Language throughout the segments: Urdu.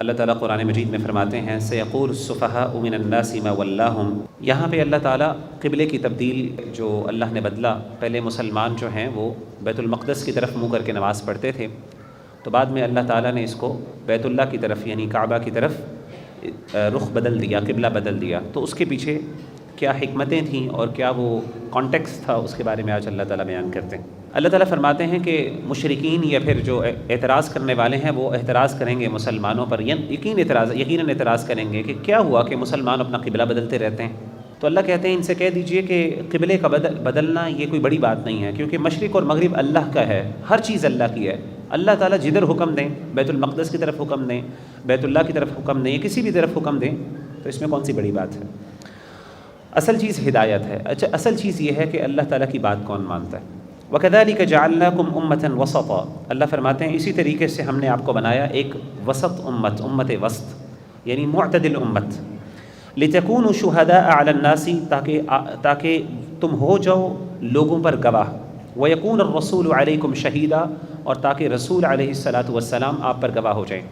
اللہ تعالیٰ قرآن مجید میں فرماتے ہیں سیقول السفہاء من الناس ما ولاہم، یہاں پہ اللہ تعالیٰ قبلے کی تبدیل جو اللہ نے بدلا، پہلے مسلمان جو ہیں وہ بیت المقدس کی طرف منہ کر کے نماز پڑھتے تھے، تو بعد میں اللہ تعالیٰ نے اس کو بیت اللہ کی طرف یعنی کعبہ کی طرف رخ بدل دیا، قبلہ بدل دیا۔ تو اس کے پیچھے کیا حکمتیں تھیں اور کیا وہ کانٹیکسٹ تھا، اس کے بارے میں آج اللہ تعالیٰ بیان کرتے ہیں۔ اللہ تعالیٰ فرماتے ہیں کہ مشرکین یا پھر جو اعتراض کرنے والے ہیں وہ اعتراض کریں گے مسلمانوں پر، یقیناً اعتراض کریں گے کہ کیا ہوا کہ مسلمان اپنا قبلہ بدلتے رہتے ہیں۔ تو اللہ کہتے ہیں ان سے کہہ دیجئے کہ قبلے کا بدلنا یہ کوئی بڑی بات نہیں ہے، کیونکہ مشرق اور مغرب اللہ کا ہے، ہر چیز اللہ کی ہے۔ اللہ تعالیٰ جدھر حکم دیں، بیت المقدس کی طرف حکم دیں، بیت اللہ کی طرف حکم دیں، کسی بھی طرف حکم دیں، تو اس میں کون سی بڑی بات ہے؟ اصل چیز ہدایت ہے۔ اچھا، اصل چیز یہ ہے کہ اللہ تعالیٰ کی بات کون مانتا ہے۔ وَكَذَلِكَ جَعَلْنَاكُمْ أُمَّةً وَسَطًا، اللہ فرماتے ہیں اسی طریقے سے ہم نے آپ کو بنایا ایک وسط امت وسط، یعنی معتدل امت۔ لِتَكُونُوا شُهَدَاءَ عَلَى النَّاسِ، تاکہ تم ہو جاؤ لوگوں پر گواہ، وَيَكُونَ الرَّسُولُ عَلَيْكُمْ شَهِيدًا، اور تاکہ رسول علیہ الصلاۃ والسلام آپ پر گواہ ہو جائیں۔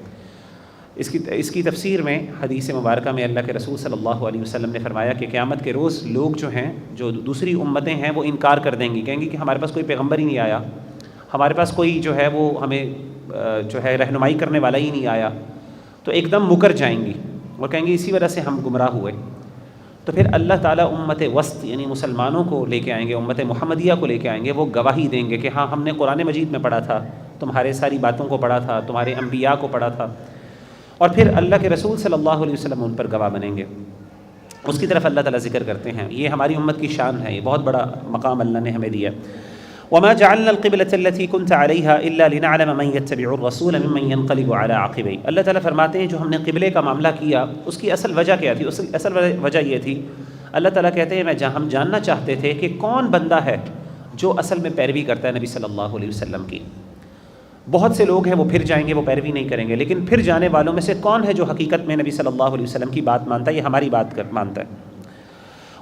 اس کی تفسیر میں حدیث مبارکہ میں اللہ کے رسول صلی اللہ علیہ وسلم نے فرمایا کہ قیامت کے روز لوگ جو ہیں، جو دوسری امتیں ہیں، وہ انکار کر دیں گی، کہیں گی کہ ہمارے پاس کوئی پیغمبر ہی نہیں آیا، ہمارے پاس کوئی جو ہے وہ ہمیں جو ہے رہنمائی کرنے والا ہی نہیں آیا، تو ایک دم مکر جائیں گی اور کہیں گے اسی وجہ سے ہم گمراہ ہوئے۔ تو پھر اللہ تعالیٰ امت وسط یعنی مسلمانوں کو لے کے آئیں گے، امت محمدیہ کو لے کے آئیں گے، وہ گواہی دیں گے کہ ہاں ہم نے قرآن مجید میں پڑھا تھا، تمہارے ساری باتوں کو پڑھا تھا، تمہارے انبیاء کو پڑھا تھا، اور پھر اللہ کے رسول صلی اللہ علیہ وسلم ان پر گواہ بنیں گے۔ اس کی طرف اللہ تعالیٰ ذکر کرتے ہیں، یہ ہماری امت کی شان ہے، یہ بہت بڑا مقام اللہ نے ہمیں دیا۔ وَمَا جَعَلْنَا الْقِبْلَةَ الَّتِي كُنْتَ عَلَيْهَا إِلَّا لِنَعْلَمَ مَن يَتَّبِعُ الرَّسُولَ مِمَّن يَنقَلِبُ عَلَىٰ عَقِبَيْهِ۔ اللہ تعالیٰ فرماتے ہیں جو ہم نے قبلے کا معاملہ کیا اس کی اصل وجہ کیا تھی؟ اصل وجہ یہ تھی، اللہ تعالیٰ کہتے ہیں ہم جاننا چاہتے تھے کہ کون بندہ ہے جو اصل میں پیروی کرتا ہے نبی صلی اللہ علیہ وسلم کی۔ بہت سے لوگ ہیں وہ پھر جائیں گے، وہ پیروی نہیں کریں گے، لیکن پھر جانے والوں میں سے کون ہے جو حقیقت میں نبی صلی اللہ علیہ وسلم کی بات مانتا ہے، یہ ہماری بات مانتا ہے۔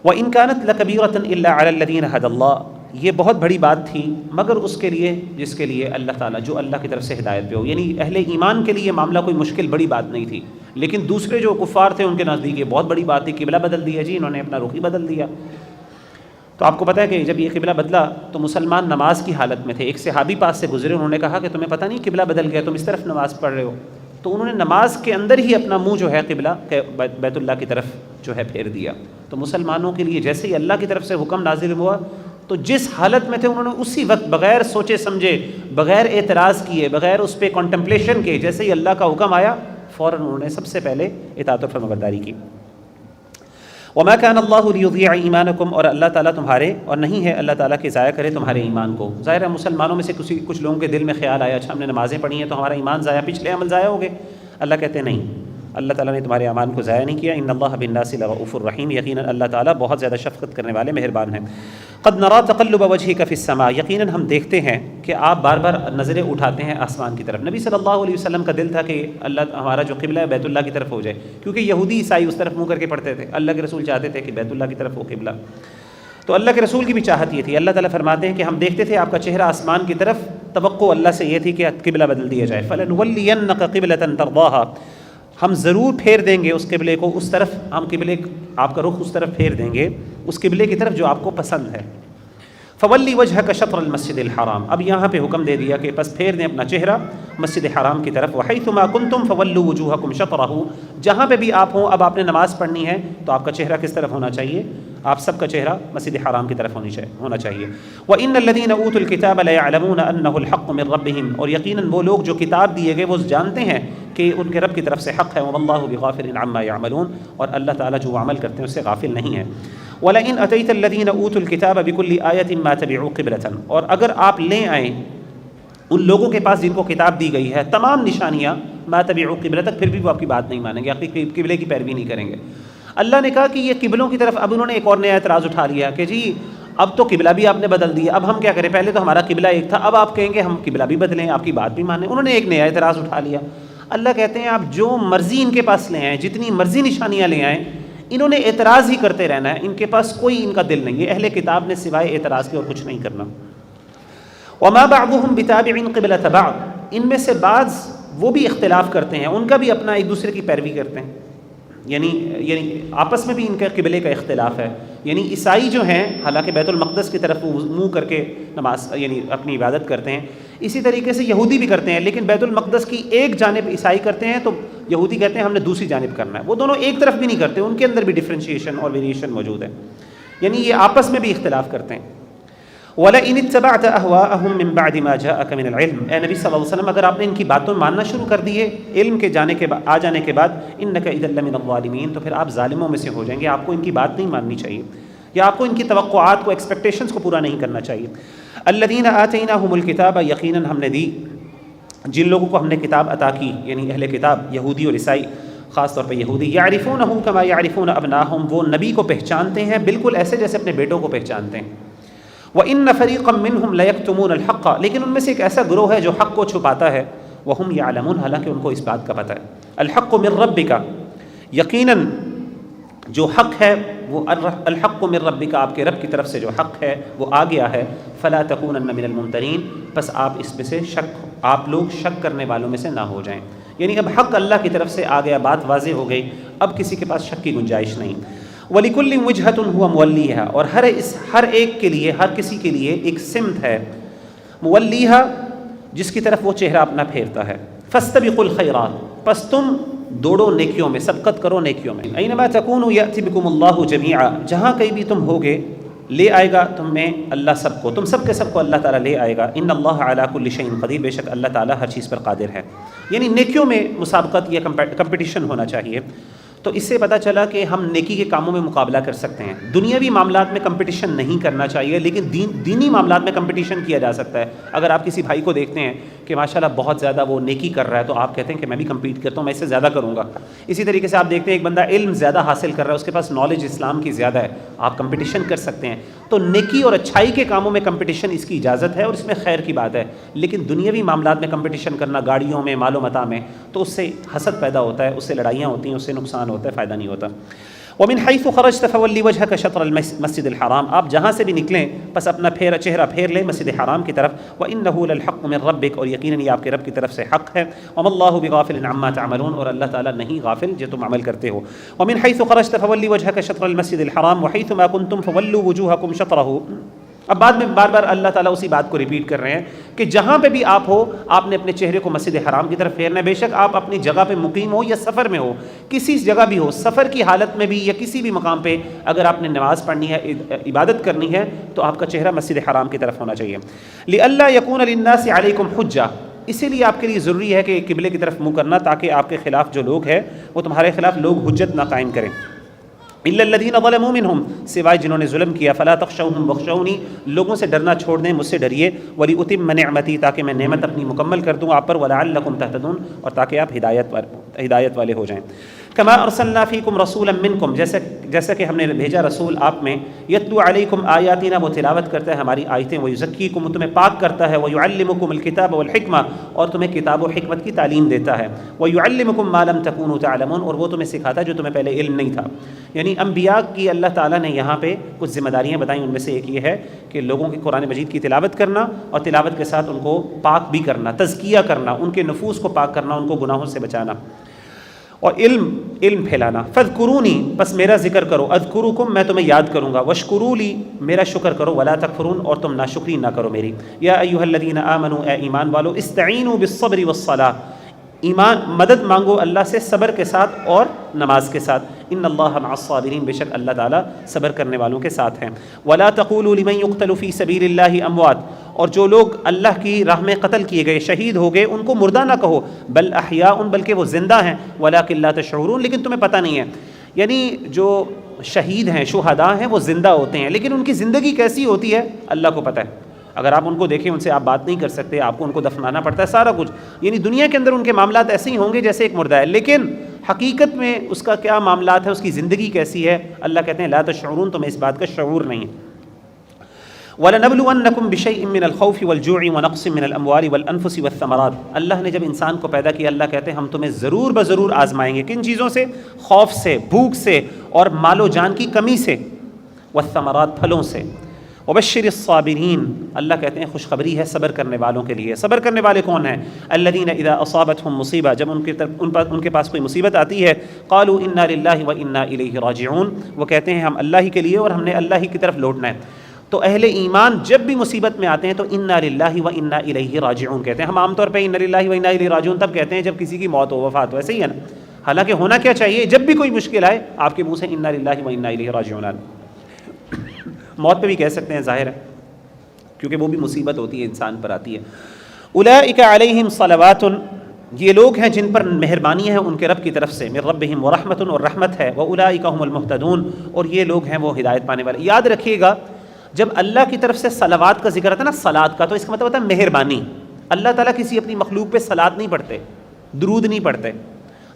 وَإِن كَانَتْ لَكَبِيرَةً إِلَّا عَلَى الَّذِينَ هَدَى اللَّهُ، یہ بہت بڑی بات تھی مگر اس کے لیے جس کے لیے اللہ تعالیٰ جو اللہ کی طرف سے ہدایت پہ ہو، یعنی اہل ایمان کے لیے یہ معاملہ کوئی مشکل بڑی بات نہیں تھی، لیکن دوسرے جو کفار تھے ان کے نزدیک یہ بہت بڑی بات تھی، قبلہ بدل دیا جی، انہوں نے اپنا رخ ہی بدل دیا۔ تو آپ کو پتہ ہے کہ جب یہ قبلہ بدلا تو مسلمان نماز کی حالت میں تھے، ایک صحابی پاس سے گزرے، انہوں نے کہا کہ تمہیں پتہ نہیں قبلہ بدل گیا، تم اس طرف نماز پڑھ رہے ہو، تو انہوں نے نماز کے اندر ہی اپنا منہ جو ہے قبلہ بیت اللہ کی طرف جو ہے پھیر دیا۔ تو مسلمانوں کے لیے جیسے ہی اللہ کی طرف سے حکم نازل ہوا تو جس حالت میں تھے انہوں نے اسی وقت بغیر سوچے سمجھے، بغیر اعتراض کیے، بغیر اس پہ کنٹمپلیشن کے، جیسے ہی اللہ کا حکم آیا فوراً انہوں نے سب سے پہلے اطاعت و فرمانبرداری کی۔ وَمَا كَانَ اللَّهُ لِيُضِيعَ إِيمَانَكُمْ، اور اللہ تعالیٰ تمہارے اور نہیں ہے اللہ تعالیٰ کہ ضائع کرے تمہارے ایمان کو۔ ظاہر ہے مسلمانوں میں سے کچھ لوگوں کے دل میں خیال آیا اچھا ہم نے نمازیں پڑھی ہیں تو ہمارا ایمان ضائع، پچھلے عمل ضائع ہو گئے۔ اللہ کہتے ہیں نہیں، اللہ تعالیٰ نے تمہارے ایمان کو ضائع نہیں کیا۔ ان اللہ بالناس لرؤوف الرحیم، یقیناً اللہ تعالیٰ بہت زیادہ شفقت کرنے والے مہربان ہیں۔ قد نرى تقلب وجهك في السماء، یقیناً ہم دیکھتے ہیں کہ آپ بار بار نظریں اٹھاتے ہیں آسمان کی طرف۔ نبی صلی اللہ علیہ وسلم کا دل تھا کہ اللہ ہمارا جو قبلہ ہے بیت اللہ کی طرف ہو جائے، کیونکہ یہودی عیسائی اس طرف منہ کر کے پڑھتے تھے، اللہ کے رسول چاہتے تھے کہ بیت اللہ کی طرف ہو قبلہ، تو اللہ کے رسول کی بھی چاہت یہ تھی۔ اللہ تعالیٰ فرماتے ہیں کہ ہم دیکھتے تھے آپ کا چہرہ آسمان کی طرف، توقع اللہ سے یہ تھی کہ قبلہ بدل دیا جائے۔ فَلَنُوَلِّيَنَّكَ قِبْلَةً تَرْضَاهَا، ہم ضرور پھیر دیں گے اس قبلے کو، اس طرف ہم قبلے آپ کا رخ اس طرف پھیر دیں گے، اس قبلے کی طرف جو آپ کو پسند ہے۔ فولی وجهك شطر المسجد الحرام، اب یہاں پہ حکم دے دیا کہ بس پھیر دیں اپنا چہرہ مسجد حرام کی طرف۔ وحیثما کنتم فولوا وجوہکم شطرہ، جہاں پہ بھی آپ ہوں اب آپ نے نماز پڑھنی ہے تو آپ کا چہرہ کس طرف ہونا چاہیے؟ آپ سب کا چہرہ مسجد حرام کی طرف ہونا چاہیے۔ وَإِنَّ الَّذِينَ أُوتُوا الْكِتَابَ لَيَعْلَمُونَ أَنَّهُ الْحَقُّ مِنْ رَبِّهِمْ، اور یقیناً وہ لوگ جو کتاب دیے گئے وہ جانتے ہیں کہ ان کے رب کی طرف سے حق ہے۔ وَاللَّهُ بِغَافِلٍ عَمَّا يَعْمَلُونَ، اور اللہ تعالیٰ جو عمل کرتے ہیں اس سے غافل نہیں ہے۔ وَلَئِنْ أَتَيْتَ الَّذِينَ أُوتُوا الْكِتَابَ بِكُلِّ آيَةٍ مَا تَبِعُوا قِبْلَةً، اور اگر آپ لے آئیں ان لوگوں کے پاس جن کو کتاب دی گئی ہے تمام نشانیاں، مَا تَبِعُوا قِبْلَةً، پھر بھی وہ آپ کی بات نہیں مانیں گے، آپ کی قبلے کی پیروی نہیں کریں گے۔ اللہ نے کہا کہ یہ قبلوں کی طرف، اب انہوں نے ایک اور نیا اعتراض اٹھا لیا کہ جی اب تو قبلہ بھی آپ نے بدل دیا، اب ہم کیا کریں، پہلے تو ہمارا قبلہ ایک تھا، اب آپ کہیں گے ہم قبلہ بھی بدلیں، آپ کی بات بھی مانیں۔ انہوں نے ایک نیا اعتراض اٹھا لیا۔ اللہ کہتے ہیں آپ جو مرضی ان کے پاس لے آئیں، جتنی مرضی نشانیاں لے آئیں، انہوں نے اعتراض ہی کرتے رہنا ہے، ان کے پاس کوئی ان کا دل نہیں ہے۔ اہل کتاب نے سوائے اعتراض کے اور کچھ نہیں کرنا۔ وما بعضهم بتابع قبلة بعض، ان میں سے بعض وہ بھی اختلاف کرتے ہیں، ان کا بھی اپنا ایک دوسرے کی پیروی کرتے ہیں، یعنی آپس میں بھی ان کے قبلے کا اختلاف ہے. یعنی عیسائی جو ہیں حالانکہ بیت المقدس کی طرف منہ کر کے نماز یعنی اپنی عبادت کرتے ہیں، اسی طریقے سے یہودی بھی کرتے ہیں، لیکن بیت المقدس کی ایک جانب عیسائی کرتے ہیں تو یہودی کہتے ہیں ہم نے دوسری جانب کرنا ہے. وہ دونوں ایک طرف بھی نہیں کرتے، ان کے اندر بھی ڈفرینشیشن اور ویریشن موجود ہے، یعنی یہ آپس میں بھی اختلاف کرتے ہیں. وَلَئِنِ اتَّبَعْتَ أَهْوَاءَهُم مِّن بَعْدِ مَا جَاءَكَ مِنَ الْعِلْمِ، اے نبی صلی اللہ علیہ وسلم اگر آپ نے ان کی باتوں ماننا شروع کر دیے علم کے آ جانے کے بعد، إِنَّكَ إِذًا لَّمِنَ الظَّالِمِينَ، تو پھر آپ ظالموں میں سے ہو جائیں گے. آپ کو ان کی بات نہیں ماننی چاہیے، یا آپ کو ان کی توقعات کو ایکسپیکٹیشنز کو پورا نہیں کرنا چاہیے. الَّذِينَ آتَيْنَاهُمُ الْكِتَابَ، یقیناً ہم نے دی جن لوگوں کو ہم نے کتاب عطا کی، یعنی اہل کتاب یہودی اور عیسائی، خاص طور پہ یہودی، يَعْرِفُونَهُ كَمَا يَعْرِفُونَ أَبْنَاءَهُم، وہ نبی کو پہچانتے ہیں بالکل ایسے جیسے اپنے بیٹوں کو پہچانتے ہیں. وَإِنَّ فَرِيقًا مِّنْهُمْ لَيَكْتُمُونَ الْحَقَّ، لیکن ان میں سے ایک ایسا گروہ ہے جو حق کو چھپاتا ہے. وَهُمْ يَعْلَمُونَ، حالانکہ ان کو اس بات کا پتہ ہے. الْحَقُّ مِن رَبِّكَ، یقیناً جو حق ہے وہ الحق من ربک، آپ کے رب کی طرف سے جو حق ہے وہ آ گیا ہے. فَلَا تَكُونَنَّ مِنَ الْمُمْتَرِينَ، پس آپ اس میں سے آپ لوگ شک کرنے والوں میں سے نہ ہو جائیں. یعنی اب حق اللہ کی طرف سے آ گیا، بات واضح ہو گئی، اب کسی کے پاس شک کی گنجائش نہیں. وَلِكُلِّ وِجْهَةٌ هُوَ مُوَلِّيهَا، اور ہر ایک کے لیے، ہر کسی کے لیے ایک سمت ہے، مُوَلِّيهَا جس کی طرف وہ چہرہ اپنا پھیرتا ہے. فَاسْتَبِقُوا الْخَيْرَاتِ، پس تم دوڑو نیکیوں میں، سبقت کرو نیکیوں میں. أَيْنَمَا تَكُونُوا يَأْتِ بِكُمُ اللَّهُ جَمِيعًا، جہاں کہیں بھی تم ہوگے لے آئے گا تم میں اللہ سب کو، تم سب کے سب کو اللہ تعالیٰ لے آئے گا. ان اللہ علی کل شیء قدیر، بے شک اللہ تعالیٰ ہر چیز پر قادر ہے. یعنی نیکیوں میں مسابقت یا کمپٹیشن ہونا چاہیے. تو اس سے پتہ چلا کہ ہم نیکی کے کاموں میں مقابلہ کر سکتے ہیں. دنیاوی معاملات میں کمپٹیشن نہیں کرنا چاہیے، لیکن دینی معاملات میں کمپٹیشن کیا جا سکتا ہے. اگر آپ کسی بھائی کو دیکھتے ہیں کہ ماشاءاللہ بہت زیادہ وہ نیکی کر رہا ہے تو آپ کہتے ہیں کہ میں بھی کمپیٹ کرتا ہوں، میں اس سے زیادہ کروں گا. اسی طریقے سے آپ دیکھتے ہیں ایک بندہ علم زیادہ حاصل کر رہا ہے، اس کے پاس نالج اسلام کی زیادہ ہے، آپ کمپٹیشن کر سکتے ہیں. تو نیکی اور اچھائی کے کاموں میں کمپٹیشن اس کی اجازت ہے اور اس میں خیر کی بات ہے. لیکن دنیاوی معاملات میں کمپٹیشن کرنا، گاڑیوں میں، مال و متاع میں، تو اس سے حسد پیدا ہوتا ہے، اس سے لڑائیاں ہوتی ہیں، اس سے نقصان ہوتا ہے، فائدہ نہیں ہوتا. وَمِنْ حَيْثُ خَرَجْتَ فَوَلِّ وَجْهَكَ شَطْرَ الْمَسْجِدِ الْحَرَامِ، آپ جہاں سے بھی نکلیں بس اپنا چہرہ پھیر لیں مسجد حرام کی طرف. وَإِنَّهُ لَلْحَقُّ مِن رَبِّكَ، اور یقیناً یہ آپ کے رب کی طرف سے حق ہے. وَمَا اللَّهُ بِغَافِلٍ عَمَّا تَعْمَلُونَ، اور اللہ تعالیٰ نہیں غافل جو تم عمل کرتے ہو. وَمِنْ حَيْثُ خَرَجْتَ فَوَلِّ وَجْهَكَ شَطْرَ الْمَسْجِدِ الْحَرَامِ وَحَيْثُ مَا كُنْتُمْ فَوَلُّوا وُجُوهَكُمْ شَطْرَهُ. اب بعد میں بار بار اللہ تعالیٰ اسی بات کو ریپیٹ کر رہے ہیں کہ جہاں پہ بھی آپ ہو آپ نے اپنے چہرے کو مسجد حرام کی طرف پھیرنا ہے. بے شک آپ اپنی جگہ پہ مقیم ہو یا سفر میں ہو، کسی جگہ بھی ہو، سفر کی حالت میں بھی یا کسی بھی مقام پہ اگر آپ نے نماز پڑھنی ہے، عبادت کرنی ہے، تو آپ کا چہرہ مسجد حرام کی طرف ہونا چاہیے. لِأَلَّا يَكُونَ لِلنَّاسِ عَلَيْكُمْ حُجَّةٌ، اسی لیے آپ کے لیے ضروری ہے کہ قبلے کی طرف منہ کرنا، تاکہ آپ کے خلاف جو لوگ ہیں وہ تمہارے خلاف لوگ حجت نہ قائم کریں. إِلَّا الَّذِينَ ظَلَمُوا مِنْهُمْ، سوائے جنہوں نے ظلم کیا. فَلَا تَخْشَوْهُمْ وَاخْشَوْنِي، لوگوں سے ڈرنا چھوڑ دیں، مجھ سے ڈریے. وَلِأُتِمَّ نِعْمَتِي، تاکہ میں نعمت اپنی مکمل کر دوں آپ پر. وَلَعَلَّكُمْ تَهْتَدُونَ، اور تاکہ آپ ہدایت والے ہو جائیں. کما ارسلنا فیکم رسولا منکم، جیسا کہ ہم نے بھیجا رسول آپ میں. یتلو علیکم آیاتنا، وہ تلاوت کرتا ہے ہماری آیتیں. ویزکیکم، تمہیں پاک کرتا ہے. ویعلمکم الکتاب والحکمہ، اور تمہیں کتاب و حکمت کی تعلیم دیتا ہے. ویعلمکم ما لم تکونوا تعلمون، اور وہ تمہیں سکھاتا ہے جو تمہیں پہلے علم نہیں تھا. یعنی انبیاء کی اللہ تعالیٰ نے یہاں پہ کچھ ذمہ داریاں بتائیں، ان میں سے ایک یہ ہے کہ لوگوں کی قرآن مجید کی تلاوت کرنا، اور تلاوت کے ساتھ ان کو پاک بھی کرنا، تزکیہ کرنا، ان کے نفوس کو پاک کرنا، ان کو گناہوں سے بچانا، اور علم پھیلانا. فاذکرونی، بس میرا ذکر کرو. اذکرکم، میں تمہیں یاد کروں گا. واشکروا لی، میرا شکر کرو. ولا تکفرون، اور تم ناشکری نہ کرو میری. یا ایھا الذین آمنوا، اے ایمان والو. استعینوا بالصبر والصلاۃ، مدد مانگو اللہ سے صبر کے ساتھ اور نماز کے ساتھ. ان اللہ مع الصابرین، بے شک اللہ تعالیٰ صبر کرنے والوں کے ساتھ ہیں. ولا تقولوا لمن يقتل فی سبیل اللہ اموات، اور جو لوگ اللہ کی راہ میں قتل کیے گئے، شہید ہو گئے، ان کو مردہ نہ کہو. بل احیاء، بلکہ وہ زندہ ہیں. ولکن لا تشعرون، لیکن تمہیں پتہ نہیں ہے. یعنی جو شہید ہیں، شہداء ہیں، وہ زندہ ہوتے ہیں، لیکن ان کی زندگی کیسی ہوتی ہے اللہ کو پتہ ہے. اگر آپ ان کو دیکھیں، ان سے آپ بات نہیں کر سکتے، آپ کو ان کو دفنانا پڑتا ہے، سارا کچھ. یعنی دنیا کے اندر ان کے معاملات ایسے ہی ہوں گے جیسے ایک مردہ ہے، لیکن حقیقت میں اس کا کیا معاملات ہے، اس کی زندگی کیسی ہے، اللہ کہتے ہیں لا تشعرون، تمہیں اس بات کا شعور نہیں ہے. وَلَنَبْلُوَنَّكُمْ بِشَيْءٍ مِّنَ الْخَوْفِ وَالْجُوعِ وَنَقْصٍ مِّنَ الْأَمْوَالِ وَالْأَنفُسِ وَالثَّمَرَاتِ. اللہ نے جب انسان کو پیدا کیا، اللہ کہتے ہیں ہم تمہیں ضرور بضرور آزمائیں گے. کن چیزوں سے؟ خوف سے، بھوک سے، اور مال و جان کی کمی سے. والثمرات، پھلوں سے. وبشر الصابرین، اللہ کہتے ہیں خوشخبری ہے صبر کرنے والوں کے لیے۔ صبر کرنے والے کون ہیں؟ الذین اذا اصابتهم مصیبہ، جب ان کے پاس کوئی مصیبت آتی ہے، قالوا انا للہ وانا الیہ راجعون، وہ کہتے ہیں ہم اللہ ہی کے لیے اور ہم نے اللہ ہی کی طرف لوٹنا ہے۔ تو اہل ایمان جب بھی مصیبت میں آتے ہیں تو انا للہ وانا الیہ راجعون کہتے ہیں۔ ہم عام طور پہ انا للہ وانا الیہ راجعون تب کہتے ہیں جب کسی کی موت ہو، وفات ہو، ایسے ہی ہے نا؟ حالانکہ ہونا کیا چاہیے، جب بھی کوئی مشکل آئے آپ کے منہ سے انا للہ وانا الیہ راجعون۔ موت پہ بھی کہہ سکتے ہیں، ظاہر ہے، کیونکہ وہ بھی مصیبت ہوتی ہے، انسان پر آتی ہے۔ اولئک علیہم صلوات، یہ لوگ ہیں جن پر مہربانی ہے ان کے رب کی طرف سے، من ربہم ورحمۃ، اور رحمت ہے، واولئک هم المہتدون، اور یہ لوگ ہیں وہ ہدایت پانے والے۔ یاد رکھیے گا جب اللہ کی طرف سے صلوات کا ذکر آتا ہے نا، صلات کا، تو اس کا مطلب ہوتا ہے مہربانی۔ اللہ تعالیٰ کسی اپنی مخلوق پہ صلات نہیں پڑھتے، درود نہیں پڑھتے۔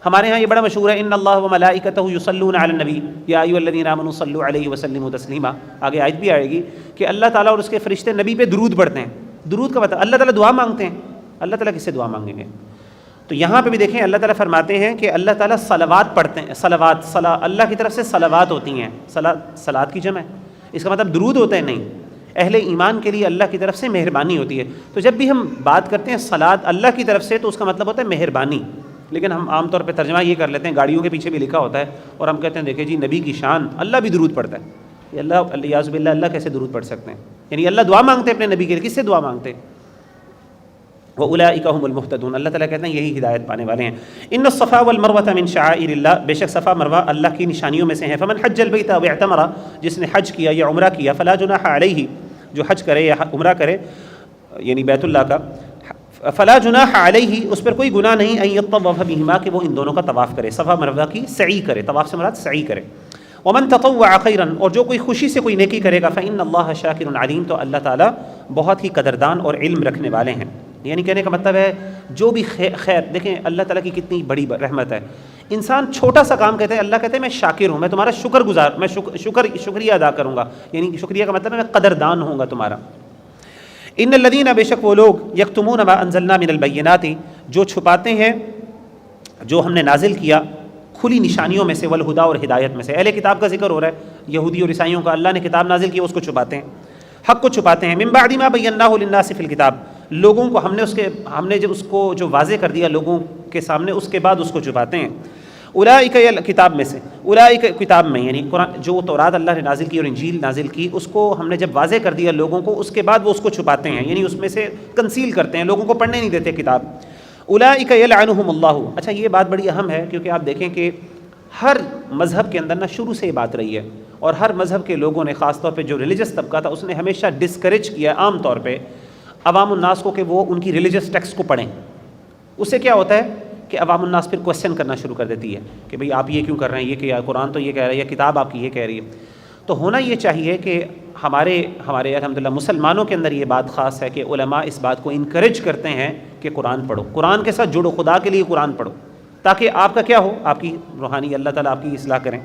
ہمارے ہاں یہ بڑا مشہور ہے، ان اللہ وملائکتہ یصلون علی النبی یا ایھا الذین آمنوا صلوا علیہ وسلموا تسلیما، آگے آیت بھی آئے گی کہ اللہ تعالیٰ اور اس کے فرشتے نبی پہ درود پڑھتے ہیں۔ درود کا مطلب اللہ تعالیٰ دعا مانگتے ہیں، اللہ تعالیٰ کس سے دعا مانگیں گے؟ تو یہاں پہ بھی دیکھیں اللہ تعالیٰ فرماتے ہیں کہ اللہ تعالیٰ صلوات پڑھتے ہیں، اللہ کی طرف سے صلوات ہوتی ہیں، صلات کی جمع ہے، اس کا مطلب درود ہوتا ہے نہیں۔ اہل ایمان کے لیے اللہ کی طرف سے مہربانی ہوتی ہے۔ تو جب بھی ہم بات کرتے ہیں صلات اللہ کی طرف سے تو اس کا مطلب ہوتا ہے مہربانی، لیکن ہم عام طور پہ ترجمہ یہ کر لیتے ہیں، گاڑیوں کے پیچھے بھی لکھا ہوتا ہے اور ہم کہتے ہیں دیکھیں جی نبی کی شان، اللہ بھی درود پڑھتا ہے۔ یہ اللہ الیاذ باللہ، اللہ کیسے درود پڑھ سکتے ہیں؟ یعنی اللہ دعا مانگتے ہیں اپنے نبی کے لیے، کس سے دعا مانگتے ہیں؟ وَأُولَئِكَ هُمُ الْمُهْتَدُونَ، اللہ تعالیٰ کہتے ہیں یہی ہدایت پانے والے ہیں۔ ان الصفا والمروہ من شعائر اللہ، بے شک صفا مروہ اللہ کی نشانیوں میں سے ہیں۔ فمن حج البیت او اعتمر، جس نے حج کیا یا عمرہ کیا، فلا جناح علیہ، جو حج کرے یا عمرہ کرے یعنی بیت اللہ کا، فلا جناح علیہ، اس پر کوئی گناہ نہیں، ان یطوف بہما، کہ وہ ان دونوں کا طواف کرے، صفا مروہ کی سعی کرے، طواف سے مراد سعی کرے۔ ومن تطوع خیرا، اور جو کوئی خوشی سے کوئی نیکی کرے گا، فإن اللہ شاکر علیم، تو اللہ تعالیٰ بہت ہی قدردان اور علم رکھنے والے ہیں۔ یعنی کہنے کا مطلب ہے جو بھی خیر، دیکھیں اللہ تعالیٰ کی کتنی بڑی رحمت ہے۔ انسان چھوٹا سا کام کہتے ہیں، اللہ کہتے ہیں میں شاکر ہوں، میں تمہارا شکر گزار، میں شکریہ ادا کروں گا، یعنی شکریہ کا مطلب ہے میں قدردان ہوں گا تمہارا۔ ان الذین، بے شک وہ لوگ، یکتمون ما انزلنا من البینات، جو چھپاتے ہیں جو ہم نے نازل کیا کھلی نشانیوں میں سے، والہدیٰ، اور ہدایت میں سے۔ اہل کتاب کا ذکر ہو رہا ہے، یہودی اور عیسائیوں کا، اللہ نے کتاب نازل کی اس کو چھپاتے ہیں، حق کو چھپاتے ہیں۔ من بعد ما بیناہ للناس فی الکتاب، لوگوں کو ہم نے جب اس کو جو واضح کر دیا لوگوں کے سامنے، اس کے بعد اس کو چھپاتے ہیں۔ اولئک، کتاب میں سے، اولئک کتاب میں یعنی قرآن، جو تورات اللہ نے نازل کی اور انجیل نازل کی، اس کو ہم نے جب واضح کر دیا لوگوں کو، اس کے بعد وہ اس کو چھپاتے ہیں، یعنی اس میں سے کنسیل کرتے ہیں، لوگوں کو پڑھنے نہیں دیتے کتاب۔ اولئک یلعنہم اللہ، اچھا یہ بات بڑی اہم ہے، کیونکہ آپ دیکھیں کہ ہر مذہب کے اندر نا شروع سے یہ بات رہی ہے، اور ہر مذہب کے لوگوں نے، خاص طور پہ جو ریلیجس طبقہ تھا، اس نے ہمیشہ ڈسکریج کیا عام طور پہ عوام الناس کو کہ وہ ان کی ریلیجس ٹیکسٹ کو پڑھیں۔ اس سے کیا ہوتا ہے کہ عوام الناس پھر کویسچن کرنا شروع کر دیتی ہے کہ بھئی آپ یہ کیوں کر رہے ہیں، یہ کہ قرآن تو یہ کہہ رہا ہے، یا کتاب آپ کی یہ کہہ رہی ہے۔ تو ہونا یہ چاہیے کہ ہمارے الحمدللہ مسلمانوں کے اندر یہ بات خاص ہے کہ علماء اس بات کو انکریج کرتے ہیں کہ قرآن پڑھو، قرآن کے ساتھ جڑو، خدا کے لیے قرآن پڑھو، تاکہ آپ کا کیا ہو، آپ کی روحانی، اللہ تعالیٰ آپ کی اصلاح کریں۔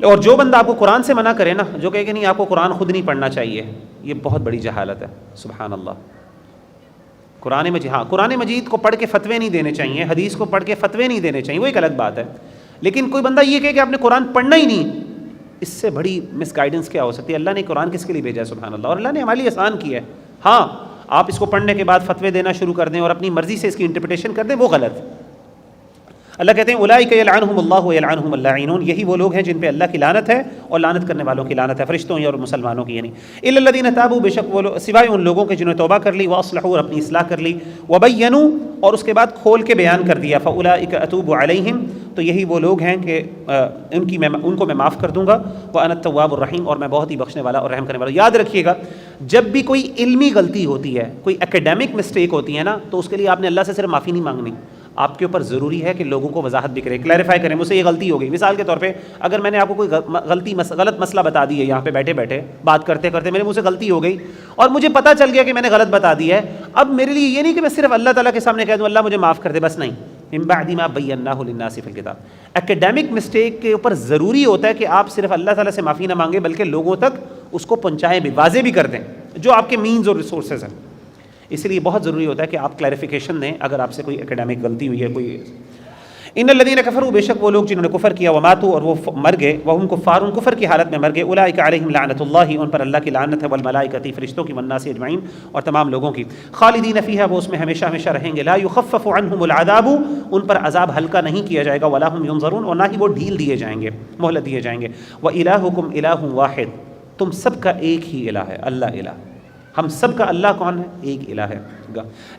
اور جو بندہ آپ کو قرآن سے منع کرے نا، جو کہے کہ نہیں آپ کو قرآن خود نہیں پڑھنا چاہیے، یہ بہت بڑی جہالت ہے، سبحان اللہ۔ قرآن مجید کو پڑھ کے فتوے نہیں دینے چاہیے، حدیث کو پڑھ کے فتوے نہیں دینے چاہیے، وہ ایک الگ بات ہے، لیکن کوئی بندہ یہ کہے کہ آپ نے قرآن پڑھنا ہی نہیں، اس سے بڑی مس گائیڈنس کیا ہو سکتی ہے؟ اللہ نے قرآن کس کے لیے بھیجا ہے؟ سبحان اللہ۔ اور اللہ نے ہمارے لیے آسان کیا ہے۔ ہاں آپ اس کو پڑھنے کے بعد فتوے دینا شروع کر دیں اور اپنی مرضی سے اس کی انٹرپریٹیشن کر دیں، وہ غلط۔ اللہ کہتے ہیں اولئک یلعنہم اللہ ویلعنہم اللاعنون، یہی وہ لوگ ہیں جن پہ اللہ کی لعنت ہے اور لعنت کرنے والوں کی لعنت ہے، فرشتوں اور مسلمانوں کی، یعنی الا الذین تابوا، بے شک وہ لوگ سوائے ان لوگوں کے جنہوں نے توبہ کر لی، واصلحوا، اور اپنی اصلاح کر لی، وبینوا، اور اس کے بعد کھول کے بیان کر دیا، فاولئک اتوب علیہم، تو یہی وہ لوگ ہیں کہ ان کو میں معاف کر دوں گا، وانا التواب الرحیم، اور میں بہت ہی بخشنے والا اور رحم کرنے والا۔ یاد رکھیے گا جب بھی کوئی علمی غلطی ہوتی ہے، کوئی ایکیڈیمک مسٹیک ہوتی ہے نا، تو اس کے لیے آپ نے اللہ سے صرف معافی نہیں مانگنی، آپ کے اوپر ضروری ہے کہ لوگوں کو وضاحت بھی کریں، کلیریفائی کریں، مجھ سے یہ غلطی ہو گئی۔ مثال کے طور پہ اگر میں نے آپ کو کوئی غلط مسئلہ بتا دی ہے، یہاں پہ بیٹھے بیٹھے بات کرتے کرتے میرے منہ سے غلطی ہو گئی اور مجھے پتہ چل گیا کہ میں نے غلط بتا دی ہے، اب میرے لیے یہ نہیں کہ میں صرف اللہ تعالیٰ کے سامنے کہہ دوں اللہ مجھے معاف کر دے، بس نہیں، من بعد ما بیناہ للناس فی الکتاب۔ ایکیڈیمک مسٹیک کے اوپر ضروری ہوتا ہے کہ آپ صرف اللہ تعالیٰ سے معافی نہ مانگیں بلکہ لوگوں تک اس کو پہنچائیں بھی، واضح بھی کر دیں جو آپ کے مینز اور ریسورسز ہیں۔ اس لیے بہت ضروری ہوتا ہے کہ آپ کلیریفیکیشن دیں اگر آپ سے کوئی ایکیڈیمک غلطی ہوئی ہے، کوئی ان الذین کفروا، بے شک وہ لوگ جنہوں نے کفر کیا، وماتوا اور وہ مر گئے، وہم کفار کفر کی حالت میں مر گئے، اولئک علیہم لعنۃ اللہ، ان پر اللہ کی لعنت ہے، والملائکۃ فرشتوں کی، والناس اجمعین اور تمام لوگوں کی، خالدین فیہا وہ اس میں ہمیشہ ہمیشہ رہیں گے، لا یخفف عنہم العذاب ان پر عذاب ہلکا نہیں کیا جائے گا، ولا هم ینظرون اور نہ ہی وہ ڈھیل دیے جائیں گے، مہلت دیے جائیں گے، وإلہکم الہ واحد، تم سب کا ایک ہی الہ ہے، اللہ الہ، ہم سب کا اللہ کون ہے؟ ایک الہ ہے،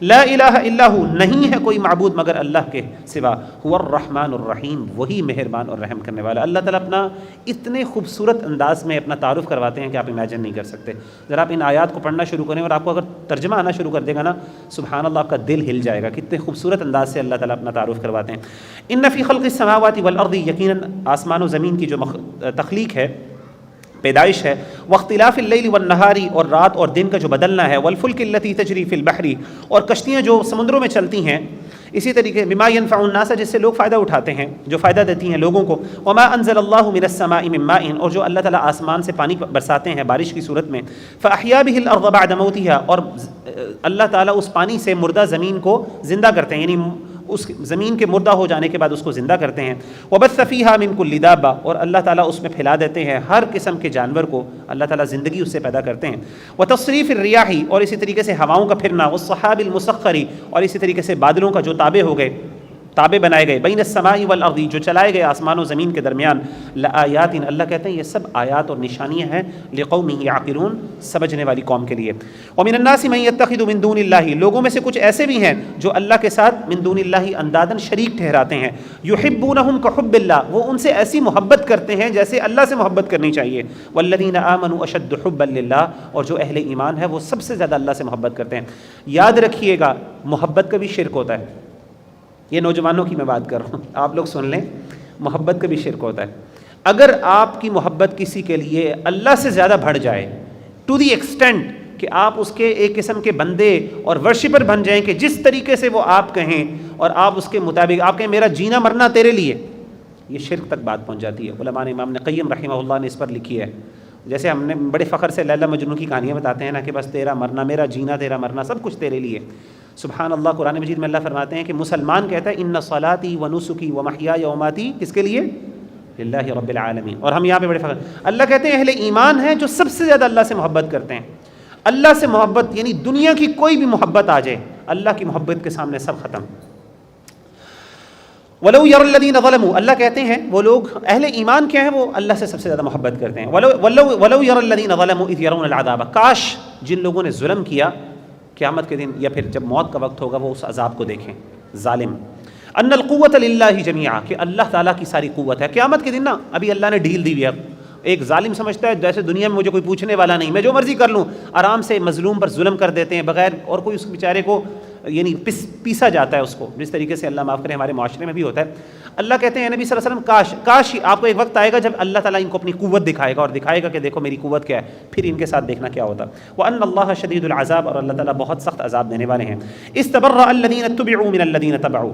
لا الہ الا ہو، نہیں ہے کوئی معبود مگر اللہ کے سوا، هو الرحمن الرحیم، وہی مہربان اور رحم کرنے والا۔ اللہ تعالیٰ اپنا اتنے خوبصورت انداز میں اپنا تعارف کرواتے ہیں کہ آپ امیجن نہیں کر سکتے۔ ذرا آپ ان آیات کو پڑھنا شروع کریں اور آپ کو اگر ترجمہ آنا شروع کر دے گا نا، سبحان اللہ، آپ کا دل ہل جائے گا، کتنے خوبصورت انداز سے اللہ تعالیٰ اپنا تعارف کرواتے ہیں۔ ان فی خلق السماوات والارض، یقیناً آسمان و زمین کی جو تخلیق ہے، پیدائش ہے، واختلاف اللیل والنہار اور رات اور دن کا جو بدلنا ہے، والفلک التی تجری فی البحر اور کشتیاں جو سمندروں میں چلتی ہیں، اسی طریقے بما ينفع الناس جس سے لوگ فائدہ اٹھاتے ہیں، جو فائدہ دیتی ہیں لوگوں کو، وما انزل اللہ من السماء من ماء اور جو اللہ تعالیٰ آسمان سے پانی برساتے ہیں بارش کی صورت میں، فاحیا به الارض بعد موتها اور اللہ تعالیٰ اس پانی سے مردہ زمین کو زندہ کرتے ہیں، یعنی اس زمین کے مردہ ہو جانے کے بعد اس کو زندہ کرتے ہیں، وبث فیہا من کل دابہ اور اللہ تعالیٰ اس میں پھیلا دیتے ہیں ہر قسم کے جانور کو، اللہ تعالیٰ زندگی اس سے پیدا کرتے ہیں، وتصریف الریاح اور اسی طریقے سے ہواؤں کا پھرنا، والسحاب المسخر اور اسی طریقے سے بادلوں کا جو تابع ہو گئے، تابع بنائے گئے، بین السماء والارض جو چلائے گئے آسمان و زمین کے درمیان، لآیات اللہ کہتے ہیں یہ سب آیات اور نشانیاں ہیں، لقوم یعقلون سمجھنے والی قوم کے لیے۔ ومن الناس من یتخذ من دون اللہ لوگوں میں سے کچھ ایسے بھی ہیں جو اللہ کے ساتھ من دون اللہ اندادن شریک ٹھہراتے ہیں، یحبونہم کحب اللہ وہ ان سے ایسی محبت کرتے ہیں جیسے اللہ سے محبت کرنی چاہیے، والذین آمنوا اشد حبا للہ اور جو اہل ایمان ہے وہ سب سے زیادہ اللہ سے محبت کرتے ہیں۔ یاد رکھیے گا محبت کا بھی شرک ہوتا ہے، یہ نوجوانوں کی میں بات کر رہا ہوں، آپ لوگ سن لیں، محبت کا بھی شرک ہوتا ہے۔ اگر آپ کی محبت کسی کے لیے اللہ سے زیادہ بڑھ جائے، ٹو دی ایکسٹینٹ کہ آپ اس کے ایک قسم کے بندے اور ورشپر بن جائیں کہ جس طریقے سے وہ آپ کہیں اور آپ اس کے مطابق آپ کہیں میرا جینا مرنا تیرے لیے، یہ شرک تک بات پہنچ جاتی ہے۔ علماء نے امام قیم رحمہ اللہ نے اس پر لکھی ہے، جیسے ہم نے بڑے فخر سے لیلا مجنون کی کہانیاں بتاتے ہیں نا کہ بس تیرا مرنا میرا جینا تیرا مرنا سب کچھ تیرے لیے۔ سبحان اللہ، قرآن مجید میں اللہ فرماتے ہیں کہ مسلمان کہتا ہے ان صلاتی و نسکی و محیای و مماتی کس کے لیے؟ للہ رب العالمین۔ اور ہم یہاں پہ بڑے فخر، اللہ کہتے ہیں اہل ایمان ہیں جو سب سے زیادہ اللہ سے محبت کرتے ہیں۔ اللہ سے محبت یعنی دنیا کی کوئی بھی محبت آ جائے، اللہ کی محبت کے سامنے سب ختم۔ وَلَوْ يَرَى الَّذِينَ ظَلَمُوا اللہ کہتے ہیں وہ لوگ اہل ایمان کیا ہیں، وہ اللہ سے سب سے زیادہ محبت کرتے ہیں۔ وَلَوْ يَرَى الَّذِينَ ظَلَمُوا إِذْ يَرَوْنَ الْعَذَابَ کاش جن لوگوں نے ظلم کیا قیامت کے دن یا پھر جب موت کا وقت ہوگا وہ اس عذاب کو دیکھیں، ظالم، ان القوۃ للہ جمیعا کہ اللہ تعالیٰ کی ساری قوت ہے۔ قیامت کے دن نا ابھی اللہ نے ڈھیل دی ہوئی ہے، ایک ظالم سمجھتا ہے جیسے دنیا میں مجھے کوئی پوچھنے والا نہیں، میں جو مرضی کر لوں، آرام سے مظلوم پر ظلم کر دیتے ہیں بغیر اور کوئی اس بیچارے کو یعنی پیسا جاتا ہے اس کو، جس طریقے سے اللہ معاف کرے ہمارے معاشرے میں بھی ہوتا ہے۔ اللہ کہتے ہیں نبی صلی اللہ علیہ وسلم کاش آپ کو ایک وقت آئے گا جب اللہ تعالیٰ ان کو اپنی قوت دکھائے گا اور دکھائے گا کہ دیکھو میری قوت کیا ہے، پھر ان کے ساتھ دیکھنا کیا ہوتا۔ وَأَنَّ اللَّهَ شَدِيدُ الْعَذَابِ اور اللہ تعالیٰ بہت سخت عذاب دینے والے ہیں۔ اِسْتَبَرَّأَ الَّذِينَ اتُّبِعُوا مِنَ الَّذِينَ اتَّبَعُوا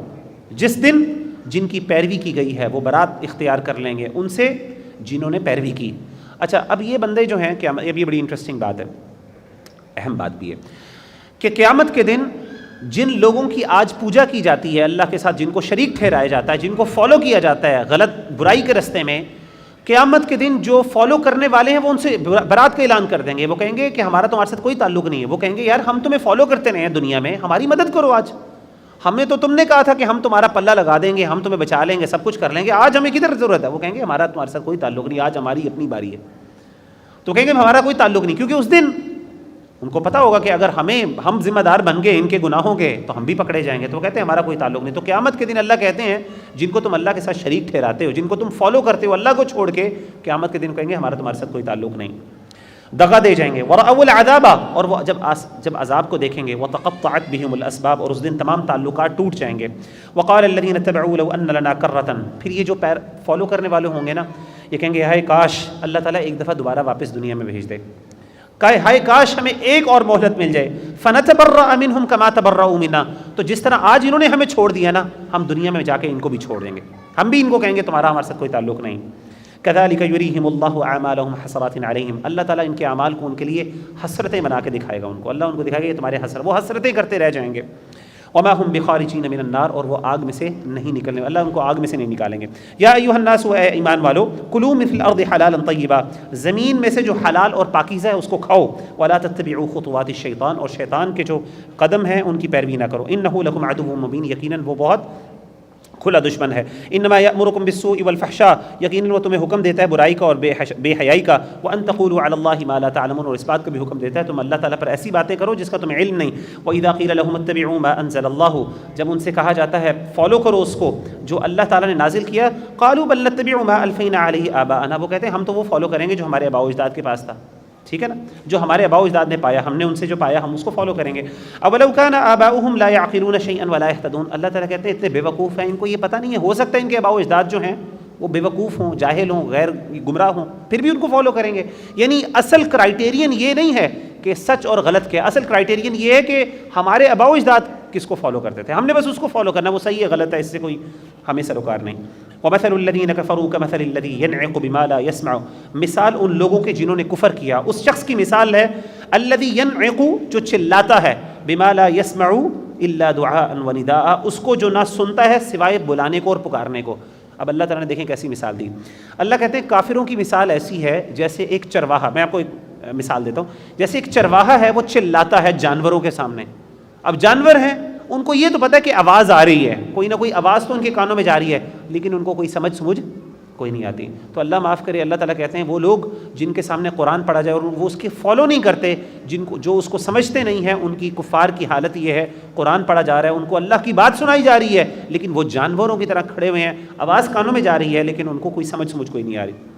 جس دن جن کی پیروی کی گئی ہے وہ برات اختیار کر لیں گے ان سے جنہوں نے پیروی کی۔ اچھا اب یہ بندے جو ہیں اب یہ بڑی انٹرسٹنگ بات ہے، اہم بات بھی ہے کہ قیامت کے دن جن لوگوں کی آج پوجا کی جاتی ہے اللہ کے ساتھ، جن کو شریک ٹھہرایا جاتا ہے، جن کو فالو کیا جاتا ہے غلط برائی کے رستے میں، قیامت کے دن جو فالو کرنے والے ہیں وہ ان سے برات کا اعلان کر دیں گے۔ وہ کہیں گے کہ ہمارا تمہارے ساتھ کوئی تعلق نہیں ہے، وہ کہیں گے یار ہم تمہیں فالو کرتے رہے ہیں دنیا میں، ہماری مدد کرو، آج ہمیں تو تم نے کہا تھا کہ ہم تمہارا پلہ لگا دیں گے، ہم تمہیں بچا لیں گے، سب کچھ کر لیں گے، آج ہمیں کدھر ضرورت ہے؟ وہ کہیں گے ہمارا تمہارے ساتھ کوئی تعلق نہیں، آج ہماری اپنی باری ہے۔ تو کہیں گے ہمارا کوئی تعلق نہیں، کیونکہ اس دن ان کو پتا ہوگا کہ اگر ہم ذمہ دار بن گئے ان کے گناہوں کے تو ہم بھی پکڑے جائیں گے، تو وہ کہتے ہیں ہمارا کوئی تعلق نہیں۔ تو قیامت کے دن اللہ کہتے ہیں جن کو تم اللہ کے ساتھ شریک ٹھہراتے ہو، جن کو تم فالو کرتے ہو اللہ کو چھوڑ کے، قیامت کے دن کہیں گے ہمارا تمہارے ساتھ کوئی تعلق نہیں، دغا دے جائیں گے۔ وَرَأَوُا الْعَذَابَ اور وہ جب عذاب کو دیکھیں گے، وَتَقَطَّعَتْ بِهِمُ الْأَسْبَابُ اور اس دن تمام تعلقات ٹوٹ جائیں گے۔ وَقَالَ الَّذِينَ اتَّبَعُوا لَوْ أَنَّ لَنَا كَرَّةً پھر یہ جو فالو کرنے والے ہوں گے نا یہ کہیں گے ہائے کاش اللہ تعالیٰ ایک دفعہ دوبارہ واپس دنیا میں بھیج دے، ہائے کاش ہمیں ایک اور مہلت مل جائے۔ فَنَتَبَرَّأَ مِنْهُمْ كَمَا تَبَرَّؤُوا مِنَّا تو جس طرح آج انہوں نے ہمیں چھوڑ دیا نا ہم دنیا میں جا کے ان کو بھی چھوڑ دیں گے، ہم بھی ان کو کہیں گے تمہارا ہمارے ساتھ کوئی تعلق نہیں۔ كَذَلِكَ يُرِيهِمُ اللَّهُ أَعْمَالَهُمْ حَسَرَاتٍ عَلَيْهِمْ اللہ تعالیٰ ان کے اعمال کو ان کے لیے حسرتیں بنا کے دکھائے گا، ان کو اللہ ان کو دکھائے گا یہ تمہارے حسر، وہ حسرتیں کرتے رہ جائیں گے۔ وما هم بخارجین من النار، اور وہ آگ میں سے نہیں نکلنے، اللہ ان کو آگ میں سے نہیں نکالیں گے۔ یا ایھا الناس، اے ایمان والو، کلوا من الارض حلالا طیبا، زمین میں سے جو حلال اور پاکیزہ ہے اس کو کھاؤ، ولا تتبعوا خطوات الشیطان، اور شیطان کے جو قدم ہیں ان کی پیروی نہ کرو، انہ لکم عدو مبین، یقیناً وہ بہت کھلا دشمن ہے۔ انما یأمرکم بالسوء والفحشاء، یقیناً وہ تمہیں حکم دیتا ہے برائی کا اور بے حیائی کا، وان تقولوا علی اللہ ما لا تعلمون، اور اس بات کا بھی حکم دیتا ہے تم اللہ تعالیٰ پر ایسی باتیں کرو جس کا تمہیں علم نہیں۔ وَإِذَا قِيلَ لَهُمُ اتَّبِعُوا مَا أَنزَلَ اللَّهُ، جب ان سے کہا جاتا ہے فالو کرو اس کو جو اللہ تعالیٰ نے نازل کیا، قالوا بل نتبع ما الفینا علیہ آباءنا، وہ کہتے ہیں ہم تو وہ فالو کریں گے جو ہمارے آباء و اجداد کے پاس تھا، ٹھیک ہے نا، جو ہمارے آباء و اجداد نے پایا، ہم نے ان سے جو پایا ہم اس کو فالو کریں گے۔ اولو کان آباؤہم لا یعقلون شیئا ولا یہتدون، اللہ تعالیٰ کہتے ہیں اتنے بے وقوف ہیں، ان کو یہ پتہ نہیں ہے، ہو سکتا ہے ان کے آباء و اجداد جو ہیں وہ بے وقوف ہوں، جاہل ہوں، غیر گمراہ ہوں، پھر بھی ان کو فالو کریں گے۔ یعنی اصل کرائیٹیرین یہ نہیں ہے کہ سچ اور غلط کیا، اصل کرائیٹیرین یہ ہے کہ ہمارے آباء و اجداد کس کو فالو کرتے تھے، ہم نے بس اس کو فالو کرنا، وہ صحیح ہے غلط ہے اس سے کوئی ہمیں سروکار نہیں۔ وَمَثَلُ الَّذِينَ كَفَرُوا كَمَثَلِ الَّذِي يَنْعِقُ بِمَا لَا يَسْمَعُ، مثال ان لوگوں کے جنہوں نے کفر کیا اس شخص کی مثال ہے الَّذِي يَنْعِقُ، جو چلاتا ہے، بِمَا لَا يَسْمَعُ إِلَّا دُعَاءً وَنِدَاءً، اس کو جو نہ سنتا ہے سوائے بلانے کو اور پکارنے کو۔ اب اللہ تعالیٰ نے دیکھیں کیسی مثال دی، اللہ کہتے ہیں کافروں کی مثال ایسی ہے جیسے ایک چرواہا، میں آپ کو ایک مثال دیتا ہوں، جیسے ایک چرواہا ہے وہ چلاتا ہے جانوروں کے سامنے، اب جانور ہیں ان کو یہ تو پتہ ہے کہ آواز آ رہی ہے، کوئی نہ کوئی آواز تو ان کے کانوں میں جا رہی ہے، لیکن ان کو کوئی سمجھ کوئی نہیں آتی۔ تو اللہ معاف کرے، اللہ تعالیٰ کہتے ہیں وہ لوگ جن کے سامنے قرآن پڑھا جائے اور وہ اس کے فالو نہیں کرتے، جن کو جو اس کو سمجھتے نہیں ہیں، ان کی کفار کی حالت یہ ہے، قرآن پڑھا جا رہا ہے، ان کو اللہ کی بات سنائی جا رہی ہے، لیکن وہ جانوروں کی طرح کھڑے ہوئے ہیں، آواز کانوں میں جا رہی ہے لیکن ان کو کوئی سمجھ کوئی نہیں آ رہی۔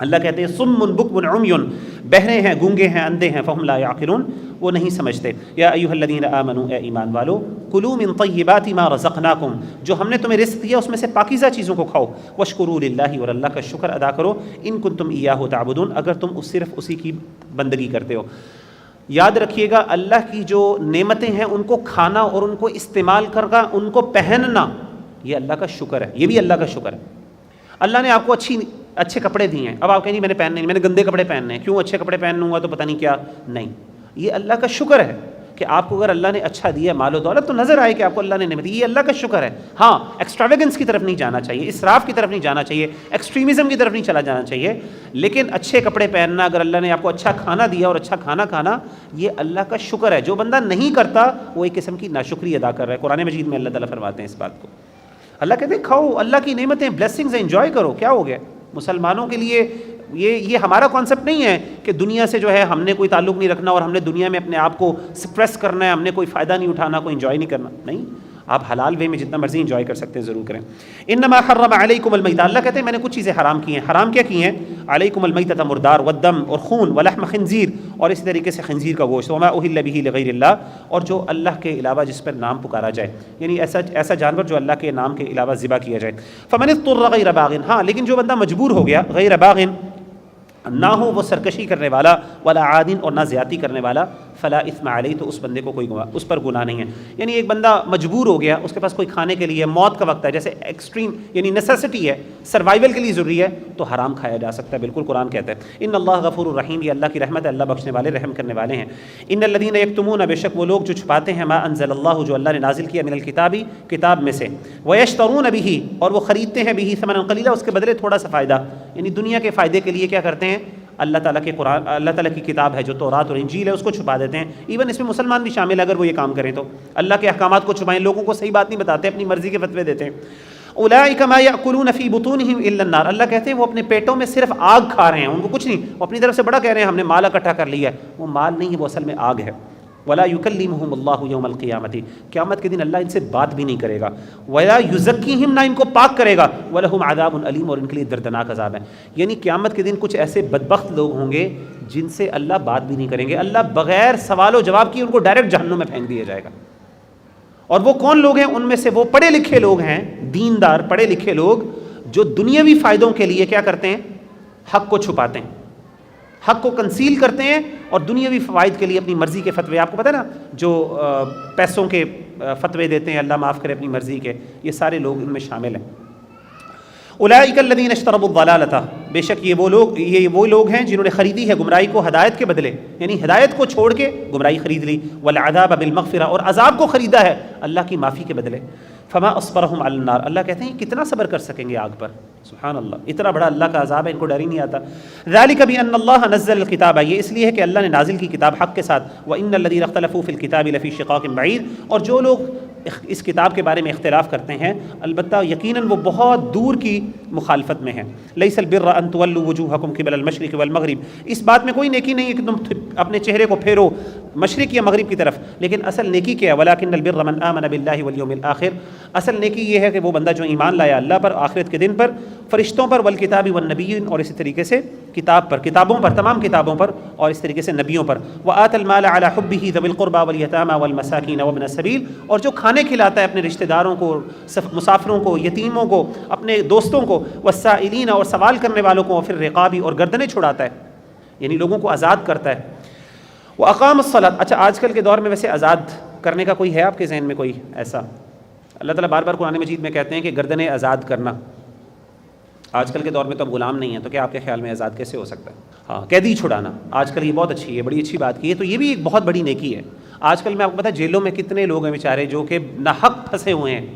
اللہ کہتے ہیں صم بکم عمی، بہرے ہیں، گونگے ہیں، اندھے ہیں، فہم لا یعقلون، وہ نہیں سمجھتے۔ یا ایھا الذین آمنوا، اے ایمان والو، کلوا من طیبات ما رزقناکم، جو ہم نے تمہیں رزق دیا اس میں سے پاکیزہ چیزوں کو کھاؤ، واشکروا للہ، اور اللہ کا شکر ادا کرو، ان کنتم ایاہ تعبدون، اگر تم صرف اسی کی بندگی کرتے ہو۔ یاد رکھیے گا اللہ کی جو نعمتیں ہیں ان کو کھانا اور ان کو استعمال کرنا، ان کو پہننا، یہ اللہ کا شکر ہے، یہ بھی اللہ کا شکر ہے۔ اللہ نے آپ کو اچھے کپڑے دیے ہیں، اب آپ کہیں نہیں میں نے پہننے نہیں، میں نے گندے کپڑے پہننے ہیں، کیوں اچھے کپڑے پہنوں گا تو پتہ نہیں کیا، نہیں، یہ اللہ کا شکر ہے کہ آپ کو اگر اللہ نے اچھا دیا مال و دولت تو نظر آئے کہ آپ کو اللہ نے نعمت دی، یہ اللہ کا شکر ہے۔ ہاں ایکسٹراویگنس کی طرف نہیں جانا چاہیے، اسراف کی طرف نہیں جانا چاہیے، ایکسٹریمزم کی طرف نہیں چلا جانا چاہیے، لیکن اچھے کپڑے پہننا، اگر اللہ نے آپ کو اچھا کھانا دیا اور اچھا کھانا کھانا، یہ اللہ کا شکر ہے۔ جو بندہ نہیں کرتا وہ ایک قسم کی ناشکری ادا کر رہا ہے۔ قرآن مجید میں اللہ تعالیٰ فرماتے ہیں اس بات کو، اللہ کہتے ہیں کھاؤ، اللہ کی نعمتیں، بلیسنگز انجوائے کرو، کیا ہو گیا؟ مسلمانوں کے لیے یہ ہمارا کانسیپٹ نہیں ہے کہ دنیا سے جو ہے ہم نے کوئی تعلق نہیں رکھنا اور ہم نے دنیا میں اپنے آپ کو سپریس کرنا ہے، ہم نے کوئی فائدہ نہیں اٹھانا، کوئی انجوائے نہیں کرنا، نہیں، آپ حلال وے میں جتنا مرضی انجوائے کر سکتے ہیں ضرور کریں۔ انما حرم علیکم المیتۃ، اللہ کہتے ہیں میں نے کچھ چیزیں حرام کی ہیں، حرام کیا کی ہیں؟ علیکم المیتۃ، مردار، والدم، اور خون، ولحم خنزیر، اور اسی طریقے سے خنزیر کا گوشت، وما اہل بہ لغیر اللہ، اور جو اللہ کے علاوہ جس پر نام پکارا جائے، یعنی ایسا جانور جو اللہ کے نام کے علاوہ ذبح کیا جائے۔ فمن اضطر غیر باغ، ہاں لیکن جو بندہ مجبور ہو گیا، غیر باغ، نہ ہو وہ سرکشی کرنے والا، ولا عاد، اور نہ زیادتی کرنے والا، فلا اثم علیہ، تو اس بندے کو اس پر گناہ نہیں ہے۔ یعنی ایک بندہ مجبور ہو گیا، اس کے پاس کوئی کھانے کے لیے موت کا وقت ہے، جیسے ایکسٹریم یعنی نیسیسٹی ہے، سروائیول کے لیے ضروری ہے، تو حرام کھایا جا سکتا ہے، بالکل قرآن کہتا ہے ان اللہ غفور الرحیم، یہ اللہ کی رحمت ہے، اللہ بخشنے والے رحم کرنے والے ہیں۔ ان الذین یکتمون، بے شک وہ لوگ جو چھپاتے ہیں، ما انزل اللہ، جو اللہ نے نازل کیا، من الکتاب، کتاب میں سے، ویشترون بہ، اور وہ خریدتے ہیں، بہ ثمنا قلیلا، اس کے بدلے تھوڑا سا فائدہ، یعنی دنیا کے فائدے کے لیے کیا کرتے ہیں؟ اللہ تعالیٰ کے قرآن، اللہ تعالیٰ کی کتاب ہے جو تورات اور انجیل ہے، اس کو چھپا دیتے ہیں۔ ایون اس میں مسلمان بھی شامل ہے، اگر وہ یہ کام کریں تو اللہ کے احکامات کو چھپائیں، لوگوں کو صحیح بات نہیں بتاتے، اپنی مرضی کے فتوے دیتے ہیں۔ اولئک ما یأکلون فی بطونہم الا النار، اللہ کہتے ہیں وہ اپنے پیٹوں میں صرف آگ کھا رہے ہیں، ان کو کچھ نہیں، وہ اپنی طرف سے بڑا کہہ رہے ہیں ہم نے مال اکٹھا کر لیا ہے، وہ مال نہیں ہے، وہ اصل میں آگ ہے۔ ولا یکلمہم اللہ یوم القیامۃ، قیامت کے دن اللہ ان سے بات بھی نہیں کرے گا۔ ولا یزکیہم، نہ ان کو پاک کرے گا۔ ولہم عذاب علیم، اور ان کے لیے دردناک عذاب ہے۔ یعنی قیامت کے دن کچھ ایسے بدبخت لوگ ہوں گے جن سے اللہ بات بھی نہیں کریں گے، اللہ بغیر سوال و جواب کیے ان کو ڈائریکٹ جہنم میں پھینک دیا جائے گا۔ اور وہ کون لوگ ہیں؟ ان میں سے وہ پڑھے لکھے لوگ ہیں، دیندار پڑھے لکھے لوگ، جو دنیاوی فائدوں کے لیے کیا کرتے ہیں؟ حق کو چھپاتے ہیں، حق کو کنسیل کرتے ہیں، اور دنیاوی فوائد کے لیے اپنی مرضی کے فتوے، آپ کو پتہ ہے نا جو پیسوں کے فتوے دیتے ہیں، اللہ معاف کرے اپنی مرضی کے، یہ سارے لوگ ان میں شامل ہیں۔ اولئک الذین اشتروا الضلالۃ، بے شک یہ وہ لوگ ہیں جنہوں نے خریدی ہے گمراہی کو ہدایت کے بدلے، یعنی ہدایت کو چھوڑ کے گمراہی خرید لی، والعذاب بالمغفرہ، اور عذاب کو خریدا ہے اللہ کی معافی کے بدلے۔ فما اصبرهم علی النار، اللہ کہتے ہیں کتنا صبر کر سکیں گے آگ پر، سبحان اللہ، اتنا بڑا اللہ کا عذاب ہے، ان کو ڈر ہی نہیں آتا۔ ذالک بان اللہ نزل الکتاب، یہ اس لیے ہے کہ اللہ نے نازل کی کتاب حق کے ساتھ، وان الذین اختلفوا فی الکتاب لفی شقاق بعید، اور جو لوگ اس کتاب کے بارے میں اختلاف کرتے ہیں البتہ یقیناً وہ بہت دور کی مخالفت میں ہیں۔ لیس البر ان تولوا وجوہکم قبل المشرق والمغرب، اس بات میں کوئی نیکی نہیں ہے کہ تم اپنے چہرے کو پھیرو مشرق یا مغرب کی طرف، لیکن اصل نیکی کیا ہے؟ ولکن البر من آمن باللہ والیوم الآخر، اصل نیکی یہ ہے کہ وہ بندہ جو ایمان لایا اللہ پر، آخرت کے دن پر، فرشتوں پر، والکتاب والنبیین، اور اسی طریقے سے کتاب پر، کتابوں پر، تمام کتابوں پر، اور اس طریقے سے نبیوں پر، وآت المال علی حبہ ذوی القربى والیتامى والمساکین وابن السبیل، اور جو کھانے کھلاتا ہے اپنے رشتہ داروں کو، مسافروں کو، یتیموں کو، اپنے دوستوں کو، والسائلین، اور سوال کرنے والوں کو، وفی الرقاب، اور گردنیں چھڑاتا ہے، یعنی لوگوں کو آزاد کرتا ہے، واقام الصلاۃ۔ اچھا آج کل کے دور میں ویسے آزاد کرنے کا کوئی ہے آپ کے ذہن میں کوئی ایسا؟ اللہ تعالیٰ بار بار قرآن مجید میں کہتے ہیں کہ گردنیں آزاد کرنا، آج کل کے دور میں تو اب غلام نہیں ہیں، تو کیا آپ کے خیال میں آزاد کیسے ہو سکتا ہے؟ ہاں، قیدی چھڑانا آج کل یہ بہت اچھی ہے، بڑی اچھی بات کی ہے، تو یہ بھی ایک بہت بڑی نیکی ہے۔ آج کل میں آپ کو پتہ ہے جیلوں میں کتنے لوگ ہیں بیچارے جو کہ ناحق پھنسے ہوئے ہیں،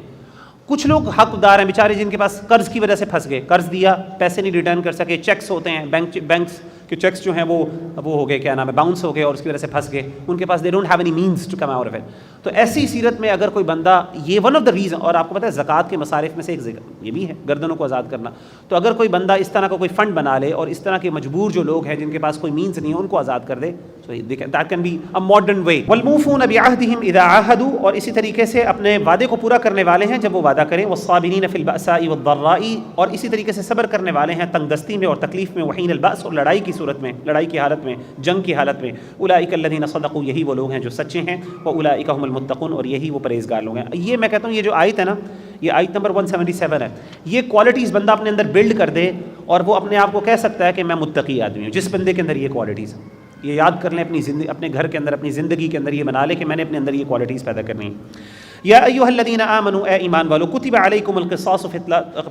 کچھ لوگ حقدار ہیں بیچارے جن کے پاس قرض کی وجہ سے پھنس گئے، قرض دیا، پیسے نہیں ریٹرن کر سکے، چیکس ہوتے ہیں، بینکس کے چیکس جو ہیں وہ ہو گئے، کیا نام ہے، باؤنس ہو گئے، اور اس کی وجہ سے پھنس گئے، ان کے پاس they don't have any means to come out of it. تو ایسی صورت میں اگر کوئی بندہ، یہ ون آف دا ریزن، اور آپ کو پتہ ہے زکوٰۃ کے مصارف میں سے ایک یہ بھی ہے گردنوں کو آزاد کرنا، تو اگر کوئی بندہ اس طرح کا کوئی فنڈ بنا لے اور اس طرح کے مجبور جو لوگ ہیں جن کے پاس کوئی مینس نہیں ہے ان کو آزاد کر دے، that can be a modern way. والموفون بعہدہم اذا عاہدوا، اور اسی طریقے سے اپنے وعدے کو پورا کرنے والے ہیں جب وہ وعدہ کریں، والصابرین فی البأساء والضراء، اور اسی طریقے سے صبر کرنے والے ہیں تنگ دستی میں اور تکلیف میں، وحین البأس، اور لڑائی کی صورت میں، لڑائی کی حالت میں، جنگ کی حالت میں، اولئک الذین صدقوا، یہی وہ لوگ ہیں جو سچے ہیں، واولئک هم المتقون، اور یہی وہ پرہیزگار لوگ ہیں۔ یہ میں کہتا ہوں یہ جو آیت ہے نا، یہ آیت نمبر 177 ہے، یہ کوالٹیز بندہ اپنے اندر بلڈ کر دے اور وہ اپنے آپ کو کہہ سکتا ہے کہ میں متقی آدمی ہوں۔ جس بندے کے اندر یہ کوالٹیز ہیں، یہ یاد کر لیں اپنی زندگی، اپنے گھر کے اندر، اپنی زندگی کے اندر یہ بنا لے کہ میں نے اپنے اندر یہ کوالٹیز پیدا کرنی ہیں۔ یا ایھا الذین آمنوا، اے ایمان والو، کتب علیکم القصاص فی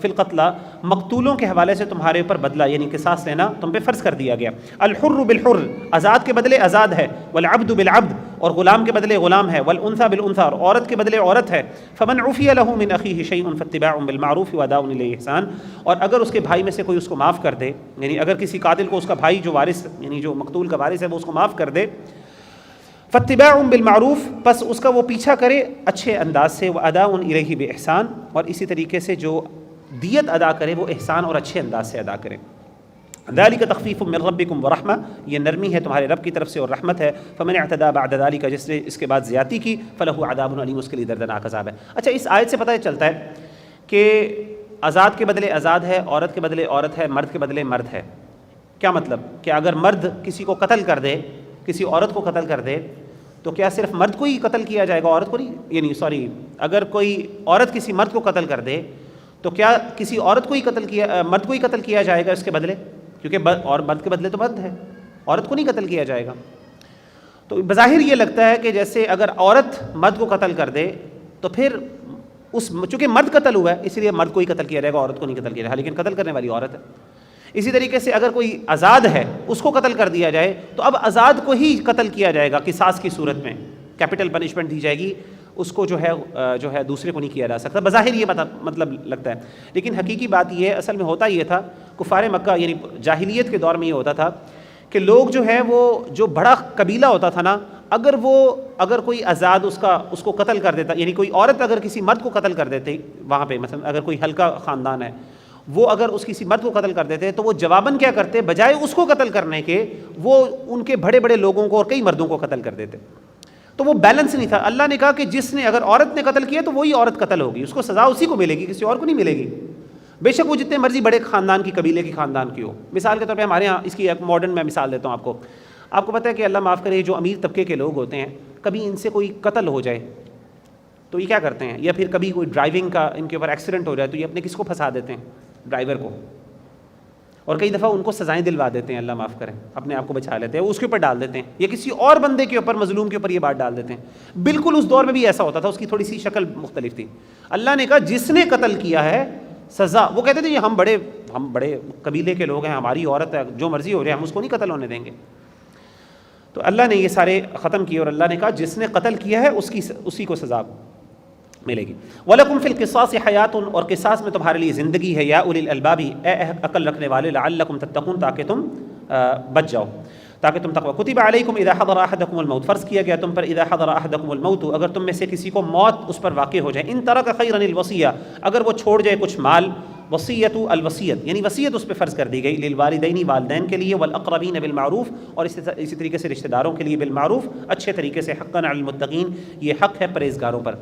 القتلی، مقتولوں کے حوالے سے تمہارے اوپر بدلہ یعنی قصاص لینا تم پہ فرض کر دیا گیا۔ الحر بالحر، آزاد کے بدلے آزاد ہے، والعبد بالعبد، اور غلام کے بدلے غلام ہے، والانثى بالانثى، اور عورت کے بدلے عورت ہے۔ فمن عفی له من اخیہ شیء فاتباع بالمعروف واداء الیہ احسان، اور اگر اس کے بھائی میں سے کوئی اس کو معاف کر دے، یعنی اگر کسی قاتل کو اس کا بھائی جو وارث یعنی جو مقتول کا وارث ہے وہ اس کو معاف کر دے، فاتباع بالمعروف، پس اس کا وہ پیچھا کرے اچھے انداز سے، واداء الیہ باحسان، اور اسی طریقے سے جو دیت ادا کرے وہ احسان اور اچھے انداز سے ادا کرے۔ ذالک تخفیف من ربکم ورحمہ، یہ نرمی ہے تمہارے رب کی طرف سے اور رحمت ہے۔ فمن اعتدی بعد ذالک، جس نے اس کے بعد زیادتی کی، فلہ عذاب علیم، اس کے لیے دردناک عذاب ہے۔ اچھا اس آیت سے پتہ چلتا ہے کہ آزاد کے بدلے آزاد ہے، عورت کے بدلے عورت ہے، مرد کے بدلے مرد ہے۔ کیا مطلب کہ اگر مرد کسی کو قتل کر دے، کسی عورت کو قتل کر دے، تو کیا صرف مرد کو ہی قتل کیا جائے گا، عورت کو نہیں؟ یعنی سوری، اگر کوئی عورت کسی مرد کو قتل کر دے تو کیا کسی عورت کو ہی قتل کیا، مرد کو ہی قتل کیا جائے گا اس کے بدلے؟ کیونکہ اور مرد کے بدلے تو مرد ہے، عورت کو نہیں قتل کیا جائے گا۔ تو بظاہر یہ لگتا ہے کہ جیسے اگر عورت مرد کو قتل کر دے تو پھر چونکہ مرد قتل ہوا ہے اس لیے مرد کو ہی قتل کیا جائے گا، عورت کو نہیں قتل کیا جائے گا، لیکن قتل کرنے والی عورت ہے۔ اسی طریقے سے اگر کوئی آزاد ہے اس کو قتل کر دیا جائے تو اب آزاد کو ہی قتل کیا جائے گا، قصاص کی صورت میں کیپٹل پنشمنٹ دی جائے گی، اس کو جو ہے دوسرے کو نہیں کیا جا سکتا۔ بظاہر یہ مطلب لگتا ہے، لیکن حقیقی بات یہ ہے، اصل میں ہوتا یہ تھا کفار مکہ یعنی جاہلیت کے دور میں یہ ہوتا تھا کہ لوگ جو ہے وہ جو بڑا قبیلہ ہوتا تھا نا، اگر کوئی آزاد اس کو قتل کر دیتا، یعنی کوئی عورت اگر کسی مرد کو قتل کر دیتے وہاں پہ، مثلا اگر کوئی ہلکا خاندان ہے وہ اگر اس کسی مرد کو قتل کر دیتے تو وہ جواباً کیا کرتے، بجائے اس کو قتل کرنے کے وہ ان کے بڑے بڑے لوگوں کو اور کئی مردوں کو قتل کر دیتے۔ تو وہ بیلنس نہیں تھا۔ اللہ نے کہا کہ جس نے اگر عورت نے قتل کیا تو وہی عورت قتل ہوگی، اس کو سزا اسی کو ملے گی، کسی اور کو نہیں ملے گی، بے شک وہ جتنے مرضی بڑے خاندان کی، قبیلے کی خاندان کی ہو۔ مثال کے طور پہ ہمارے ہاں اس کی ایک ماڈرن میں مثال دیتا ہوں آپ کو پتہ ہے کہ اللہ معاف کرے جو امیر طبقے کے لوگ ہوتے ہیں، کبھی ان سے کوئی قتل ہو جائے تو یہ کیا کرتے ہیں، یا پھر کبھی کوئی ڈرائیونگ کا ان کے اوپر ایکسیڈنٹ ہو جائے تو یہ اپنے کس کو پھنسا دیتے ہیں، ڈرائیور کو، اور کئی دفعہ ان کو سزائیں دلوا دیتے ہیں، اللہ معاف کریں، اپنے آپ کو بچا لیتے ہیں، اس کے اوپر ڈال دیتے ہیں، یا کسی اور بندے کے اوپر، مظلوم کے اوپر یہ بات ڈال دیتے ہیں۔ بالکل اس دور میں بھی ایسا ہوتا تھا، اس کی تھوڑی سی شکل مختلف تھی۔ اللہ نے کہا جس نے قتل کیا ہے سزا. وہ کہتے تھے یہ ہم بڑے قبیلے کے لوگ ہیں, ہماری عورت ہے, جو مرضی ہو جائے, ہم اس کو نہیں قتل ہونے دیں گے. تو اللہ نے یہ سارے ختم کیے اور اللہ نے کہا جس نے قتل کیا ہے اسی کو سزا ملے گی. وَلَكُمْ فِي الْقِصَاصِ حَيَاتٌ, اور قصاص میں تمہارے لیے زندگی ہے, یا اولی الالباب, اے عقل رکھنے والے, لعلکم تتقون, تاکہ تم بچ جاؤ, تاکہ تم تقوی. کتب علیکم اذا حضر احدکم الموت, فرض کیا گیا تم پر, اذا حضر احدکم الموت, اگر تم میں سے کسی کو موت اس پر واقع ہو جائے, ان ترک خیرا الوصیہ, اگر وہ چھوڑ جائے کچھ مال, وصیت الوصیت یعنی وصیت اس پہ فرض کر دی گئی, للوالدین, والدین کے لیے, والاقربین بالمعروف, اور اسی طریقے سے رشتہ داروں کے لیے, بالمعروف, اچھے طریقے سے, حقا علی المتقین, یہ حق ہے پرہیزگاروں پر.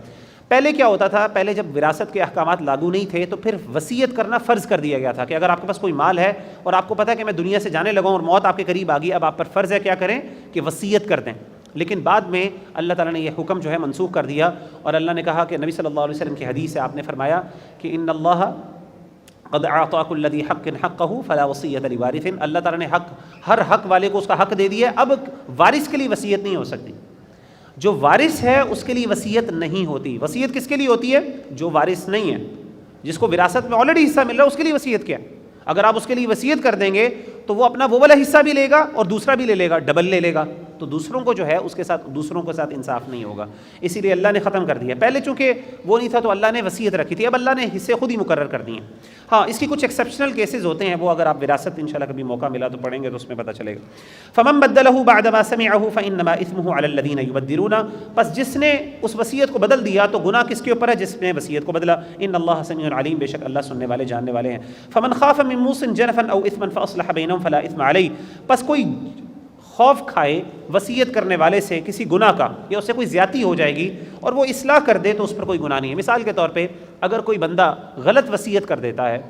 پہلے کیا ہوتا تھا, پہلے جب وراثت کے احکامات لاگو نہیں تھے تو پھر وصیت کرنا فرض کر دیا گیا تھا کہ اگر آپ کے پاس کوئی مال ہے اور آپ کو پتہ ہے کہ میں دنیا سے جانے لگا ہوں اور موت آپ کے قریب آ گئی, اب آپ پر فرض ہے کیا کریں کہ وصیت کر دیں. لیکن بعد میں اللہ تعالیٰ نے یہ حکم جو ہے منسوخ کر دیا, اور اللہ نے کہا کہ نبی صلی اللہ علیہ وسلم کی حدیث سے آپ نے فرمایا کہ ان اللہ قد اعطى كل ذي حق حقه فلا وصیۃ لوارث, اللہ تعالیٰ نے ہر حق والے کو اس کا حق دے دیا, اب وارث کے لیے وصیت نہیں ہو سکتی. جو وارث ہے اس کے لیے وصیت نہیں ہوتی. وصیت کس کے لیے ہوتی ہے؟ جو وارث نہیں ہے, جس کو وراثت میں آلریڈی حصہ مل رہا ہے, اس کے لیے وصیت کیا ہے. اگر آپ اس کے لیے وصیت کر دیں گے تو وہ اپنا وہ والا حصہ بھی لے گا اور دوسرا بھی لے گا, ڈبل لے لے گا, تو دوسروں کو جو ہے اس کے ساتھ دوسروں کے ساتھ انصاف نہیں ہوگا. اسی لیے اللہ نے ختم کر دیا. پہلے چونکہ وہ نہیں تھا تو اللہ نے وصیت رکھی تھی, اب اللہ نے حصے خود ہی مقرر کر دیے ہیں. ہاں اس کی کچھ ایکسیپشنل کیسز ہوتے ہیں, وہ اگر آپ وراثت انشاءاللہ کبھی موقع ملا تو پڑھیں گے تو اس میں پتہ چلے گا. فمن بدلہ بعد ما سمعہ فانما اثمہ علی الذین یبدلون, پس جس نے اس وصیت کو بدل دیا تو گناہ کس کے اوپر ہے؟ جس نے وصیت کو بدلا. ان اللہ سمیع علیم, بے شک اللہ سننے والے جاننے والے ہیں. فمن خاف من موص جنفا او اثما فاصلح بینہم فلا اثم علیہ, پس کوئی خوف کھائے وصیت کرنے والے سے کسی گناہ کا, یا اس سے کوئی زیادتی ہو جائے گی اور وہ اصلاح کر دے تو اس پر کوئی گناہ نہیں ہے. مثال کے طور پہ اگر کوئی بندہ غلط وصیت کر دیتا ہے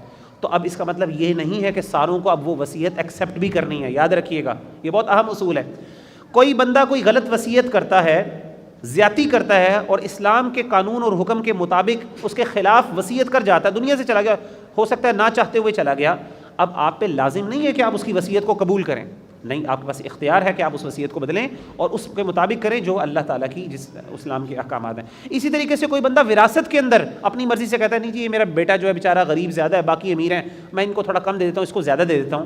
تو اب اس کا مطلب یہ نہیں ہے کہ ساروں کو اب وہ وصیت ایکسیپٹ بھی کرنی ہے. یاد رکھیے گا, یہ بہت اہم اصول ہے. کوئی بندہ کوئی غلط وصیت کرتا ہے, زیادتی کرتا ہے, اور اسلام کے قانون اور حکم کے مطابق اس کے خلاف وصیت کر جاتا ہے, دنیا سے چلا گیا, ہو سکتا ہے نہ چاہتے ہوئے چلا گیا, اب آپ پہ لازم نہیں ہے کہ آپ اس کی وصیت کو قبول کریں. نہیں, آپ کے پاس اختیار ہے کہ آپ اس وصیت کو بدلیں اور اس کے مطابق کریں جو اللہ تعالیٰ کی جس اسلام کے احکامات ہیں. اسی طریقے سے کوئی بندہ وراثت کے اندر اپنی مرضی سے کہتا ہے نہیں جی یہ میرا بیٹا جو ہے بیچارہ غریب زیادہ ہے, باقی امیر ہیں, میں ان کو تھوڑا کم دے دیتا ہوں, اس کو زیادہ دے دیتا ہوں.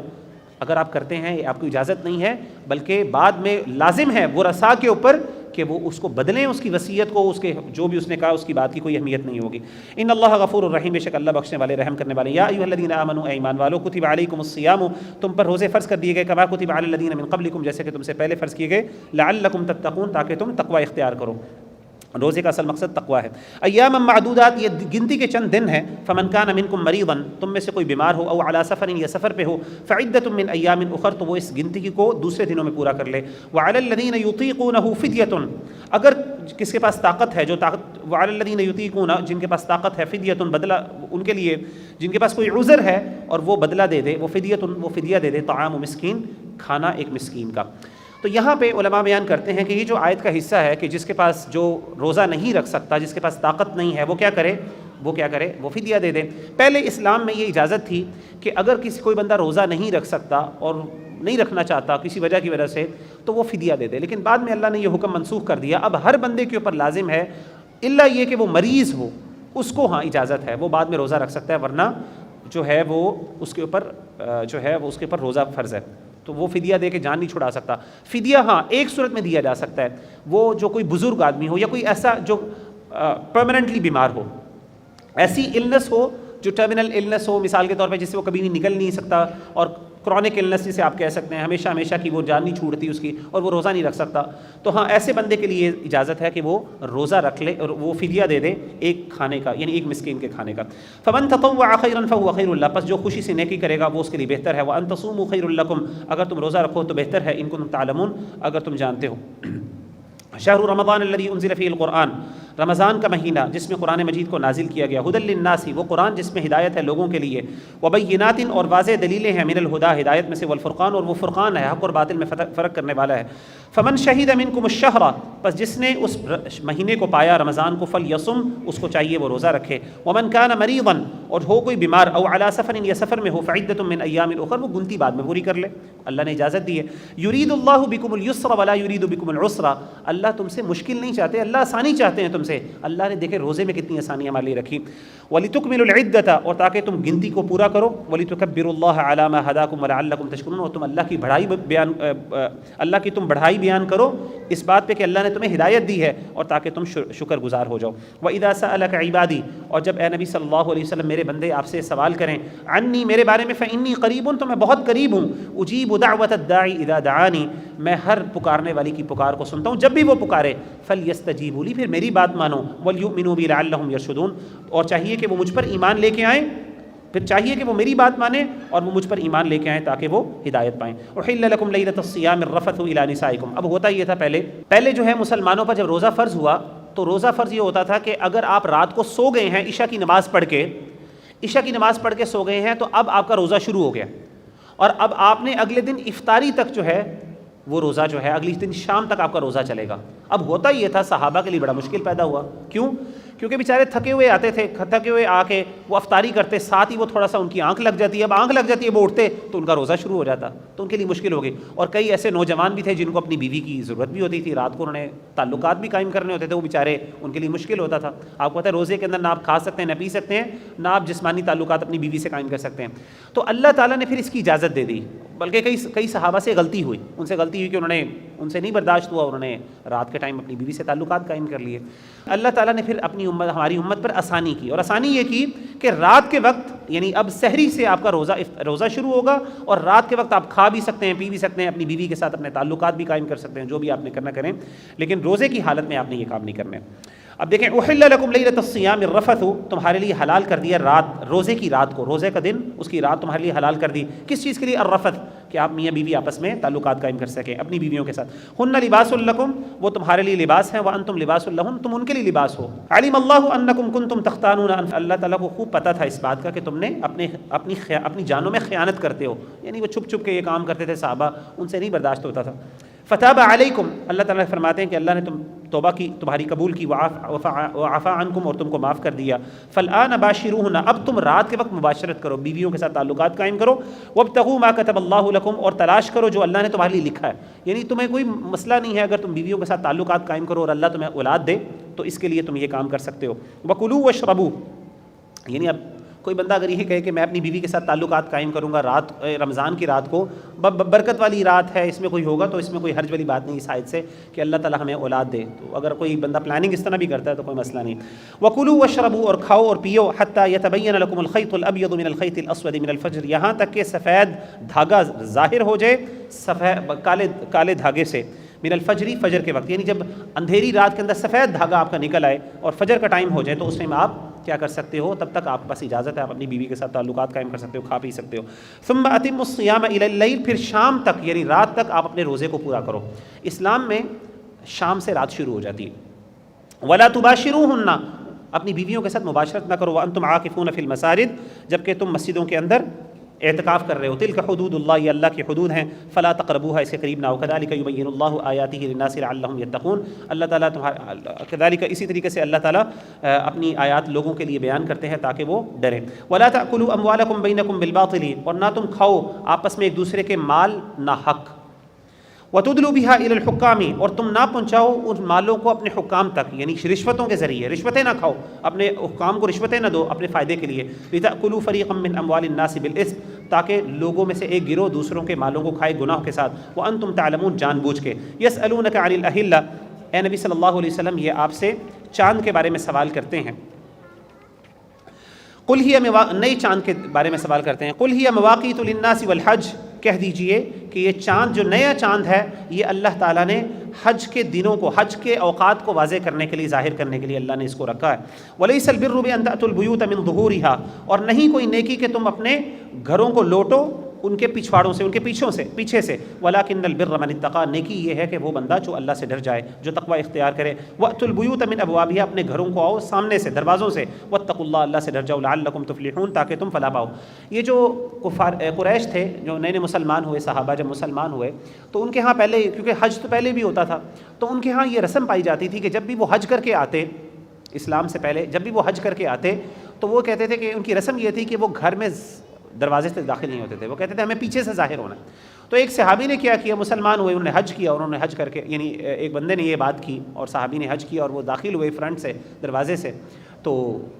اگر آپ کرتے ہیں یہ آپ کو اجازت نہیں ہے, بلکہ بعد میں لازم ہے ورثاء کے اوپر کہ وہ اس کو بدلیں, اس کی وصیت کو, اس کے جو بھی اس نے کہا اس کی بات کی کوئی اہمیت نہیں ہوگی. ان اللہ غفور الرحیم, بے شک اللہ بخشنے والے رحم کرنے والے. یا ایھا الذین آمنوا, اے ایمان والو, کتب علیکم الصیام, تم پر روزے فرض کر دیے گئے, کما کتب علی الذین من قبلکم, جیسے کہ تم سے پہلے فرض کیے گئے, لعلکم تتقون, تاکہ تم تقوی اختیار کرو. روزے کا اصل مقصد تقوی ہے. ایام معدودات, یہ گنتی کے چند دن ہیں. فمن کان منکم مریضا, تم میں سے کوئی بیمار ہو, او علی سفر, یا سفر پہ ہو, فعدۃ من ایام اخر, تو وہ اس گنتی کو دوسرے دنوں میں پورا کر لے. وعلی الذین یطیقونہ فدیۃ, اگر کس کے پاس طاقت ہے, جو طاقت, وعلی الذین یطیقون, جن کے پاس طاقت ہے, فدیۃ, بدلہ ان کے لیے جن کے پاس کوئی عذر ہے اور وہ بدلہ دے دے, وہ فدیۃ, وہ فدیہ دے دے, طعام مسکین, کھانا ایک مسکین کا. تو یہاں پہ علماء بیان کرتے ہیں کہ یہ جو آیت کا حصہ ہے کہ جس کے پاس جو روزہ نہیں رکھ سکتا, جس کے پاس طاقت نہیں ہے, وہ کیا کرے, وہ فدیہ دے دے. پہلے اسلام میں یہ اجازت تھی کہ اگر کوئی بندہ روزہ نہیں رکھ سکتا اور نہیں رکھنا چاہتا کسی وجہ کی وجہ سے, تو وہ فدیہ دے دے. لیکن بعد میں اللہ نے یہ حکم منسوخ کر دیا. اب ہر بندے کے اوپر لازم ہے, الا یہ کہ وہ مریض ہو, اس کو ہاں اجازت ہے, وہ بعد میں روزہ رکھ سکتا ہے, ورنہ جو ہے وہ اس کے اوپر روزہ فرض ہے, تو وہ فدیہ دے کے جان نہیں چھڑا سکتا. فدیہ ہاں ایک صورت میں دیا جا سکتا ہے, وہ جو کوئی بزرگ آدمی ہو یا کوئی ایسا جو پرماننٹلی بیمار ہو, ایسی النس ہو جو ٹرمینل النس ہو, مثال کے طور پہ جس سے وہ کبھی بھی نکل نہیں سکتا, اور کرونک النس جسے آپ کہہ سکتے ہیں ہمیشہ کی وہ جان نہیں چھوڑتی اس کی, اور وہ روزہ نہیں رکھ سکتا, تو ہاں ایسے بندے کے لیے اجازت ہے کہ وہ روزہ رکھ لے اور وہ فدیہ دے دے ایک کھانے کا, یعنی ایک مسکین کے کھانے کا. فمن تطوع خیرا فهو خیر اللہ, پس جو خوشی سے نیکی کرے گا وہ اس کے لیے بہتر ہے. وان تصوموا خیر لکم, اگر تم روزہ رکھو تو بہتر ہے, ان کنتم تعلمون, اگر تم جانتے ہو. شہر رمضان الذی انزل فیہ القرآن, رمضان کا مہینہ جس میں قرآن مجید کو نازل کیا گیا. ہدی للناس, وہ قرآن جس میں ہدایت ہے لوگوں کے لیے. وبینات, اور واضح دلیلیں ہیں, من الہدی, ہدایت میں سے, والفرقان, اور وہ فرقان ہے, حق اور باطل میں فرق کرنے والا ہے. فمن شہد منکم الشہر, پس جس نے اس مہینے کو پایا رمضان کو, فلیصم, اس کو چاہیے وہ روزہ رکھے. ومن کان مریضا, اور ہو کوئی بیمار, او علی سفر, یا سفر میں ہو, فعدۃ من ایام اخر, وہ گنتی بعد میں پوری کر لے, اللہ نے اجازت دی ہے. یرید اللہ بکم اليسر ولا یرید بکم العسر, اللہ تم سے مشکل نہیں چاہتے, اللہ آسانی چاہتے ہیں تم سے. اللہ نے دیکھے روزے میں کتنی آسانیاں ہمارے لیے رکھی. وَلِتُكْمِلُوا الْعِدَّةَ اور تاکہ تم گنتی کو پورا کرو، وَلِتُكَبِّرُوا اللَّهَ عَلَى مَا هَدَاكُمْ وَلَعَلَّكُمْ تَشْكُرُونَ اور تم اللہ کی تم بڑھائی بیان کرو اس بات پہ کہ اللہ نے تمہیں ہدایت دی ہے اور تاکہ تم شکر گزار ہو جاؤ۔ وَإِذَا سَأَلَكَ عِبَادِي اور جب اے نبی صلی اللہ علیہ وسلم میرے بندے آپ سے سوال کریں عنی میرے بارے میں فإنی قریب تو میں بہت قریب ہوں، اجیب دعوت الداعی اذا دعانی میں ہر پکارنے والی کی پکار کو سنتا ہوں جب بھی وہ پکارے، فلیستجیبوا لی پھر میری بات مانو، ولیؤمنوا بی لعلہم یرشدون اور چاہیے کہ وہ مجھ پر ایمان لے کے آئیں، پھر چاہیے کہ وہ میری بات مانیں اور وہ مجھ پر ایمان لے کے آئیں تاکہ وہ ہدایت پائیں۔ احل لکم لیلۃ الصیام الرفث الی نسائکم اب ہوتا یہ تھا پہلے جو ہے مسلمانوں پر جب روزہ فرض ہوا تو روزہ فرض یہ ہوتا تھا کہ اگر آپ رات کو سو گئے ہیں عشاء کی نماز پڑھ کے سو گئے ہیں تو اب آپ کا روزہ شروع ہو گیا اور اب آپ نے اگلے دن افطاری تک جو ہے وہ روزہ جو ہے اگلی دن شام تک آپ کا روزہ چلے گا۔ اب ہوتا یہ تھا صحابہ کے لیے بڑا مشکل پیدا ہوا، کیونکہ بیچارے تھکے ہوئے آتے تھے، تھکے ہوئے آ کے وہ افطاری کرتے، ساتھ ہی وہ تھوڑا سا ان کی آنکھ لگ جاتی ہے، اب آنکھ لگ جاتی ہے وہ اٹھتے تو ان کا روزہ شروع ہو جاتا، تو ان کے لیے مشکل ہو گئی۔ اور کئی ایسے نوجوان بھی تھے جن کو اپنی بیوی کی ضرورت بھی ہوتی تھی، رات کو انہوں نے تعلقات بھی قائم کرنے ہوتے تھے، وہ بیچارے ان کے لیے مشکل ہوتا تھا۔ آپ کو پتہ ہے روزے کے اندر نہ آپ کھا سکتے ہیں، نہ پی سکتے ہیں، نہ آپ جسمانی تعلقات اپنی بیوی سے قائم کر سکتے ہیں۔ تو اللہ تعالیٰ نے پھر اس کی اجازت دے دی، بلکہ کئی صحابہ سے غلطی ہوئی کہ ان سے نہیں برداشت ہوا، انہوں نے رات کے ٹائم اپنی بیوی سے تعلقات قائم کر لیے۔ اللہ تعالیٰ نے پھر ہماری امت پر آسانی کی، اور آسانی یہ کی کہ رات کے وقت یعنی اب سحری سے آپ کا روزہ شروع ہوگا اور رات کے وقت آپ کھا بھی سکتے ہیں، پی بھی سکتے ہیں، اپنی بیوی کے ساتھ اپنے تعلقات بھی قائم کر سکتے ہیں، جو بھی آپ نے کرنا کریں، لیکن روزے کی حالت میں آپ نے یہ کام نہیں کرنے۔ اب دیکھیں احل لکم لیلۃ الصیام الرفث تمہارے لیے حلال کر دیا روزے کی رات کو، روزے کا دن اس کی رات تمہارے لیے حلال کر دی۔ کس چیز کے لیے؟ الرفث، کہ آپ میاں بیوی آپس میں تعلقات قائم کر سکیں اپنی بیویوں کے ساتھ۔ ہن لباس لکم وہ تمہارے لیے لباس ہیں، وانتم لباس لہن تم ان کے لیے لباس ہو۔ علم اللہ انکم کنتم تختانون اللہ تعالیٰ کو خوب پتہ تھا اس بات کا کہ تم نے اپنی جانوں میں خیانت کرتے ہو، یعنی وہ چھپ چھپ کے یہ کام کرتے تھے صحابہ، ان سے نہیں برداشت ہوتا تھا۔ فتاب علیکم اللہ تعالیٰ فرماتے ہیں کہ اللہ نے توبہ کی، تمہاری قبول کی، وعفا عنکم اور تم کو معاف کر دیا۔ فالآن باشروہن اب تم رات کے وقت مباشرت کرو، بیویوں کے ساتھ تعلقات قائم کرو۔ وابتغوا ما کتب اللہ لکم اور تلاش کرو جو اللہ نے تمہارے لیے لکھا ہے، یعنی تمہیں کوئی مسئلہ نہیں ہے اگر تم بیویوں کے ساتھ تعلقات قائم کرو اور اللہ تمہیں اولاد دے تو اس کے لیے تم یہ کام کر سکتے ہو۔ وکلوا واشربوا یعنی اب کوئی بندہ اگر یہ کہے کہ میں اپنی بیوی کے ساتھ تعلقات قائم کروں گا رمضان کی رات کو، برکت والی رات ہے، اس میں کوئی ہوگا تو اس میں کوئی حرج والی بات نہیں اس آیت سے کہ اللہ تعالیٰ ہمیں اولاد دے، تو اگر کوئی بندہ پلاننگ اس طرح بھی کرتا ہے تو کوئی مسئلہ نہیں۔ وَكُلُوا وَاشْرَبُوا اور کھاؤ اور پیو حَتَّى يَتَبَيَّنَ لَكُمُ الْخَيْطُ الْأَبْيَضُ مِنَ الْخَيْطِ الْأَسْوَدِ مِنَ الْفَجْرِ یہاں تک کہ سفید دھاگا ظاہر ہو جائے کالے دھاگے سے، من الفجری فجر کے وقت، یعنی جب اندھیری رات کے اندر سفید دھاگا آپ کا نکل آئے اور فجر کا ٹائم ہو جائے تو اس ٹائم آپ کیا کر سکتے ہو، تب تک آپ بس اجازت ہے آپ اپنی بیوی کے ساتھ تعلقات قائم کر سکتے ہو، کھا پی سکتے ہو۔ ثم اتموا الصیام الی اللیل پھر شام تک یعنی رات تک آپ اپنے روزے کو پورا کرو۔ اسلام میں شام سے رات شروع ہو جاتی ہے۔ ولا تباشروہن اپنی بیویوں کے ساتھ مباشرت نہ کرو، وانتم عاکفون فی المساجد جبکہ تم مسجدوں کے اندر اعتکاف کر رہے ہو۔ تلک حدود اللہ یہ اللہ کی حدود ہیں، فلا تقربوها اس کے قریب نہ ہو۔ کذالک یبین اللہ آیاتہ للناس لعلہم یتقون اللہ تعالیٰ کذالک اسی طریقے سے اللہ تعالیٰ اپنی آیات لوگوں کے لیے بیان کرتے ہیں تاکہ وہ ڈریں۔ ولا تأکلوا اموالکم بینکم بالباطل اور نہ تم کھاؤ آپس میں ایک دوسرے کے مال ناحق۔ وَتُدْلُوا بِهَا إِلَى الْحُكَّامِ اور تم نہ پہنچاؤ ان مالوں کو اپنے حکام تک، یعنی رشوتوں کے ذریعے، رشوتیں نہ کھاؤ، اپنے حکام کو رشوتیں نہ دو اپنے فائدے کے لیے۔ لِتَأْكُلُوا فَرِيقًا مِّنْ أَمْوَالِ النَّاسِ بِالْإِثْمِ تاکہ لوگوں میں سے ایک گروہ دوسروں کے مالوں کو کھائے گناہ کے ساتھ، وَأَنْتُمْ تَعْلَمُونَ جان بوجھ کے۔ يَسْأَلُونَكَ عَنِ الْأَهِلَّةِ اے نبی صلی اللہ علیہ وسلم یہ آپ سے چاند کے بارے میں سوال کرتے ہیں، قل ہی نئے چاند کے بارے میں سوال کرتے ہیں، قل ہی مواقیت للناس والحج کہہ دیجئے کہ یہ چاند جو نیا چاند ہے یہ اللہ تعالیٰ نے حج کے دنوں کو، حج کے اوقات کو واضح کرنے کے لیے، ظاہر کرنے کے لیے اللہ نے اس کو رکھا ہے۔ وَلَيْسَ الْبِرُّ بِأَن تَأْتُوا الْبُيُوتَ مِن ظُهُورِهَا اور نہیں کوئی نیکی کہ تم اپنے گھروں کو لوٹو ان کے پچھواڑوں سے، ان کے پیچھے سے، وَلَكِنَّ الْبِرَّ مَنِ اتَّقَىٰ نیکی یہ ہے کہ وہ بندہ جو اللہ سے ڈر جائے، جو تقوی اختیار کرے۔ وَأْتُوا الْبُيُوتَ مِنْ أَبْوَابِهَا اپنے گھروں کو آؤ سامنے سے، دروازوں سے، وَاتَّقُوا اللَّهَ اللہ سے ڈر جاؤ، لَعَلَّكُمْ تُفْلِحُونَ تاکہ تم فلاح پاؤ۔ یہ جو قریش تھے جو نئے مسلمان ہوئے، صحابہ جب مسلمان ہوئے تو ان کے ہاں پہلے، کیونکہ حج تو پہلے بھی ہوتا تھا، تو ان کے ہاں یہ رسم پائی جاتی تھی کہ جب بھی وہ حج کر کے آتے، اسلام سے پہلے جب بھی وہ حج کر کے آتے تو وہ کہتے تھے کہ ان کی رسم یہ تھی کہ وہ گھر میں دروازے سے داخل نہیں ہوتے تھے، وہ کہتے تھے ہمیں پیچھے سے ظاہر ہونا ہے۔ تو ایک صحابی نے کیا کیا، مسلمان ہوئے، انہوں نے حج کیا اور انہوں نے حج کر کے، یعنی ایک بندے نے یہ بات کی اور صحابی نے حج کیا اور وہ داخل ہوئے فرنٹ سے، دروازے سے، تو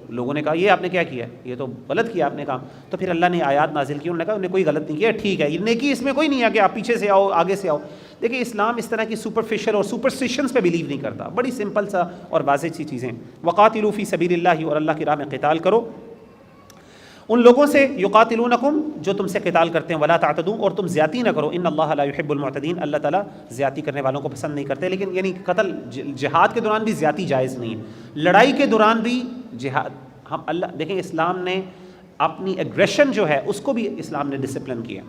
لوگوں نے کہا یہ آپ نے کیا کیا، یہ تو غلط کیا آپ نے کام. تو پھر اللہ نے آیات نازل کی، انہوں نے کہا انہوں نے کوئی غلط نہیں کیا، ٹھیک ہے، نیکی اس میں کوئی نہیں ہے کہ آپ پیچھے سے آؤ آگے سے آؤ. دیکھیں اسلام اس طرح کی سپرفیشل اور سپرسٹیشنس پہ بلیو نہیں کرتا، بڑی سمپل سا اور واضح سی چیزیں. وقاتلوا فی سبیل اللہ، اور اللہ کی راہ میں قتال کرو ان لوگوں سے یقاتلونکم جو تم سے قتال کرتے ہیں، ولا تعتدوا اور تم زیادتی نہ کرو، ان اللہ لا يحب المعتدین، اللہ تعالیٰ زیادتی کرنے والوں کو پسند نہیں کرتے. لیکن یعنی قتل جہاد کے دوران بھی زیادتی جائز نہیں ہے، لڑائی کے دوران بھی جہاد. ہم اللہ دیکھیں اسلام نے اپنی ایگریشن جو ہے اس کو بھی اسلام نے ڈسپلن کیا،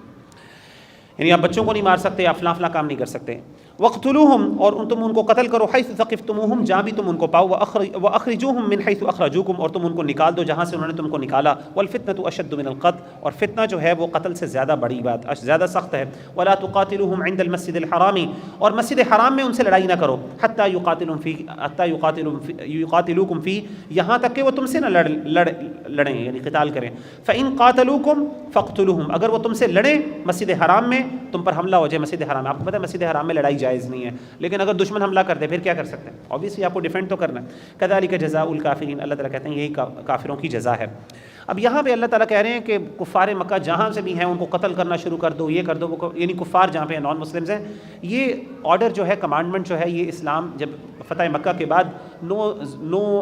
یعنی آپ بچوں کو نہیں مار سکتے، آپ فلاں فلاں کام نہیں کر سکتے. وقتلوہم اور تم ان کو قتل کرو، حیث ثقفتموہم جہاں بھی تم ان کو پاؤ، واخرجوہم من حیث اخرجوکم اور تم ان کو نکال دو جہاں سے انہوں نے تم کو نکالا. والفتنۃ اشد من القتل اور فتنہ جو ہے وہ قتل سے زیادہ بڑی بات، زیادہ سخت ہے. ولا تقاتلوہم عند المسجد الحرام اور مسجد حرام میں ان سے لڑائی نہ کرو، حتی یقاتلوکم فی یہاں تک کہ وہ تم سے نہ لڑیں یعنی قتال کریں. فإن قاتلوکم فاقتلوہم اگر وہ تم سے لڑیں مسجد حرام میں، تم پر حملہ ہو جائے مسجد حرام میں، آپ کو پتہ ہے مسجد حرام میں لڑائی جائز نہیں ہے، لیکن اگر دشمن حملہ کرتے پھر کیا کر سکتے ہیں؟ اوبیسلی آپ کو ڈیفینڈ تو کرنا ہے. کذالک جزاء الکافرین، اللہ تعالیٰ کہتے ہیں یہی کافروں کی جزا ہے. اب یہاں پہ اللہ تعالیٰ کہہ رہے ہیں کہ کفار مکہ جہاں سے بھی ہیں ان کو قتل کرنا شروع کر دو، یہ کر دو، یعنی کفار جہاں پہ نان مسلمز ہیں. یہ آرڈر جو ہے، کمانڈمنٹ جو ہے، یہ اسلام جب فتح مکہ کے بعد 9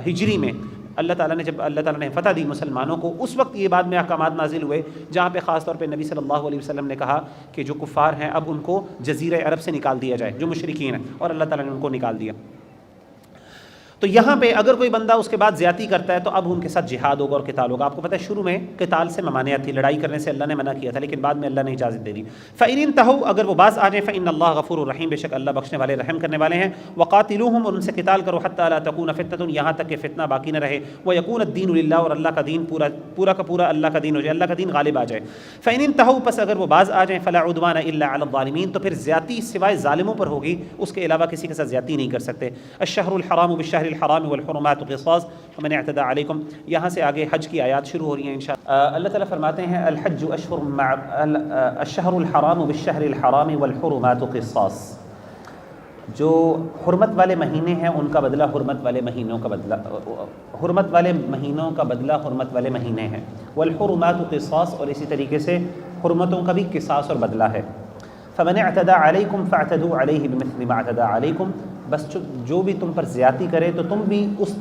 ہجری میں اللہ تعالیٰ نے فتح دی مسلمانوں کو، اس وقت یہ بعد میں احکامات نازل ہوئے جہاں پہ خاص طور پہ نبی صلی اللہ علیہ وسلم نے کہا کہ جو کفار ہیں اب ان کو جزیرہ عرب سے نکال دیا جائے، جو مشرکین ہیں، اور اللہ تعالیٰ نے ان کو نکال دیا. تو یہاں پہ اگر کوئی بندہ اس کے بعد زیادتی کرتا ہے تو اب ان کے ساتھ جہاد ہوگا اور قتال ہوگا. آپ کو پتہ ہے شروع میں قتال سے ممانعت تھی، لڑائی کرنے سے اللہ نے منع کیا تھا، لیکن بعد میں اللہ نے اجازت دے دی. فَإِنِ انْتَهُوا اگر وہ باز آ جائیں فَإِنَّ اللَّهَ غَفُورٌ رَحِيمٌ بے شک اللہ بخشنے والے رحم کرنے والے ہیں. وَقَاتِلُوهُمْ اور ان سے قتال کرو حَتَّىٰ لَا تَكُونَ فِتْنَةٌ یہاں تک کہ فتنہ باقی نہ رہے. وَيَكُونَ الدِّينُ لِلَّهِ اور اللہ کا دین پورا کا پورا اللہ کا دین ہو جائے، اللہ کا دین غالب آ جائے. فَإِنِ انْتَهُوا پس اگر وہ باز آ جائیں فَلَا عُدْوَانَ إِلَّا عَلَى الظَّالِمِينَ تو پھر زیادتی سوائے ظالموں پر ہوگی، اس کے علاوہ کسی کے ساتھ زیادتی نہیں کر سکتے. الشهر الحرام بالشهر الحرام والحرمات قصاص فمن اعتدى علیکم. یہاں سے آگے حج کی آیات شروع ہو رہی ہیں انشاءاللہ. اللہ تعالیٰ فرماتے ہیں الحج الشہر الحرام بالشہر الحرام والحرمات قصاص. جو حرمت والے مہینے ہیں ان کا بدلہ حرمت والے مہینوں کا بدلہ، حرمت والے مہینوں کا بدلہ حرمت والے مہینے ہیں. والحرمات قصاص اور اسی طریقے سے حرمتوں کا بھی قصاص اور بدلہ ہے. فمن اعتدى علیکم فاعتدوا علیہ بمثل ما اعتدى علیکم بس جو بھی تم پر زیادتی کرے تو تم بھی اس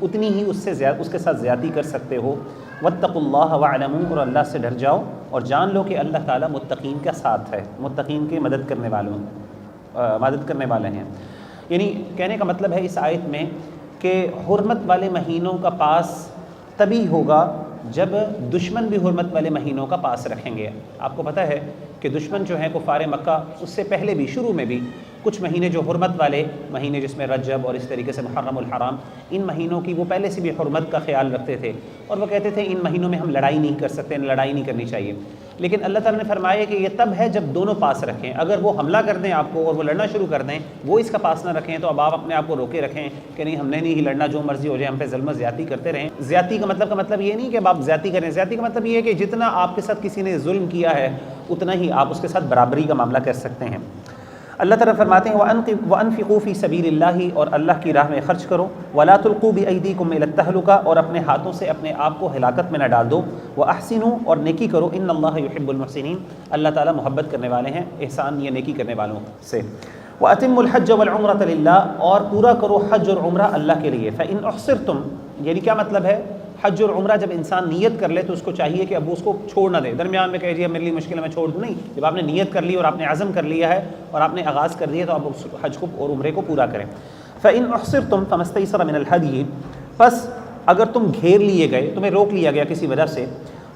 اتنی ہی اس کے ساتھ زیادتی کر سکتے ہو. واتقوا اللہ واعلموا اور اللہ سے ڈر جاؤ اور جان لو کہ اللہ تعالیٰ متقین کا ساتھ ہے، متقین کے مدد کرنے والے ہیں. یعنی کہنے کا مطلب ہے اس آیت میں کہ حرمت والے مہینوں کا پاس تبھی ہوگا جب دشمن بھی حرمت والے مہینوں کا پاس رکھیں گے. آپ کو پتہ ہے کہ دشمن جو ہیں کفار مکہ اس سے پہلے بھی شروع میں بھی کچھ مہینے جو حرمت والے مہینے جس میں رجب اور اس طریقے سے محرم الحرام، ان مہینوں کی وہ پہلے سے بھی حرمت کا خیال رکھتے تھے اور وہ کہتے تھے ان مہینوں میں ہم لڑائی نہیں کر سکتے، لڑائی نہیں کرنی چاہیے. لیکن اللہ تعالیٰ نے فرمایا کہ یہ تب ہے جب دونوں پاس رکھیں. اگر وہ حملہ کر دیں آپ کو اور وہ لڑنا شروع کر دیں، وہ اس کا پاس نہ رکھیں، تو اب آپ اپنے آپ کو روکے رکھیں کہ نہیں ہم نے نہیں لڑنا، جو مرضی ہو جائے ہم پہ ظلم و زیادتی کرتے رہیں. زیادتی کا مطلب یہ نہیں کہ اب آپ زیادتی کریں، زیادتی کا مطلب یہ ہے کہ جتنا آپ کے ساتھ کسی نے ظلم کیا ہے اتنا ہی آپ اس کے ساتھ برابری کا معاملہ کر سکتے ہیں. اللہ تعالیٰ فرماتے ہیں وَأَنفِقُوا فِي سَبِيلِ اللَّهِ اور اللہ کی راہ میں خرچ کرو. وَلَا تُلْقُوا بِأَيْدِيكُمْ إِلَى التَّهْلُكَةِ اور اپنے ہاتھوں سے اپنے آپ کو ہلاکت میں نہ ڈال دو. وَأَحْسِنُوا اور نیکی کرو. إِنَّ اللَّهَ يُحِبُّ الْمُحْسِنِينَ اللہ تعالیٰ محبت کرنے والے ہیں احسان یا نیکی کرنے والوں سے. وَأَتِمُّوا الْحَجَّ وَالْعُمْرَةَ لِلَّهِ اور پورا کرو حج اور عمرہ اللہ کے لیے. فَإِنْ أُحْصِرْتُمْ یعنی کیا مطلب ہے؟ حج اور عمرہ جب انسان نیت کر لے تو اس کو چاہیے کہ اب وہ اس کو چھوڑ نہ دے، درمیان میں کہے جی میرے لیے مشکل ہے میں چھوڑ دوں. نہیں، جب آپ نے نیت کر لی اور آپ نے عزم کر لیا ہے اور آپ نے آغاز کر دیا تو آپ اس حج کو اور عمرے کو پورا کریں. فَإِنْ أُحْصِرْتُمْ فَمَا اسْتَيْسَرَ مِنَ الْهَدْيِ پس اگر تم گھیر لیے گئے، تمہیں روک لیا گیا کسی وجہ سے،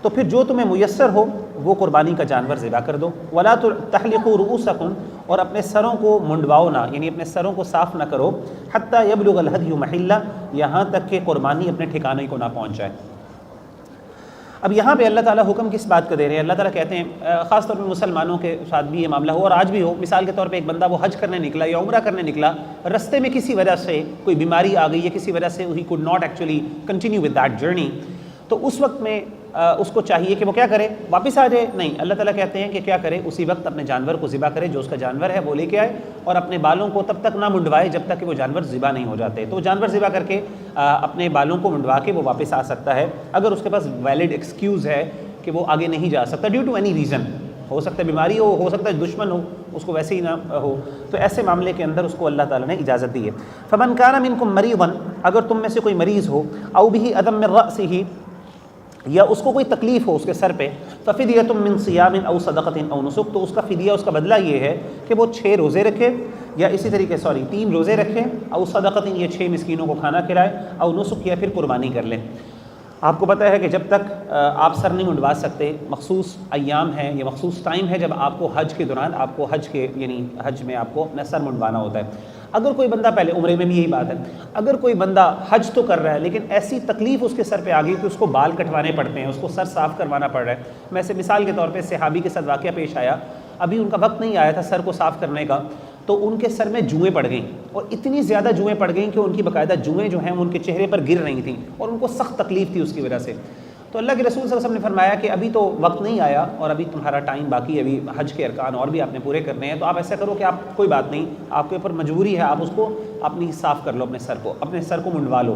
تو پھر جو تمہیں میسر ہو وہ قربانی کا جانور ذبح کر دو. وَلَا تَحْلِقُوا رُؤُوسَكُمْ اور اپنے سروں کو منڈواؤ نہ، یعنی اپنے سروں کو صاف نہ کرو. حَتَّى يَبْلُغَ الْهَدْيُ مَحِلَّهُ یہاں تک کہ قربانی اپنے ٹھکانے کو نہ پہنچ جائے. اب یہاں پہ اللہ تعالیٰ حکم کس بات کا دے رہے ہیں؟ اللہ تعالیٰ کہتے ہیں خاص طور پہ مسلمانوں کے ساتھ بھی یہ معاملہ ہو اور آج بھی ہو. مثال کے طور پہ ایک بندہ وہ حج کرنے نکلا یا عمرہ کرنے نکلا، رستے میں کسی وجہ سے کوئی بیماری آ گئی یا کسی وجہ سے ہی could not actually continue with that journey، تو اس وقت میں اس کو چاہیے کہ وہ کیا کرے؟ واپس آ جائے؟ نہیں، اللہ تعالیٰ کہتے ہیں کہ کیا کرے؟ اسی وقت اپنے جانور کو ذبح کرے، جو اس کا جانور ہے وہ لے کے آئے، اور اپنے بالوں کو تب تک نہ منڈوائے جب تک کہ وہ جانور ذبح نہیں ہو جاتے۔ تو وہ جانور ذبح کر کے اپنے بالوں کو منڈوا کے وہ واپس آ سکتا ہے، اگر اس کے پاس ویلڈ ایکسکیوز ہے کہ وہ آگے نہیں جا سکتا ڈیو ٹو اینی ریزن، ہو سکتا ہے بیماری ہو سکتا ہے دشمن ہو، اس کو ویسے ہی نہ ہو، تو ایسے معاملے کے اندر اس کو اللہ تعالیٰ نے اجازت دی ہے۔ فمن کان منکم مریضا، اگر تم میں سے کوئی مریض ہو، او بہ اذی من رأسہ، یا اس کو کوئی تکلیف ہو اس کے سر پہ، ففدیۃ من صیام او صدقۃ او نسک، تو اس کا فدیہ، اس کا بدلہ یہ ہے کہ وہ 6 روزے رکھے، یا اسی طریقے 3 روزے رکھے، او صدقۃ، یہ 6 مسکینوں کو کھانا کھلائے، او نسک، یا پھر قربانی کر لے۔ آپ کو پتہ ہے کہ جب تک آپ سر نہیں منڈوا سکتے، مخصوص ایام ہیں، یہ مخصوص ٹائم ہے جب آپ کو حج کے دوران آپ کو حج میں آپ کو اپنا سر منڈوانا ہوتا ہے۔ اگر کوئی بندہ، پہلے عمرے میں بھی یہی بات ہے، اگر کوئی بندہ حج تو کر رہا ہے لیکن ایسی تکلیف اس کے سر پہ آ گئی کہ اس کو بال کٹوانے پڑتے ہیں، اس کو سر صاف کروانا پڑ رہا ہے، میں سے مثال کے طور پہ صحابی کے ساتھ واقعہ پیش آیا، ابھی ان کا وقت نہیں آیا تھا سر کو صاف کرنے کا، تو ان کے سر میں جوئیں پڑ گئیں، اور اتنی زیادہ جوئیں پڑ گئیں کہ ان کی باقاعدہ جوئیں جو ہیں ان کے چہرے پر گر رہی تھیں، اور ان کو سخت تکلیف تھی اس کی وجہ سے۔ تو اللہ کے رسول صلی اللہ علیہ وسلم نے فرمایا کہ ابھی تو وقت نہیں آیا اور ابھی تمہارا ٹائم باقی ہے، ابھی حج کے ارکان اور بھی آپ نے پورے کرنے ہیں، تو آپ ایسا کرو کہ آپ کوئی بات نہیں، آپ کے اوپر مجبوری ہے، آپ اس کو اپنی صاف کر لو، اپنے سر کو منڈوا لو۔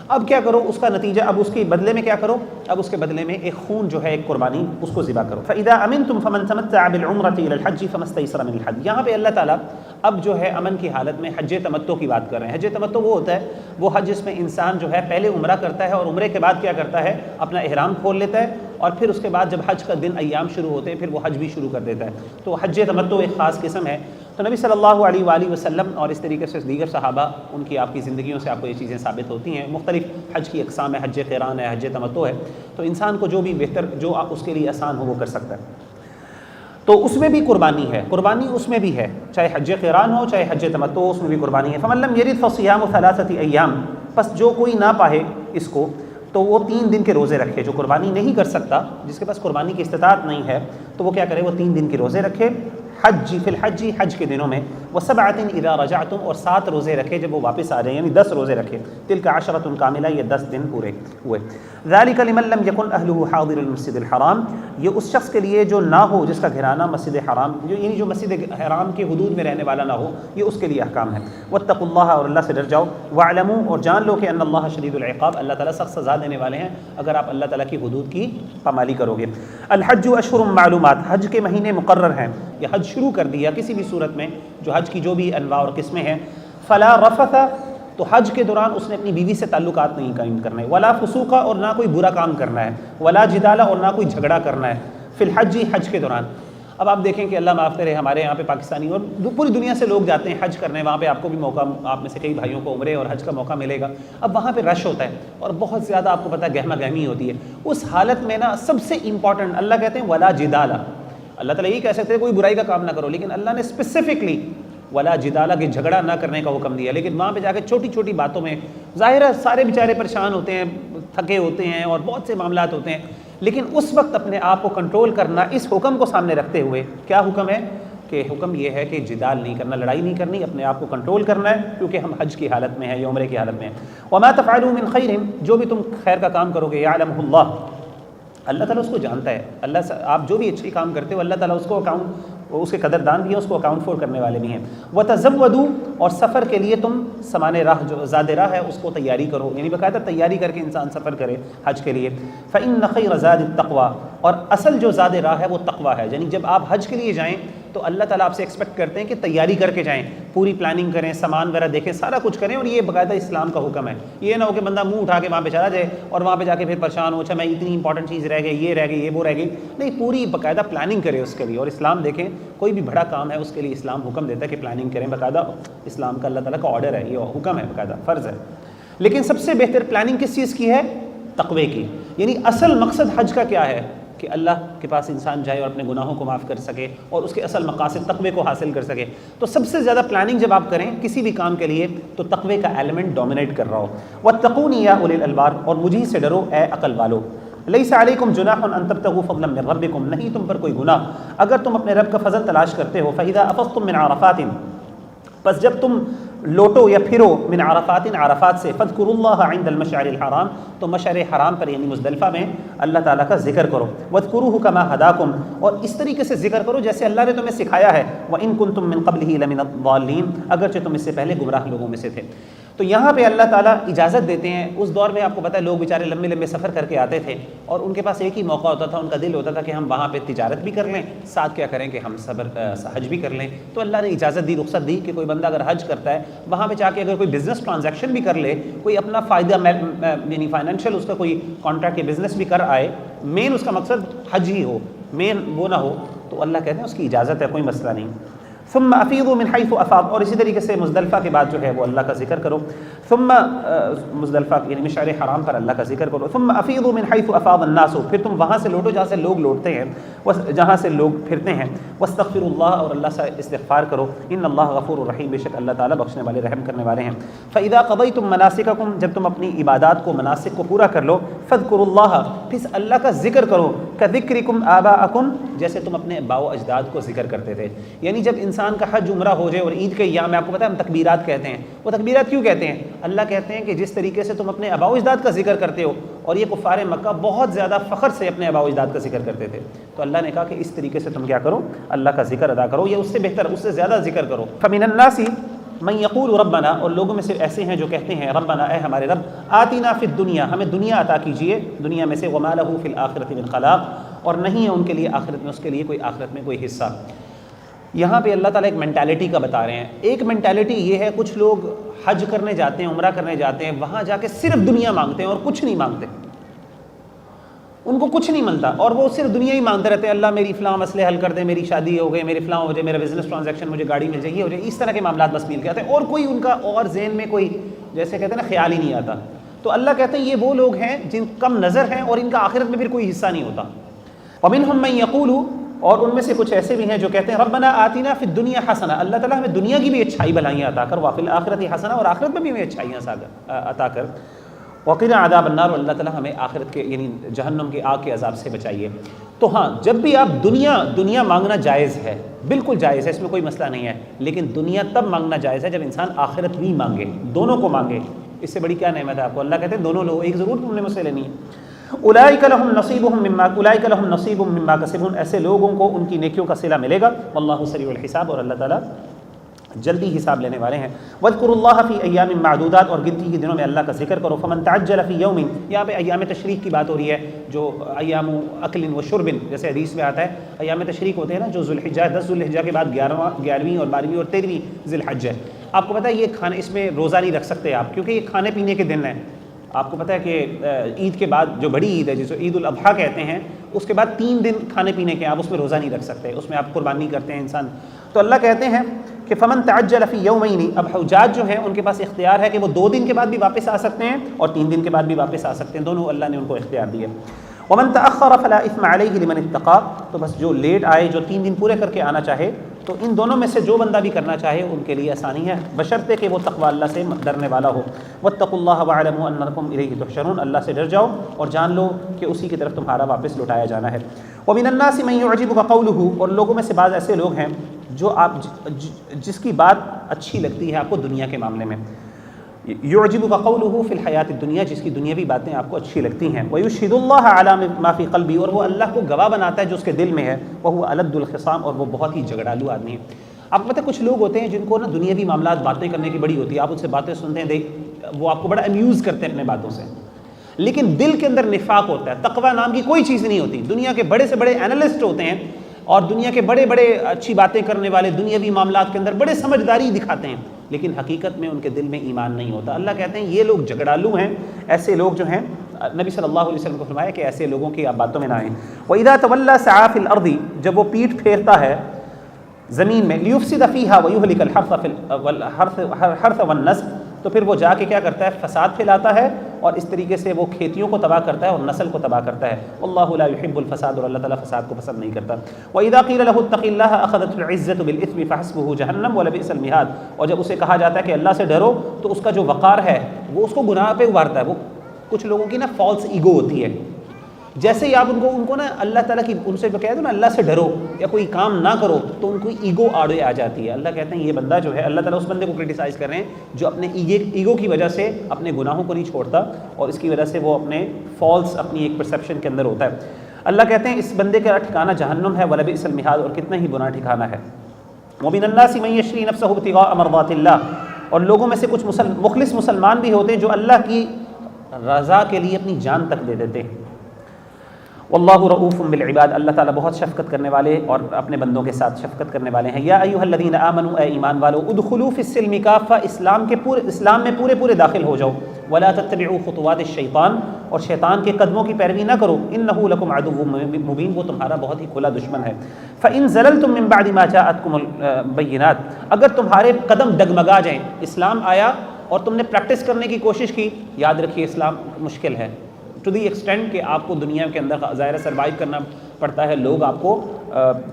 اب کیا کرو؟ اس کا نتیجہ، اب اس کے بدلے میں کیا کرو؟ اب اس کے بدلے میں ایک خون جو ہے، ایک قربانی، اس کو ذبح کرو۔ فَإِذَا أَمِنْتُمْ فَمَنْ تَمَتَّعَ بِالْعُمْرَةِ إِلَى الْحَجِّ فَمَا اسْتَيْسَرَ مِنَ الْحَدْيِ۔ یہاں پہ اللہ تعالیٰ اب جو ہے امن کی حالت میں حج تمتع کی بات کر رہے ہیں۔ حج تمتع وہ ہوتا ہے، وہ حج جس میں انسان جو ہے پہلے عمرہ کرتا ہے، اور عمرے کے بعد کیا کرتا ہے؟ اپنا احرام کھول لیتا ہے، اور پھر اس کے بعد جب حج کا دن ایام شروع ہوتے ہیں پھر وہ حج بھی شروع کر دیتا ہے۔ تو حج تمتع ایک خاص قسم ہے۔ تو نبی صلی اللہ علیہ وآلہ وسلم اور اس طریقے سے دیگر صحابہ، ان کی آپ کی زندگیوں سے آپ کو یہ چیزیں ثابت ہوتی ہیں۔ مختلف حج کی اقسام ہے، حج قران ہے، حج تمتع ہے، تو انسان کو جو بھی بہتر، جو اس کے لیے آسان ہو وہ کر سکتا ہے۔ تو اس میں بھی قربانی ہے، قربانی اس میں بھی ہے، چاہے حج قران ہو چاہے حج تمتع، اس میں بھی قربانی ہے۔ فمن لم یرد فصیام 3 ایام، پس جو کوئی نہ پائے اس کو تو وہ 3 دن کے روزے رکھے۔ جو قربانی نہیں کر سکتا، جس کے پاس قربانی کی استطاعت نہیں ہے، تو وہ کیا کرے؟ وہ 3 دن کے روزے رکھے، حج فی الحج، حج کے دنوں میں، وسبعۃ اذا رجعتم، اور 7 روزے رکھے جب وہ واپس آ جائیں، یعنی 10 روزے رکھے۔ تلک عشرۃ کاملہ، یہ 10 دن پورے ہوئے۔ ذالک لمن لم یکن اہلہ حاضر المسجد الحرام، یہ اس شخص کے لیے جو نہ ہو جس کا گھرانہ مسجد حرام، یعنی جو مسجد حرام کے حدود میں رہنے والا نہ ہو، یہ اس کے لیے احکام ہے۔ واتقوا اللہ، اور اللہ سے ڈر جاؤ، واعلموا، اور جان لو کہ ان اللہ شدید العقاب، اللہ تعالیٰ سخت سزا دینے والے ہیں اگر آپ اللہ تعالیٰ کی حدود کی پامالی کرو گے۔ الحج اشہر معلومات، حج کے مہینے مقرر ہیں، یہ حج شروع کر دیا کسی بھی صورت میں، جو حج کی جو بھی انواع اور قسمیں ہیں۔ فلا رفث، تو حج کے دوران اس نے اپنی بیوی سے تعلقات نہیں قائم کرنا ہے، ولا فسوق، اور نہ کوئی برا کام کرنا ہے، ولا جدال، اور نہ کوئی جھگڑا کرنا ہے، فی الحج، حج کے دوران۔ اب آپ دیکھیں کہ اللہ معاف کرے، ہمارے یہاں پہ پاکستانی اور پوری دنیا سے لوگ جاتے ہیں حج کرنے، وہاں پہ آپ کو بھی موقع، آپ میں سے کئی بھائیوں کو عمرے اور حج کا موقع ملے گا۔ اب وہاں پہ رش ہوتا ہے اور بہت زیادہ آپ کو پتہ ہے گہما گہمی ہوتی ہے، اس حالت میں نا سب سے امپورٹنٹ اللہ کہتے ہیں ولا جدال، اللہ تعالیٰ یہی کہہ سکتے ہیں کوئی برائی کا کام نہ کرو، لیکن اللہ نے اسپیسیفکلی ولا جدالہ کے جھگڑا نہ کرنے کا حکم دیا۔ لیکن وہاں پہ جا کے چھوٹی چھوٹی باتوں میں ظاہر ہے سارے بیچارے پریشان ہوتے ہیں، تھکے ہوتے ہیں اور بہت سے معاملات ہوتے ہیں، لیکن اس وقت اپنے آپ کو کنٹرول کرنا، اس حکم کو سامنے رکھتے ہوئے، کیا حکم ہے؟ کہ حکم یہ ہے کہ جدال نہیں کرنا، لڑائی نہیں کرنی، اپنے آپ کو کنٹرول کرنا ہے، کیونکہ ہم حج کی حالت میں ہیں یا عمرے کی حالت میں ہیں۔ وما تفعلوا من خیر، جو بھی تم خیر کا کام کرو گے، یعلمہ اللہ، اللہ تعالیٰ اس کو جانتا ہے۔ اللہ سے آپ جو بھی اچھی کام کرتے ہو، اللہ تعالیٰ اس کو اس کے قدردان بھی ہیں، اس کو اکاؤنٹ فور کرنے والے بھی ہیں۔ وتزودوا، اور سفر کے لیے تم سامان راہ، جو زاد راہ ہے اس کو تیاری کرو، یعنی باقاعدہ تیاری کر کے انسان سفر کرے حج کے لیے۔ فإن خیر زاد التقوی، اور اصل جو زاد راہ ہے وہ تقوی ہے، یعنی جب آپ حج کے لیے جائیں تو اللہ تعالیٰ آپ سے ایکسپیکٹ کرتے ہیں کہ تیاری کر کے جائیں، پوری پلاننگ کریں، سامان وغیرہ دیکھیں، سارا کچھ کریں، اور یہ باقاعدہ اسلام کا حکم ہے۔ یہ نہ ہو کہ بندہ منہ اٹھا کے وہاں پہ چلا جائے اور وہاں پہ جا کے پھر پریشان ہو، اچھا میں اتنی امپورٹنٹ چیز رہ گئی، یہ رہ گئی، یہ وہ رہ گئی، نہیں، پوری باقاعدہ پلاننگ کرے اس کے لیے۔ اور اسلام دیکھیں کوئی بھی بڑا کام ہے اس کے لیے اسلام حکم دیتا ہے کہ پلاننگ کریں، باقاعدہ اسلام کا اللہ تعالیٰ کا آرڈر ہے، یہ حکم ہے، باقاعدہ فرض ہے۔ لیکن سب سے بہتر پلاننگ کس چیز کی ہے؟ تقوی کی، یعنی اصل مقصد حج کا کیا ہے؟ کہ اللہ کے پاس انسان جائے اور اپنے گناہوں کو معاف کر سکے اور اس کے اصل مقاصد تقوی کو حاصل کر سکے۔ تو سب سے زیادہ پلاننگ جب آپ کریں کسی بھی کام کے لیے تو تقوی کا ایلیمنٹ ڈومینیٹ کر رہا ہو۔ واتقونی یا اولی الالباب، اور مجھے سے ڈرو اے عقل والو۔ لیس علیکم جناح ان تبتغوا فضلا من ربکم، نہیں تم پر کوئی گناہ اگر تم اپنے رب کا فضل تلاش کرتے ہو۔ فاذا افضتم من عرفات، پس جب تم لوٹو یا پھرو من عرفات عرفات سے، فاذکروا اللہ عند المشعر الحرام، تو مشعر حرام پر یعنی مزدلفہ میں اللہ تعالیٰ کا ذکر کرو، واذکروہ کما ہداکم، اور اس طریقے سے ذکر کرو جیسے اللہ نے تمہیں سکھایا ہے، وان کنتم من قبلہ لمن الضالین، اگرچہ تم اس سے پہلے گمراہ لوگوں میں سے تھے۔ تو یہاں پہ اللہ تعالیٰ اجازت دیتے ہیں۔ اس دور میں آپ کو پتہ ہے لوگ بیچارے لمبے لمبے سفر کر کے آتے تھے اور ان کے پاس ایک ہی موقع ہوتا تھا، ان کا دل ہوتا تھا کہ ہم وہاں پہ تجارت بھی کر لیں، ساتھ کیا کریں کہ ہم حج بھی کر لیں۔ تو اللہ نے اجازت دی، رخصت دی کہ کوئی بندہ اگر حج کرتا ہے وہاں پہ جا کے اگر کوئی بزنس ٹرانزیکشن بھی کر لے، کوئی اپنا فائدہ یعنی فائنینشیل اس کا کوئی کانٹریکٹ یا بزنس بھی کر آئے، مین اس کا مقصد حج ہی ہو، مین وہ نہ ہو، تو اللہ کہتے ہیں اس کی اجازت ہے، کوئی مسئلہ نہیں۔ ثم افیضوا من حیث افاض، اور اسی طریقے سے مزدلفہ کے بعد جو ہے وہ اللہ کا ذکر کرو، ثم مزدلفہ یعنی مشعر حرام پر اللہ کا ذکر کرو، ثم افیضوا من حیث افاض الناس، پھر تم وہاں سے لوٹو جہاں سے لوگ لوٹتے ہیں، جہاں سے لوگ پھرتے ہیں، واستغفروا اللہ، اور اللہ سے استغفار کرو، ان اللہ غفور الرحیم، بے شک اللہ تعالیٰ بخشنے والے رحم کرنے والے ہیں۔ فاذا قضیتم مناسککم، جب تم اپنی عبادات کو مناسک کو پورا کر لو، فاذکروا اللہ، پھر اللہ کا ذکر کرو، کذکرکم آباءکم، جیسے تم اپنے باؤ اجداد کو ذکر کرتے تھے۔ یعنی جب انسان کا حج عمرہ ہو جائے اور عید کے ایام میں، آپ کو پتہ ہے ہم تکبیرات کہتے ہیں، وہ تکبیرات کیوں کہتے ہیں؟ اللہ کہتے ہیں کہ جس طریقے سے تم اپنے آباء و اجداد کا ذکر کرتے ہو، اور یہ کفار مکہ بہت زیادہ فخر سے اپنے آباء و اجداد کا ذکر کرتے تھے، تو اللہ نے کہا کہ اس طریقے سے تم کیا کرو، اللہ کا ذکر ادا کرو، یا اس سے بہتر، اس سے زیادہ ذکر کرو۔ فمن الناس من یقول ربنا، اور لوگوں میں سے ایسے ہیں جو کہتے ہیں ربنا، اے ہمارے رب، آتنا فی الدنیا، ہمیں دنیا عطا کیجئے دنیا میں سے، وما لہ فی الآخرۃ من خلاق، اور نہیں ہے ان کے لیے آخرت میں، اس کے لیے کوئی آخرت میں کوئی حصہ۔ یہاں پہ اللہ تعالیٰ ایک مینٹالٹی کا بتا رہے ہیں۔ ایک مینٹالٹی یہ ہے، کچھ لوگ حج کرنے جاتے ہیں، عمرہ کرنے جاتے ہیں، وہاں جا کے صرف دنیا مانگتے ہیں اور کچھ نہیں مانگتے، ان کو کچھ نہیں ملتا، اور وہ صرف دنیا ہی مانگتے رہتے ہیں، اللہ میری فلاں مسئلے حل کر دے، میری شادی ہو گئی، میری فلاں ہو جائے، میرا بزنس ٹرانزیکشن، مجھے گاڑی مل جائے، یہ ہو جائے، اس طرح کے معاملات بس مل کے آتے ہیں، اور کوئی ان کا اور ذہن میں کوئی جیسے کہتے ہیں نا خیال ہی نہیں آتا۔ تو اللہ کہتے ہیں یہ وہ لوگ ہیں جن کم نظر ہیں اور ان کا آخرت میں پھر کوئی حصہ نہیں ہوتا۔ ومنہم من یقول، اور ان میں سے کچھ ایسے بھی ہیں جو کہتے ہیں ربنا آتنا فی الدنیا حسنہ، اللہ تعالیٰ ہمیں دنیا کی بھی اچھائی بھلائیاں عطا کر، وفی الآخرۃ حسنہ، اور آخرت میں بھی ہمیں اچھائیاں عطا کر، وقنا عذاب النار، اور اللہ تعالیٰ ہمیں آخرت کے یعنی جہنم کے آگ کے عذاب سے بچائیے۔ تو ہاں، جب بھی آپ دنیا مانگنا جائز ہے، بالکل جائز ہے، اس میں کوئی مسئلہ نہیں ہے، لیکن دنیا تب مانگنا جائز ہے جب انسان آخرت بھی مانگے، دونوں کو مانگے، اس سے بڑی کیا نعمت ہے آپ کو۔ اللہ کہتے ہیں دونوں لوگ، ایک ضرور تم نے مجھ سے لینی ہے۔ اولئک لہم نصیب مما کسبون، ایسے لوگوں کو ان کی نیکیوں کا صلہ ملے گا، واللہ سریع الحساب، اور اللہ تعالیٰ جلدی حساب لینے والے ہیں۔ واذکروا اللہ فی ایام معدودات، اور گنتی کے دنوں میں اللہ کا ذکر کرو۔ فمن تعجل فی یوم، یہاں پہ ایام تشریق کی بات ہو رہی ہے، جو ایام اکل و شرب، جیسے حدیث میں آتا ہے ایام تشریق ہوتے ہیں نا، جو ذوالحجہ 10 ذوالحجہ کے بعد 11ویں اور 12ویں اور 13ویں ذی الحجہ ہے۔ آپ کو پتہ ہے یہ کھانے، اس میں روزہ نہیں رکھ سکتے آپ، کیونکہ یہ کھانے پینے کے دن ہیں۔ آپ کو پتہ ہے کہ عید کے بعد جو بڑی عید ہے جسے عید الاضحیٰ کہتے ہیں، اس کے بعد 3 دن کھانے پینے کے، آپ اس میں روزہ نہیں رکھ سکتے، اس میں آپ قربانی کرتے ہیں انسان۔ تو اللہ کہتے ہیں کہ فمن تعجل فی یومین، اب حجاج جو ہیں ان کے پاس اختیار ہے کہ وہ 2 دن کے بعد بھی واپس آ سکتے ہیں اور 3 دن کے بعد بھی واپس آ سکتے ہیں، دونوں اللہ نے ان کو اختیار دیے۔ ومن تأخر فلا اثم علیہ لمن اتقى، تو بس جو لیٹ آئے، جو 3 دن پورے کر کے آنا چاہے، تو ان دونوں میں سے جو بندہ بھی کرنا چاہے ان کے لیے آسانی ہے، بشرطے کہ وہ تقوی اللہ سے ڈرنے والا ہو۔ واتقوا اللہ واعلموا انکم الیہ تحشرون، اللہ سے ڈر جاؤ اور جان لو کہ اسی کی طرف تمہارا واپس لوٹایا جانا ہے۔ ومن الناس من يعجبك قوله، اور لوگوں میں سے بعض ایسے لوگ ہیں جو جس کی بات اچھی لگتی ہے آپ کو دنیا کے معاملے میں، یعجبک قوله فی الحیات الدنیا، جس کی دنیاوی باتیں آپ کو اچھی لگتی ہیں، ویشہد اللہ علی ما فی قلبی، اور وہ اللہ کو گواہ بناتا ہے جو اس کے دل میں ہے، وہو الد الخصام، اور وہ بہت ہی جھگڑالو آدمی ہے۔ آپ کو پتہ ہے کچھ لوگ ہوتے ہیں جن کو نا دنیاوی معاملات باتیں کرنے کی بڑی ہوتی ہے، آپ ان سے باتیں سنتے ہیں، وہ آپ کو بڑا امیوز کرتے ہیں اپنے باتوں سے، لیکن دل کے اندر نفاق ہوتا ہے، تقوی نام کی کوئی چیز نہیں ہوتی۔ دنیا کے بڑے سے بڑے اینالسٹ ہوتے ہیں اور دنیا کے بڑے بڑے اچھی باتیں کرنے والے دنیاوی معاملات کے اندر بڑے سمجھداری دکھاتے ہیں، لیکن حقیقت میں ان کے دل میں ایمان نہیں ہوتا۔ اللہ کہتے ہیں یہ لوگ جھگڑالو ہیں، ایسے لوگ جو ہیں، نبی صلی اللہ علیہ وسلم کو فرمایا کہ ایسے لوگوں کی آپ باتوں میں نہ آئیں۔ وَإِذَا تَوَلَّى سَعَىٰ فِي الْأَرْضِ، جب وہ پیٹھ پھیرتا ہے زمین میں، لِيُفْسِدَ فِيهَا وَيُهْلِكَ الْحَرْثَ وَالنَّسْلَ، تو پھر وہ جا کے کیا کرتا ہے، فساد پھیلاتا ہے اور اس طریقے سے وہ کھیتیوں کو تباہ کرتا ہے اور نسل کو تباہ کرتا ہے۔ واللہ لا يحب الفساد، اور اللہ تعالیٰ فساد کو پسند نہیں کرتا۔ وَإِذَا قِيلَ لَهُ اتَّقِ اللَّهَ أَخَذَتْهُ الْعِزَّةُ بِالْإِثْمِ فَحَسْبُهُ جَهَنَّمُ وَلَبِئْسَ الْمِهَادُ، اور جب اسے کہا جاتا ہے کہ اللہ سے ڈرو تو اس کا جو وقار ہے وہ اس کو گناہ پہ ابھارتا ہے۔ وہ کچھ لوگوں کی نا فالس ایگو ہوتی ہے، جیسے ہی آپ ان کو نا اللہ تعالیٰ کی ان سے کہہ دو نا اللہ سے ڈرو یا کوئی کام نہ کرو تو ان کو ایگو آڑے آ جاتی ہے. اللہ کہتے ہیں یہ بندہ جو ہے, اللہ تعالیٰ اس بندے کو کرٹیسائز کر رہے ہیں جو اپنے ایگو کی وجہ سے اپنے گناہوں کو نہیں چھوڑتا اور اس کی وجہ سے وہ اپنے فالس اپنی ایک پرسیپشن کے اندر ہوتا ہے. اللہ کہتے ہیں اس بندے کا ٹھکانہ جہنم ہے, وَلَبِئْسَ الْمِہَادُ, اور کتنا ہی بنا ٹھکانہ ہے. وَمِنَ النَّاسِ مَن يَشْرِي نَفْسَهُ ابْتِغَاءَ مَرْضَاتِ اللَّهِ, اور لوگوں میں سے کچھ مخلص مسلمان بھی ہوتے ہیں جو اللہ کی رضا کے لیے اپنی جان تک دے دیتے ہیں. واللہ رؤوف بالعباد, اللہ تعالیٰ بہت شفقت کرنے والے اور اپنے بندوں کے ساتھ شفقت کرنے والے ہیں. یا ایھا الذین آمنوا, اے ایمان والو, ادخلوا فی السلم کافہ, اسلام میں پورے داخل ہو جاؤ. ولا تتبعوا خطوات الشیطان, اور شیطان کے قدموں کی پیروی نہ کرو. انہ لکم عدو مبین, وہ تمہارا بہت ہی کھلا دشمن ہے. فإن زللتم من بعد ما جاءتکم البینات, اگر تمہارے قدم ڈگمگا جائیں, اسلام آیا اور تم نے پریکٹس کرنے کی کوشش کی, یاد رکھیے اسلام مشکل ہے ٹو دی ایکسٹینٹ کہ آپ کو دنیا کے اندر ظاہر سروائیو کرنا پڑتا ہے, لوگ آپ کو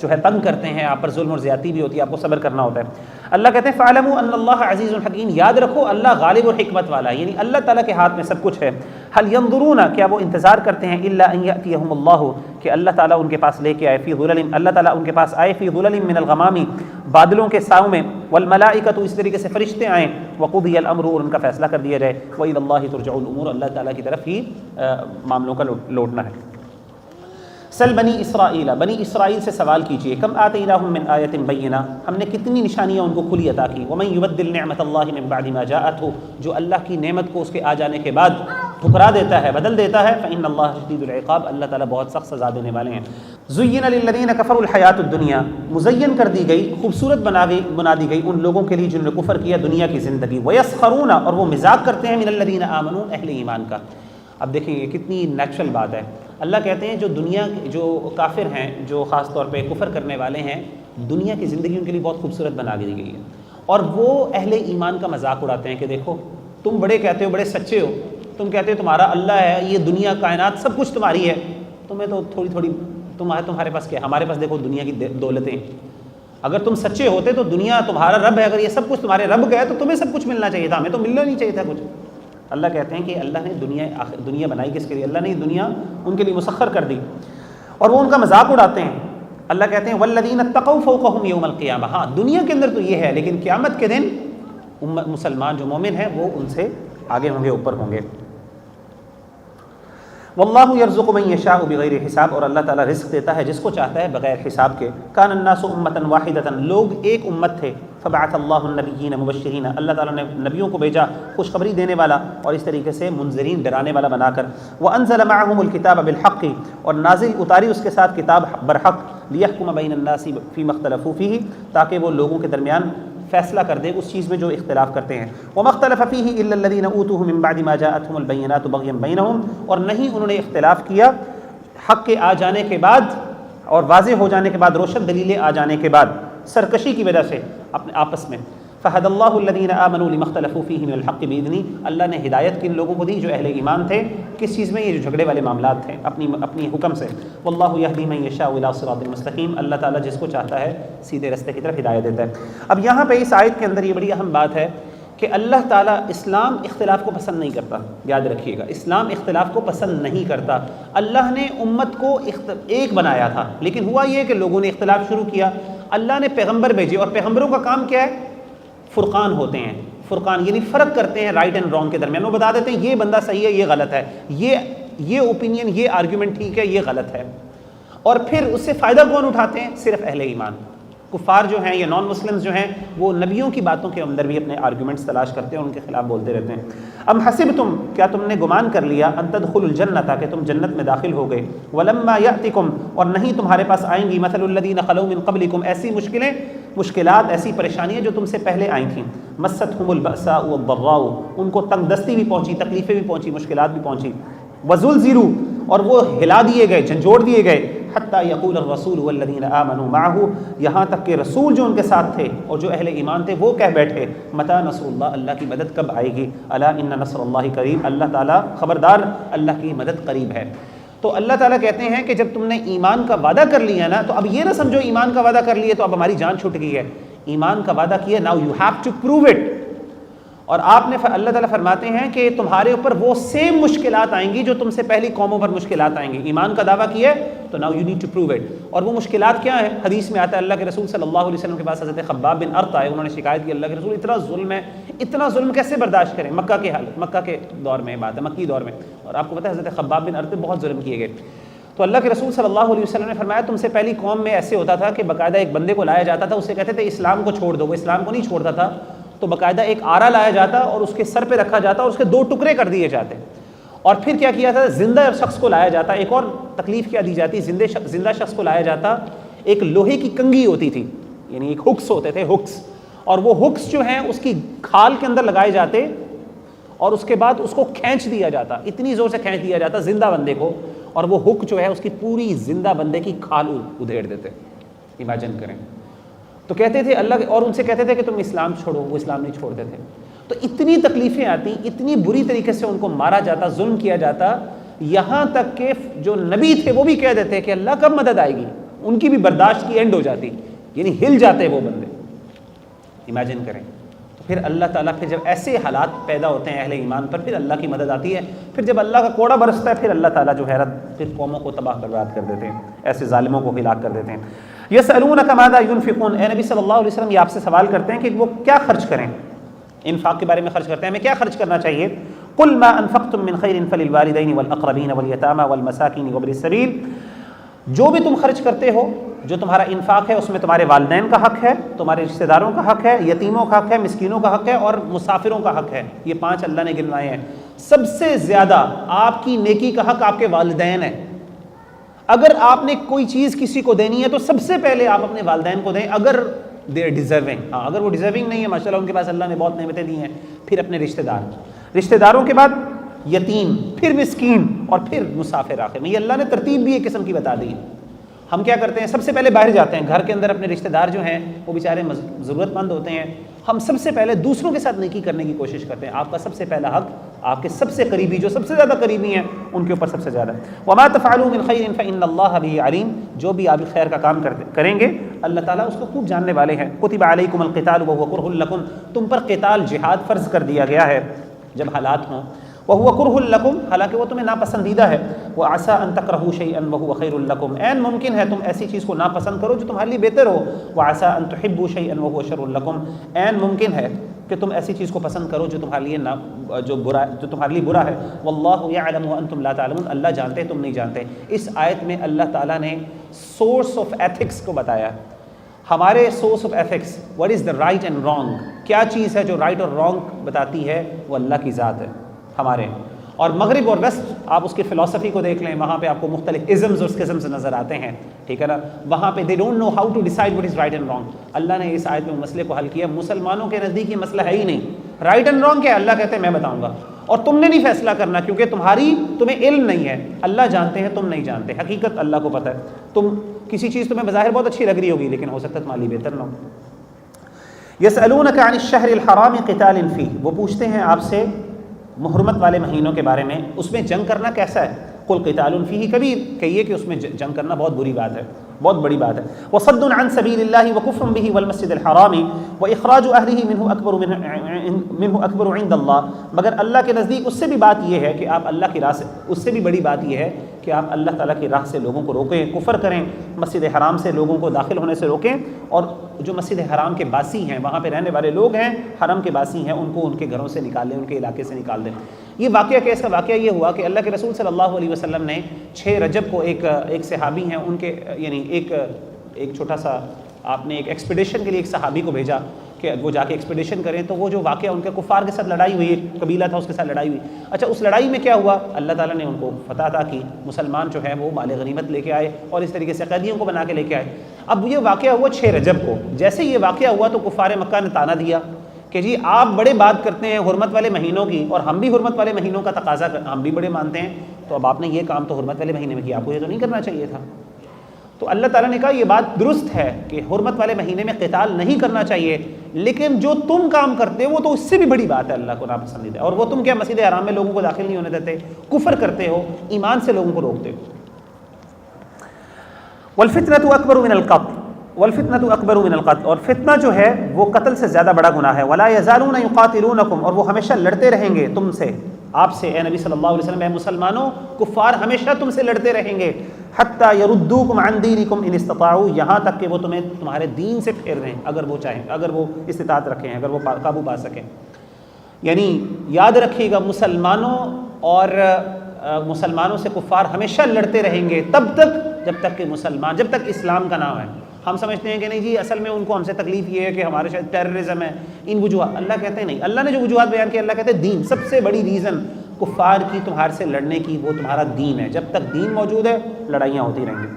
جو ہے تنگ کرتے ہیں, آپ پر ظلم اور زیادتی بھی ہوتی ہے, آپ کو صبر کرنا ہوتا ہے. اللہ کہتے ہیں فَاعْلَمُوا أَنَّ اللَّهَ عَزِيزٌ حَكِيمٌ, یاد رکھو اللہ غالب اور حکمت والا ہے, یعنی اللہ تعالیٰ کے ہاتھ میں سب کچھ ہے. هَلْ يَنظُرُونَ, کیا وہ انتظار کرتے ہیں, إِلَّا أَن يَأْتِيَهُمُ اللَّهُ, کہ اللہ تعالیٰ ان کے پاس لے کے آئے, فی ظلل, اللہ تعالیٰ ان کے پاس آئے, فی ظلل من الغمام, بادلوں کے سایوں میں, والملائکۃ, اس طریقے سے فرشتے آئیں, وقضی الامر, اور ان کا فیصلہ کر دیا جائے, وإلی اللہ ترجع الامور, اللہ تعالیٰ کی طرف ہی معاملوں کا لوٹنا ہے. سل بنی اسرائیل, بنی اسرائیل سے سوال کیجئے, کم آتیناہم من آیۃ بینہ, ہم نے کتنی نشانیاں ان کو کھلی عطا کی. ومن یبدل نعمت اللہ من بعد ما جاءتہ, جو اللہ کی نعمت کو اس کے آ جانے کے بعد ٹھکرا دیتا ہے, بدل دیتا ہے, فإن اللہ شدید العقاب, اللہ تعالیٰ بہت سخت سزا دینے والے ہیں. زین للذین کفروا الحیات الدنیا, مزین کر دی گئی, خوبصورت بنا دی گئی ان لوگوں کے لیے جنہوں نے کفر کیا دنیا کی زندگی. ویسخرون, اور وہ مذاق کرتے ہیں, من الذین آمنوا, اہل ایمان کا. اب دیکھیں یہ کتنی نیچرل بات ہے. اللہ کہتے ہیں جو کافر ہیں, جو خاص طور پہ کفر کرنے والے ہیں, دنیا کی زندگی ان کے لیے بہت خوبصورت بنا دی گئی ہے, اور وہ اہل ایمان کا مذاق اڑاتے ہیں کہ دیکھو تم بڑے کہتے ہو, بڑے سچے ہو, تم کہتے ہو تمہارا اللہ ہے, یہ دنیا کائنات سب کچھ تمہاری ہے, تمہیں تو تھوڑی تمہارے پاس کیا ہے, ہمارے پاس دیکھو دنیا کی دولتیں. اگر تم سچے ہوتے تو دنیا تمہارا رب ہے, اگر یہ سب کچھ تمہارے رب کا ہے تو تمہیں سب کچھ ملنا چاہیے تھا, ہمیں تو ملنا نہیں چاہیے تھا کچھ. اللہ کہتے ہیں کہ اللہ نے دنیا بنائی کس کے لیے, اللہ نے دنیا ان کے لیے مسخر کر دی, اور وہ ان کا مذاق اڑاتے ہیں. اللہ کہتے ہیں والذین اتقوا فوقہم یوم القیامہ, ہاں دنیا کے اندر تو یہ ہے, لیکن قیامت کے دن مسلمان جو مومن ہیں وہ ان سے آگے ہوں گے, اوپر ہوں گے. واللہ یرزق من یشاء بغیر حساب, اور اللہ تعالیٰ رزق دیتا ہے جس کو چاہتا ہے بغیر حساب کے. کان الناس امۃ واحدۃ, لوگ ایک امت تھے. فبعث اللہ النبیین مبشرین, اللہ تعالیٰ نے نبیوں کو بھیجا خوشخبری دینے والا اور اس طریقے سے منذرین, ڈرانے والا بنا کر. وانزل معهم الکتاب بالحق, اور نازل اتاری اس کے ساتھ کتاب برحق. لیحکم بین الناس فیما اختلفوا فیہ, تاکہ وہ لوگوں کے درمیان فیصلہ کر دے اس چیز میں جو اختلاف کرتے ہیں. وما اختلف فیہ الا الذین اوتوہ من بعد ما جاءتهم البینات بغیا بینہم, اور نہیں انہوں نے اختلاف کیا حق کے آ جانے کے بعد اور واضح ہو جانے کے بعد, روشن دلیلیں آ جانے کے بعد, سرکشی کی وجہ سے اپنے آپس میں. فہد اللہ الذین آمنوا لما اختلفوا فیہ من الحق بإذنہ, اللہ نے ہدایت کن لوگوں کو دی جو اہل ایمان تھے, کس چیز میں, یہ جو جھگڑے والے معاملات تھے, اپنی حکم سے. واللہ یہدی من یشاء الی صراط مستقیم, اللہ تعالیٰ جس کو چاہتا ہے سیدھے راستے کی طرف ہدایت دیتا ہے. اب یہاں پہ اس آیت کے اندر یہ بڑی اہم بات ہے کہ اللہ تعالیٰ اسلام اختلاف کو پسند نہیں کرتا, یاد رکھیے گا, اسلام اختلاف کو پسند نہیں کرتا. اللہ نے امت کو ایک بنایا تھا, لیکن ہوا یہ کہ لوگوں نے اختلاف شروع کیا. اللہ نے پیغمبر بھیجے, اور پیغمبروں کا کام کیا ہے, فرقان ہوتے ہیں. فرقان یعنی فرق کرتے ہیں رائٹ اینڈ رانگ کے درمیان, وہ بتا دیتے ہیں یہ بندہ صحیح ہے, یہ غلط ہے, یہ اوپینین, یہ آرگیومنٹ ٹھیک ہے, یہ غلط ہے. اور پھر اس سے فائدہ کون اٹھاتے ہیں, صرف اہل ایمان. کفار جو ہیں یا نان مسلمز جو ہیں وہ نبیوں کی باتوں کے اندر بھی اپنے آرگیومنٹس تلاش کرتے ہیں, ان کے خلاف بولتے رہتے ہیں. ام حسبتم, کیا تم نے گمان کر لیا, ان تدخلوا الجنہ, کہ تم جنت میں داخل ہو گئے. ولما یاتکم, اور نہیں تمہارے پاس آئیں گی, مثل الذین خلوا من قبلکم, ایسی مشکلات ایسی پریشانیاں جو تم سے پہلے آئی تھیں. مستہم البأساء والضراء, ان کو تنگ دستی بھی پہنچی, تکلیفیں بھی پہنچی, مشکلات بھی پہنچی. وزلزلوا, اور وہ ہلا دیے گئے, جھنجھوڑ دیے گئے. حتی یقول الرسول والذین آمنوا معه, یہاں تک کہ رسول جو ان کے ساتھ تھے اور جو اہل ایمان تھے وہ کہہ بیٹھے, متی نصر اللہ, اللہ کی مدد کب آئے گی. الا ان نصر اللہ قریب, اللہ تعالیٰ خبردار, اللہ کی مدد قریب ہے. تو اللہ تعالیٰ کہتے ہیں کہ جب تم نے ایمان کا وعدہ کر لیا نا, تو اب یہ نہ سمجھو ایمان کا وعدہ کر لیے تو اب ہماری جان چھوٹ گئی ہے. ایمان کا وعدہ کیا, now you have to prove it. اور آپ نے اللہ تعالیٰ فرماتے ہیں کہ تمہارے اوپر وہ سیم مشکلات آئیں گی جو تم سے پہلی قوموں پر مشکلات آئیں گی. ایمان کا دعویٰ کیا ہے تو now you need to prove it. اور وہ مشکلات کیا ہیں؟ حدیث میں آتا ہے اللہ کے رسول صلی اللہ علیہ وسلم کے پاس حضرت خباب بن ارط آئے, انہوں نے شکایت کی اللہ کے رسول اتنا ظلم ہے, اتنا ظلم کیسے برداشت کریں. مکہ کے دور میں بات ہے, مکی دور میں, اور آپ کو پتہ ہے حضرت خباب بن ارط پہ بہت ظلم کیے گئے. تو اللہ کے رسول صلی اللہ علیہ وسلم نے فرمایا تم سے پہلی قوم میں ایسے ہوتا تھا کہ باقاعدہ ایک بندے کو لایا جاتا تھا, اسے کہتے تھے اسلام کو چھوڑ دو, وہ اسلام کو نہیں چھوڑتا تھا, تو باقاعدہ ایک آرا لایا جاتا اور اس کے سر پہ رکھا جاتا اور اس کے 2 ٹکڑے کر دیے جاتے. اور پھر کیا کیا تھا, زندہ شخص کو لایا جاتا. ایک اور تکلیف کیا دی جاتی, زندہ شخص کو لایا جاتا, ایک لوہے کی کنگھی ہوتی تھی, یعنی ایک ہکس ہوتے تھے, ہکس, اور وہ ہکس جو ہیں اس کی کھال کے اندر لگائے جاتے اور اس کے بعد اس کو کھینچ دیا جاتا, اتنی زور سے کھینچ دیا جاتا زندہ بندے کو, اور وہ ہک جو ہے اس کی پوری زندہ بندے کی کھال ادھیڑ دیتے. امیجن کریں. تو کہتے تھے اللہ, اور ان سے کہتے تھے کہ تم اسلام چھوڑو, وہ اسلام نہیں چھوڑتے تھے. تو اتنی تکلیفیں آتی, اتنی بری طریقے سے ان کو مارا جاتا, ظلم کیا جاتا, یہاں تک کہ جو نبی تھے وہ بھی کہہ دیتے کہ اللہ کب مدد آئے گی, ان کی بھی برداشت کی اینڈ ہو جاتی, یعنی ہل جاتے وہ بندے. امیجن کریں. تو پھر اللہ تعالیٰ, پھر جب ایسے حالات پیدا ہوتے ہیں اہل ایمان پر, پھر اللہ کی مدد آتی ہے. پھر جب اللہ کا کوڑا برستا ہے پھر اللہ تعالیٰ جو ہے پھر قوموں کو تباہ برباد کر دیتے ہیں, ایسے ظالموں کو ہلاک کر دیتے ہیں. یسألونک ماذا ينفقون, اے نبی صلی اللہ علیہ وسلم یہ آپ سے سوال کرتے ہیں کہ وہ کیا خرچ کریں, انفاق کے بارے میں خرچ کرتے ہیں, ہمیں کیا خرچ کرنا چاہیے. قل ما انفقتم من خیر فللوالدین والاقربین والیتامی والمساکین وابن السبیل, جو بھی تم خرچ کرتے ہو, جو تمہارا انفاق ہے اس میں تمہارے والدین کا حق ہے, تمہارے رشتہ داروں کا حق ہے, یتیموں کا حق ہے, مسکینوں کا حق ہے, اور مسافروں کا حق ہے. یہ 5 اللہ نے گنوائے ہیں. سب سے زیادہ آپ کی نیکی کا حق آپ کے والدین ہے. اگر آپ نے کوئی چیز کسی کو دینی ہے تو سب سے پہلے آپ اپنے والدین کو دیں, اگر دے آر ڈیزرونگ. ہاں, اگر وہ ڈیزرونگ نہیں ہے, ماشاء اللہ ان کے پاس اللہ نے بہت نعمتیں دی ہیں, پھر اپنے رشتہ داروں کے بعد یتیم, پھر مسکین, اور پھر مسافر آخر میں. یہ اللہ نے ترتیب بھی ایک قسم کی بتا دی. ہم کیا کرتے ہیں, سب سے پہلے باہر جاتے ہیں, گھر کے اندر اپنے رشتہ دار جو ہیں وہ بیچارے ضرورت مند ہوتے ہیں, ہم سب سے پہلے دوسروں کے ساتھ نیکی کرنے کی کوشش کرتے ہیں. آپ کا سب سے پہلا حق آپ کے سب سے قریبی, جو سب سے زیادہ قریبی ہیں, ان کے اوپر سب سے زیادہ. وما تفعلوا من خیر فإن اللہ به علیم, جو بھی آپ خیر کا کام کریں گے اللہ تعالیٰ اس کو خوب جاننے والے ہیں. کتب علیکم القتال وهو کرہ لکم, تم پر قتال جہاد فرض کر دیا گیا ہے جب حالات ہوں. وهو کرہ لکم, حالانکہ وہ تمہیں ناپسندیدہ ہے. وعسى ان تکرہوا شیئا وهو خیر لکم, عین ممکن ہے تم ایسی چیز کو ناپسند کرو جو تمہارے لیے بہتر ہو. وعسى ان تحبوا شیئا وهو شر لکم, عین ممکن ہے کہ تم ایسی چیز کو پسند کرو جو تمہارے لیے جو تمہارے لیے برا ہے. واللہ یعلم وانتم لا تعلمون, اللہ جانتے تم نہیں جانتے. اس آیت میں اللہ تعالیٰ نے سورس آف ایتھکس کو بتایا. ہمارے source of ethics, what is the right and wrong, کیا چیز ہے جو رائٹ اور رانگ بتاتی ہے, وہ اللہ کی ذات ہے ہمارے. اور مغرب اور ویسٹ آپ اس کی فلسفی کو دیکھ لیں, وہاں پہ آپ کو مختلف ازمز اور اسکزمز نظر آتے ہیں, ٹھیک ہے نا. وہاں پہ they don't know how to decide what is right and wrong. اللہ نے اس آیت میں مسئلے کو حل کیا. مسلمانوں کے نزدیک یہ مسئلہ ہے ہی نہیں, رائٹ اینڈ رانگ کیا ہے, اللہ کہتے ہیں میں بتاؤں گا, اور تم نے نہیں فیصلہ کرنا کیونکہ تمہیں علم نہیں ہے. اللہ جانتے ہیں, تم نہیں جانتے. حقیقت اللہ کو پتہ ہے. تم کسی چیز تمہیں بظاہر بہت اچھی لگ رہی ہوگی لیکن ہو سکتا ہے تمہارے لیے بہتر نہ ہو. یسألونک عن الشہر الحرام قتال فیہ, وہ پوچھتے ہیں آپ سے محرمت والے مہینوں کے بارے میں, اس میں جنگ کرنا کیسا ہے. قل قتال فیہ کبیر, کہیے کہ اس میں جنگ کرنا بہت بری بات ہے, بہت بڑی بات ہے. وصد عن سبیل اللہ وکفر بہ والمسجد الحرام واخراج اہلہ منہ اکبر عند اللہ, مگر اللہ کے نزدیک اس سے بھی بات یہ ہے کہ آپ اللہ کی راہ سے, اس سے بھی بڑی بات یہ ہے کہ آپ اللہ تعالیٰ کی راہ سے لوگوں کو روکیں, کفر کریں, مسجد حرام سے لوگوں کو داخل ہونے سے روکیں, اور جو مسجد حرام کے باسی ہیں, وہاں پہ رہنے والے لوگ ہیں, حرم کے باسی ہیں, ان کو ان کے گھروں سے نکال دیں, ان کے علاقے سے نکال دیں. یہ واقعہ کیا, اس کا واقعہ یہ ہوا کہ اللہ کے رسول صلی اللہ علیہ وسلم نے 6 رجب کو ایک صحابی ہیں ان کے, یعنی ایک چھوٹا سا آپ نے ایک ایکسپیڈیشن کے لیے ایک صحابی کو بھیجا کہ وہ جا کے ایکسپیڈیشن کریں. تو وہ جو واقعہ ان کے کفار کے ساتھ لڑائی ہوئی, ایک قبیلہ تھا اس کے ساتھ لڑائی ہوئی. اچھا, اس لڑائی میں کیا ہوا, اللہ تعالیٰ نے ان کو فتح عطا کی, مسلمان جو ہے وہ مال غنیمت لے کے آئے اور اس طریقے سے قیدیوں کو بنا کے لے کے آئے. اب یہ واقعہ ہوا 6 رجب کو. جیسے یہ واقعہ ہوا تو کفار مکہ نے تانا دیا کہ جی آپ بڑے بات کرتے ہیں حرمت والے مہینوں کی, اور ہم بھی حرمت والے مہینوں کا تقاضا ہم بھی بڑے مانتے ہیں, تو اب آپ نے یہ کام تو حرمت والے مہینے میں کیا, آپ کو یہ تو نہیں کرنا چاہیے تھا. تو اللہ تعالیٰ نے کہا یہ بات درست ہے کہ حرمت والے مہینے میں قتال نہیں کرنا چاہیے, لیکن جو تم کام کرتے ہو وہ تو اس سے بھی بڑی بات ہے, اللہ کو ناپسندیدہ ہے. اور وہ تم کیا مسجد حرام میں لوگوں کو داخل نہیں ہونے دیتے, کفر کرتے ہو, ایمان سے لوگوں کو روکتے ہو. والفتنة اکبر من القتل, والفتنة اکبر من القتل، اور فتنہ جو ہے وہ قتل سے زیادہ بڑا گناہ ہے. ولا یزالون یقاتلونکم، اور وہ ہمیشہ لڑتے رہیں گے تم سے، آپ سے اے نبی صلی اللہ علیہ وسلم، اے مسلمانوں، کفار ہمیشہ تم سے لڑتے رہیں گے. حتی یردوکم عن دینکم ان استطاعوا، یہاں تک کہ وہ تمہیں تمہارے دین سے پھیر دیں اگر وہ چاہیں، اگر وہ استطاعت رکھیں، اگر وہ قابو پا سکیں. یعنی یاد رکھیے گا، مسلمانوں سے کفار ہمیشہ لڑتے رہیں گے تب تک جب تک اسلام کا نام ہے. ہم سمجھتے ہیں کہ نہیں جی اصل میں ان کو ہم سے تکلیف یہ ہے کہ ہمارے شاید ٹیررزم ہے، ان وجوہات. اللہ کہتے ہیں نہیں، اللہ نے جو وجوہات بیان کی، اللہ کہتے ہیں دین. سب سے بڑی ریزن کفار کی تمہارے سے لڑنے کی وہ تمہارا دین ہے. جب تک دین موجود ہے لڑائیاں ہوتی رہیں گی.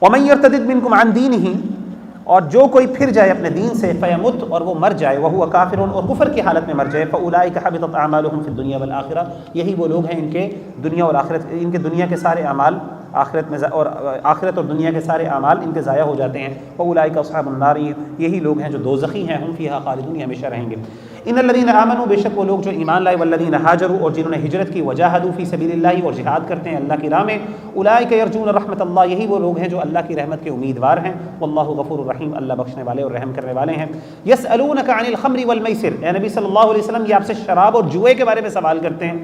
ومن یرتد منکم عن دینہ، اور جو کوئی پھر جائے اپنے دین سے، فیمت، اور وہ مر جائے، وہو کافر، اور کفر کی حالت میں مر جائے، فاولئک حبطت اعمالهم فی الدنیا والآخرہ، یہی وہ لوگ ہیں ان کے دنیا اور آخرت، ان کے دنیا کے سارے اعمال آخرت میں اور آخرت اور دنیا کے سارے اعمال ان کے ضائع ہو جاتے ہیں. فاولئک اصحاب النار، یہی لوگ ہیں جو دوزخی ہیں، ہم فیہا خالدون، یہ ہمیشہ رہیں گے. ان الذین آمنوا، بے شک وہ لوگ جو ایمان لائے، والذین ہاجروا، اور جنہوں نے ہجرت کی، وجاہدوا فی سبیل اللہ، اور جہاد کرتے ہیں اللہ کی راہ میں، اولئک یرجون رحمت اللہ، یہی وہ لوگ ہیں جو اللہ کی رحمت کے امیدوار ہیں. واللہ غفور الرحیم، اللہ بخشنے والے اور رحم کرنے والے ہیں. یسألونک عن الخمر والمیسر، اے نبی صلی اللہ علیہ وسلم، یہ آپ سے شراب اور جوئے کے بارے میں سوال کرتے ہیں.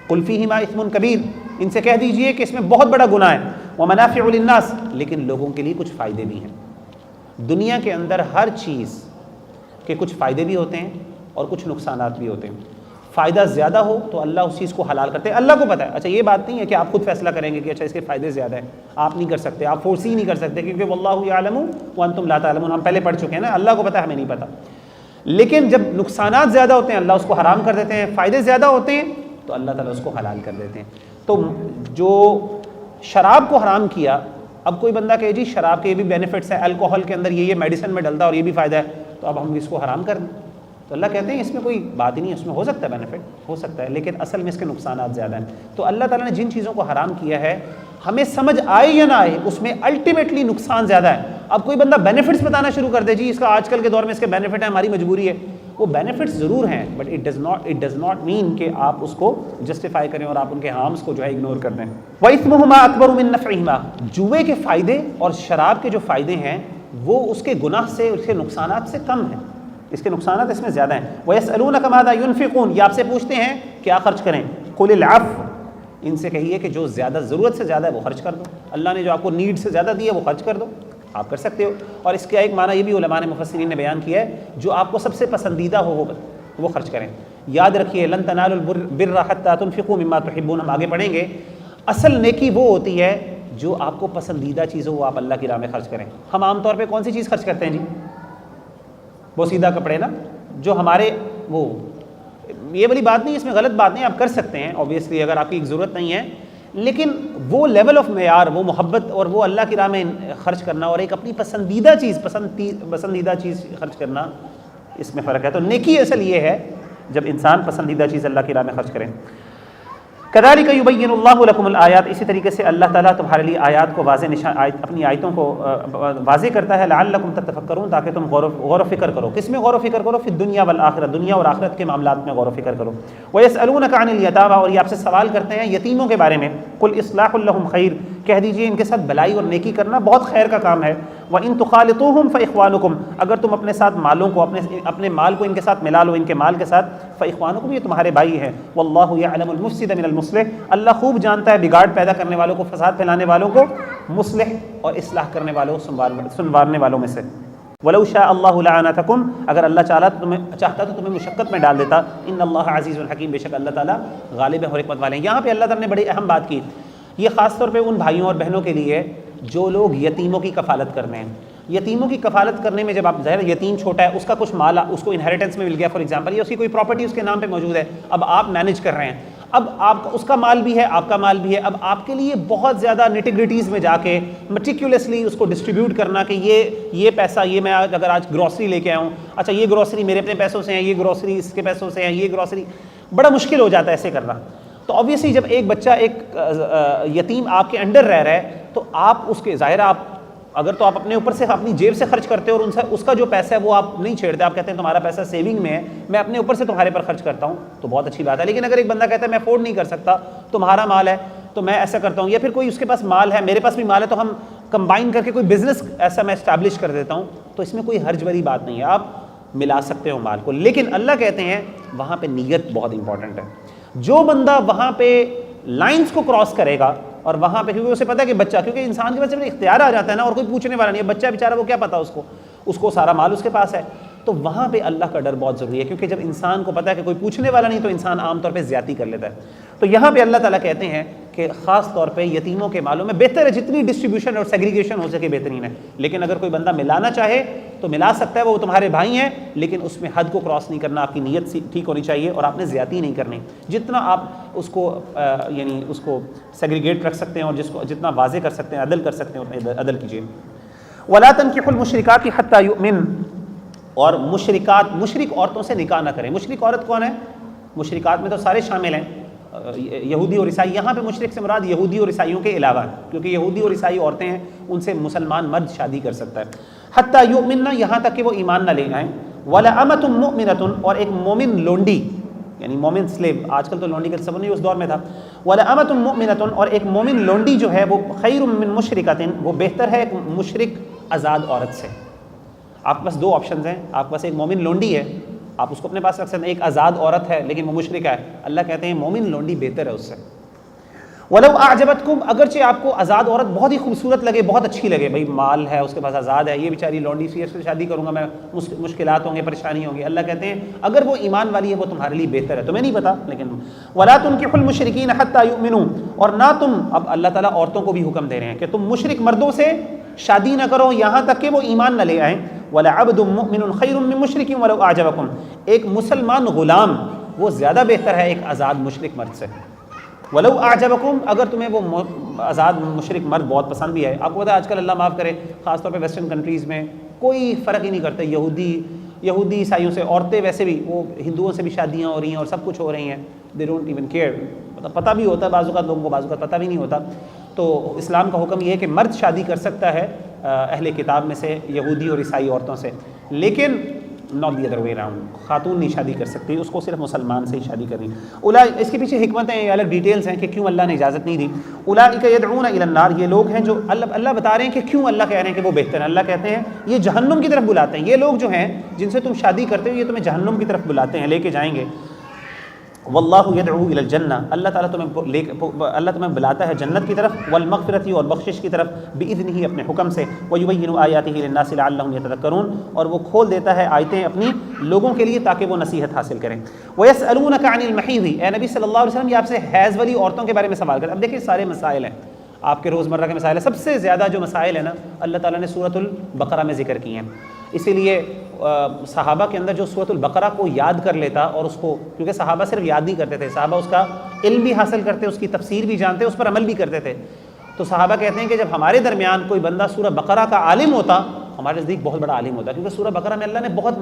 قل فیہما اثم کبیر، ان سے کہہ دیجئے کہ اس میں بہت بڑا گناہ ہے. ومنافع للناس، لیکن لوگوں کے لیے کچھ فائدے بھی ہیں. دنیا کے اندر ہر چیز کے کچھ فائدے بھی ہوتے ہیں اور کچھ نقصانات بھی ہوتے ہیں. فائدہ زیادہ ہو تو اللہ اس چیز کو حلال کرتے ہیں، اللہ کو پتہ ہے. اچھا یہ بات نہیں ہے کہ آپ خود فیصلہ کریں گے کہ اچھا اس کے فائدے زیادہ ہیں، آپ نہیں کر سکتے، آپ فورسی نہیں کر سکتے، کیونکہ واللہ یعلم وانتم لا تعلمون، ہم پہلے پڑھ چکے ہیں نا، اللہ کو پتہ ہے، ہمیں نہیں پتہ. لیکن جب نقصانات زیادہ ہوتے ہیں اللہ اس کو حرام کر دیتے ہیں، فائدے زیادہ ہوتے ہیں تو اللہ تعالیٰ اس کو حلال کر دیتے ہیں. تو جو شراب کو حرام کیا، اب کوئی بندہ کہے جی شراب کے یہ بھی بینیفٹس ہیں، الکوہل کے اندر یہ میڈیسن میں ڈلتا ہے اور یہ بھی فائدہ ہے، تو اب ہم اس کو حرام کر دیں. تو اللہ کہتے ہیں اس میں کوئی بات ہی نہیں ہے، اس میں ہو سکتا ہے بینیفٹ، ہو سکتا ہے، لیکن اصل میں اس کے نقصانات زیادہ ہیں. تو اللہ تعالیٰ نے جن چیزوں کو حرام کیا ہے، ہمیں سمجھ آئے یا نہ آئے، اس میں الٹیمیٹلی نقصان زیادہ ہے. اب کوئی بندہ بینیفٹس بتانا شروع کر دے، جی اس کا آج کل کے دور میں اس کے بینیفٹ ہیں، ہماری مجبوری ہے. وہ بینیفٹس ضرور ہیں، but it does not mean کہ آپ اس کو جسٹیفائی کریں اور آپ ان کے ہارمس کو جو ہے اگنور کر دیں. وَإِثْمُهُمَا أَكْبَرُ مِن نَفْعِهِمَا، جوئے کے فائدے اور شراب کے جو فائدے ہیں وہ اس کے گناہ سے، اس کے نقصانات سے کم ہیں، اس کے نقصانات اس میں زیادہ ہیں. وَيَسْأَلُونَكَ مَاذَا يُنْفِقُونَ، یہ آپ سے پوچھتے ہیں کیا خرچ کریں. قُلِ الْعَفْوَ، ان سے کہیے کہ جو زیادہ ضرورت سے زیادہ ہے وہ خرچ کر دو. اللہ نے جو آپ کو نیڈ سے زیادہ دی ہے وہ خرچ کر دو، آپ کر سکتے ہو. اور اس کا ایک معنی یہ بھی علماء نے مفسرین نے بیان کیا ہے، جو آپ کو سب سے پسندیدہ ہو وہ خرچ کریں. یاد رکھیے لن تنالوا البر حتى تنفقوا مما تحبون، ہم آگے پڑھیں گے. اصل نیکی وہ ہوتی ہے جو آپ کو پسندیدہ چیز ہو، وہ آپ اللہ کی راہ میں خرچ کریں. ہم عام طور پہ کون سی چیز خرچ کرتے ہیں جی؟ بوسیدہ کپڑے نا، جو ہمارے وہ، یہ والی بات نہیں، اس میں غلط بات نہیں، آپ کر سکتے ہیں اوبیسلی اگر آپ کی ایک ضرورت نہیں ہے، لیکن وہ لیول آف معیار، وہ محبت اور وہ اللہ کی راہ میں خرچ کرنا اور ایک اپنی پسندیدہ چیز خرچ کرنا، اس میں فرق ہے. تو نیکی اصل یہ ہے جب انسان پسندیدہ چیز اللہ کی راہ میں خرچ کریں. کذالک یبین اللہ لکم الآیات، اسی طریقے سے اللہ تعالیٰ تمہارے لیے آیات کو اپنی آیتوں کو واضح کرتا ہے. لعلکم تتفکرون، تاکہ تم غور و فکر کرو. کس میں غور و فکر کرو؟ فی الدنیا والآخرہ، دنیا اور آخرت کے معاملات میں غور و فکر کرو. ویسألونک عن الیتامی، اور یہ آپ سے سوال کرتے ہیں یتیموں کے بارے میں. قل اصلاح لہم خیر، کہہ دیجئے ان کے ساتھ بھلائی اور نیکی کرنا بہت خیر کا کام ہے. وَإِن تُخَالِطُوهُمْ فَإِخْوَانُكُمْ، اگر تم اپنے ساتھ مالوں کو، اپنے مال کو ان کے ساتھ ملا لو، ان کے مال کے ساتھ، فَإِخْوَانُكُمْ، یہ تمہارے بھائی ہیں. وَاللَّهُ يَعْلَمُ الْمُفْسِدَ مِنَ الْمُصْلِحِ، اللہ خوب جانتا ہے بگاڑ پیدا کرنے والوں کو، فساد پھیلانے والوں کو، مصلح اور اصلاح کرنے والوں، سنوارنے والوں میں سے. وَلَوْ شَاءَ اللَّهُ لَعَنَتَكُمْ، اگر اللہ چاہتا تو تمہیں مشقت میں ڈال دیتا. ان اللہ عزیز الحکیم، بے شک اللہ تعالیٰ غالب اور حکمت والے ہیں. یہاں پہ اللہ تعالیٰ نے بڑی اہم بات کی، یہ خاص طور پہ ان بھائیوں اور بہنوں کے لیے جو لوگ یتیموں کی کفالت کرنے ہیں. یتیموں کی کفالت کرنے میں جب آپ ظاہر یتیم چھوٹا ہے، اس کا کچھ مال اس کو انہیریٹنس میں مل گیا فار ایگزامپل، یا اس کی کوئی پراپرٹی اس کے نام پہ موجود ہے، اب آپ مینیج کر رہے ہیں، اب آپ اس کا مال بھی ہے، آپ کا مال بھی ہے. اب آپ کے لیے بہت زیادہ نیٹیگریٹیز میں جا کے میٹیکیولسلی اس کو ڈسٹریبیوٹ کرنا کہ یہ پیسہ، یہ میں اگر آج گروسری لے کے آیا ہوں، اچھا یہ گروسری میرے اپنے پیسوں سے ہے، یہ گروسری اس کے پیسوں سے ہے، یہ گروسری، بڑا مشکل ہو جاتا ہے ایسے کرنا. تو آبویسلی جب ایک بچہ، ایک یتیم آپ کے انڈر رہ رہا ہے، تو آپ اس کے ظاہر آپ اگر تو آپ اپنے اوپر سے اپنی جیب سے خرچ کرتے ہو اور اس کا جو پیسہ ہے وہ آپ نہیں چھیڑتے، آپ کہتے ہیں تمہارا پیسہ سیونگ میں ہے، میں اپنے اوپر سے تمہارے پر خرچ کرتا ہوں، تو بہت اچھی بات ہے. لیکن اگر ایک بندہ کہتا ہے میں افورڈ نہیں کر سکتا، تمہارا مال ہے تو میں ایسا کرتا ہوں، یا پھر کوئی اس کے پاس مال ہے، میرے پاس بھی مال ہے، تو ہم کمبائن کر کے کوئی بزنس ایسا میں اسٹیبلش کر دیتا ہوں تو اس میں کوئی حرج والی بات نہیں ہے، آپ ملا سکتے ہو مال کو، لیکن اللہ کہتے ہیں وہاں پہ نیت بہت امپورٹنٹ ہے۔ جو بندہ وہاں پہ لائنز کو کراس کرے گا اور وہاں پہ، کیونکہ اسے پتہ ہے کہ بچہ، کیونکہ انسان کے پاس جب اختیار آ جاتا ہے نا اور کوئی پوچھنے والا نہیں ہے، بچہ بیچارہ وہ کیا پتا اس کو سارا مال اس کے پاس ہے، تو وہاں پہ اللہ کا ڈر بہت ضروری ہے، کیونکہ جب انسان کو پتہ ہے کہ کوئی پوچھنے والا نہیں تو انسان عام طور پہ زیادتی کر لیتا ہے۔ تو یہاں پہ اللہ تعالیٰ کہتے ہیں کہ خاص طور پہ یتیموں کے مالوں میں بہتر ہے، جتنی ڈسٹریبیوشن اور سیگریگیشن ہو سکے بہترین ہے، لیکن اگر کوئی بندہ ملانا چاہے تو ملا سکتا ہے، وہ تمہارے بھائی ہیں، لیکن اس میں حد کو کراس نہیں کرنا، آپ کی نیت ٹھیک ہونی چاہیے اور آپ نے زیادتی نہیں کرنی۔ جتنا آپ اس کو یعنی اس کو سیگریگیٹ رکھ سکتے ہیں اور جتنا واضح کر سکتے ہیں، عدل کر سکتے ہیں، اتنا عدل کیجیے۔ وَلَا تَنكِحُوا الْمُشْرِكَاتِ حَتَّى يُؤْمِنْ، اور مشرک عورتوں سے نکاح نہ کریں۔ مشرک عورت کون ہے؟ مشرکات میں تو سارے شامل ہیں، یہودی اور عیسائی، یہاں پہ مشرک سے مراد یہودی اور عیسائیوں کے علاوہ، کیونکہ یہودی اور عیسائی عورتیں ہیں، ان سے مسلمان مرد شادی کر سکتا ہے۔ حتیٰ یؤمنن، یہاں تک کہ وہ ایمان نہ لے آئیں۔ وَلَأَمَةٌ مُؤْمِنَةٌ، اور ایک مومن لونڈی، یعنی مومن سلیو، آج کل تو لونڈی کا سبب نہیں، اس دور میں تھا۔ وَلَأَمَةٌ مُؤْمِنَةٌ، اور ایک مومن لونڈی جو ہے وہ خیر من مشرکۃ، وہ بہتر ہے ایک مشرک آزاد عورت سے۔ آپ کے پاس دو آپشنز ہیں، آپ کے پاس ایک مومن لونڈی ہے، آپ اس کو اپنے پاس رکھ سکتے ہیں، ایک آزاد عورت ہے لیکن وہ مشرکہ ہے، اللہ کہتے ہیں مومن لونڈی بہتر ہے اس سے۔ وَلَوْ أَعْجَبَتْكُمْ، اگرچہ آپ کو آزاد عورت بہت ہی خوبصورت لگے، بہت اچھی لگے، بھائی مال ہے، اس کے پاس آزاد ہے، یہ بیچاری لونڈی سی سے شادی کروں گا میں، مشکلات ہوں گے، پریشانی ہوں گی، اللہ کہتے ہیں اگر وہ ایمان والی ہے وہ تمہارے لیے بہتر ہے، تمہیں نہیں پتا لیکن۔ وَلَا تُنكِحُوا الْمُشْرِكِينَ حَتَّى يُؤْمِنُوا، اور نہ تم، اب اللہ تعالیٰ عورتوں کو بھی حکم دے رہے ہیں کہ تم مشرک مردوں سے شادی نہ کرو یہاں تک کہ وہ ایمان نہ لے آئیں۔ وَلَعَبْدٌ مُؤْمِنٌ خَيْرٌ مِّن مُشْرِكٍ وَلَوْ أَعْجَبَكُمْ، ایک مسلمان غلام وہ زیادہ بہتر ہے ایک آزاد مشرک مرد سے۔ وَلَوْ أَعْجَبَكُمْ، اگر تمہیں وہ آزاد مشرک مرد بہت پسند بھی ہے۔ آپ کو پتہ ہے آج کل اللہ معاف کرے خاص طور پہ ویسٹرن کنٹریز میں کوئی فرق ہی نہیں کرتے، یہودی عیسائیوں سے، عورتیں ویسے بھی، وہ ہندوؤں سے بھی شادیاں ہو رہی ہیں اور سب کچھ ہو رہی ہیں، دے ڈونٹ ایون کیئر، مطلب پتہ بھی ہوتا ہے بعض اوقات لوگوں کو، بعض اوقات پتہ بھی نہیں ہوتا۔ تو اسلام کا حکم یہ ہے کہ مرد شادی کر سکتا ہے اہل کتاب میں سے یہودی اور عیسائی عورتوں سے، لیکن not the other way round, خاتون نہیں شادی کر سکتی، اس کو صرف مسلمان سے ہی شادی کرنی۔ اس کے پیچھے حکمتیں ہیں، الگ ڈیٹیلز ہیں کہ کیوں اللہ نے اجازت نہیں دی۔ اولئک یدعون الی النار، یہ لوگ ہیں جو اللہ بتا رہے ہیں کہ کیوں اللہ کہہ رہے ہیں کہ وہ بہتر ہیں۔ اللہ کہتے ہیں یہ جہنم کی طرف بلاتے ہیں، یہ لوگ جو ہیں جن سے تم شادی کرتے ہو یہ تمہیں جہنم کی طرف بلاتے ہیں، لے کے جائیں گے۔ واللہ یدعو الی الجنہ، اللہ تعالیٰ تمہیں بلاتا ہے جنت کی طرف، والمغفرۃ، اور بخشش کی طرف، باذنہ، اپنے حکم سے، ویبین آیاتہ للناس لعلہم یتذکرون، اور وہ کھول دیتا ہے آیتیں اپنی لوگوں کے لیے تاکہ وہ نصیحت حاصل کریں۔ ویسألونک عن المحیض، اے نبی صلی اللہ علیہ وسلم یہ آپ سے حیض والی عورتوں کے بارے میں سوال کریں۔ اب دیکھیں سارے مسائل ہیں، آپ کے روزمرہ کے مسائل ہیں، سب سے زیادہ جو مسائل ہیں نا اللہ تعالیٰ نے سورۃ البقرہ میں ذکر کیے ہیں، اسی لیے صحابہ کے اندر جو سورۃ البقرہ کو یاد کر لیتا، اور اس کو، کیونکہ صحابہ صرف یاد نہیں کرتے تھے، صحابہ اس کا علم بھی حاصل کرتے، اس کی تفسیر بھی جانتے، اس پر عمل بھی کرتے تھے۔ تو صحابہ کہتے ہیں کہ جب ہمارے درمیان کوئی بندہ سورہ بقرہ کا عالم ہوتا، ہمارے نزدیک بہت بڑا عالم ہوتا، کیونکہ سورہ بقرہ میں اللہ نے بہت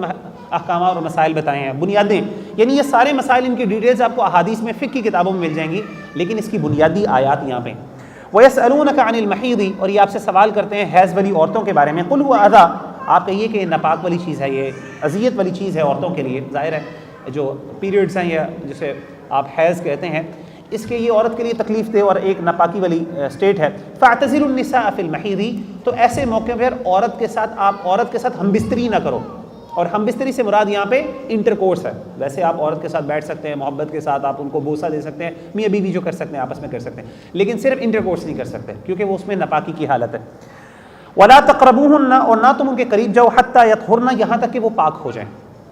احکامات اور مسائل بتائے ہیں، بنیادیں، یعنی یہ سارے مسائل، ان کی ڈیٹیلز آپ کو احادیث میں، فقہ کی کتابوں میں مل جائیں گی، لیکن اس کی بنیادی آیات یہاں پہ۔ وَيَسْأَلُونَكَ عَنِ الْمَحِيضِ، اور یہ آپ سے سوال کرتے ہیں حیض والی عورتوں کے بارے میں۔ قُلْ هُوَ أَذًى، آپ کہیے کہ ناپاک والی چیز ہے، یہ اذیت والی چیز ہے عورتوں کے لیے۔ ظاہر ہے جو پیریڈز ہیں یا جسے آپ حیض کہتے ہیں، اس کے یہ عورت کے لیے تکلیف دہ اور ایک ناپاکی والی اسٹیٹ ہے۔ فَاعْتَزِلُوا النِّسَاءَ فِي الْمَحِيضِ، تو ایسے موقع پر عورت کے ساتھ ہم بستری نہ کرو، اور ہم بستری سے مراد یہاں پہ انٹر کورس ہے، ویسے آپ عورت کے ساتھ بیٹھ سکتے ہیں، محبت کے ساتھ آپ ان کو بوسہ دے سکتے ہیں، میاں بیوی جو کر سکتے ہیں آپس میں کر سکتے ہیں، لیکن صرف انٹر کورس نہیں کر سکتے کیونکہ وہ اس میں ناپاکی کی حالت ہے۔ وَلَا تَقْرَبُوهُنَّ، اور نہ تم ان کے قریب جاؤ، حَتَّى يَطْهُرْنَ، یہاں تک کہ وہ پاک ہو جائیں۔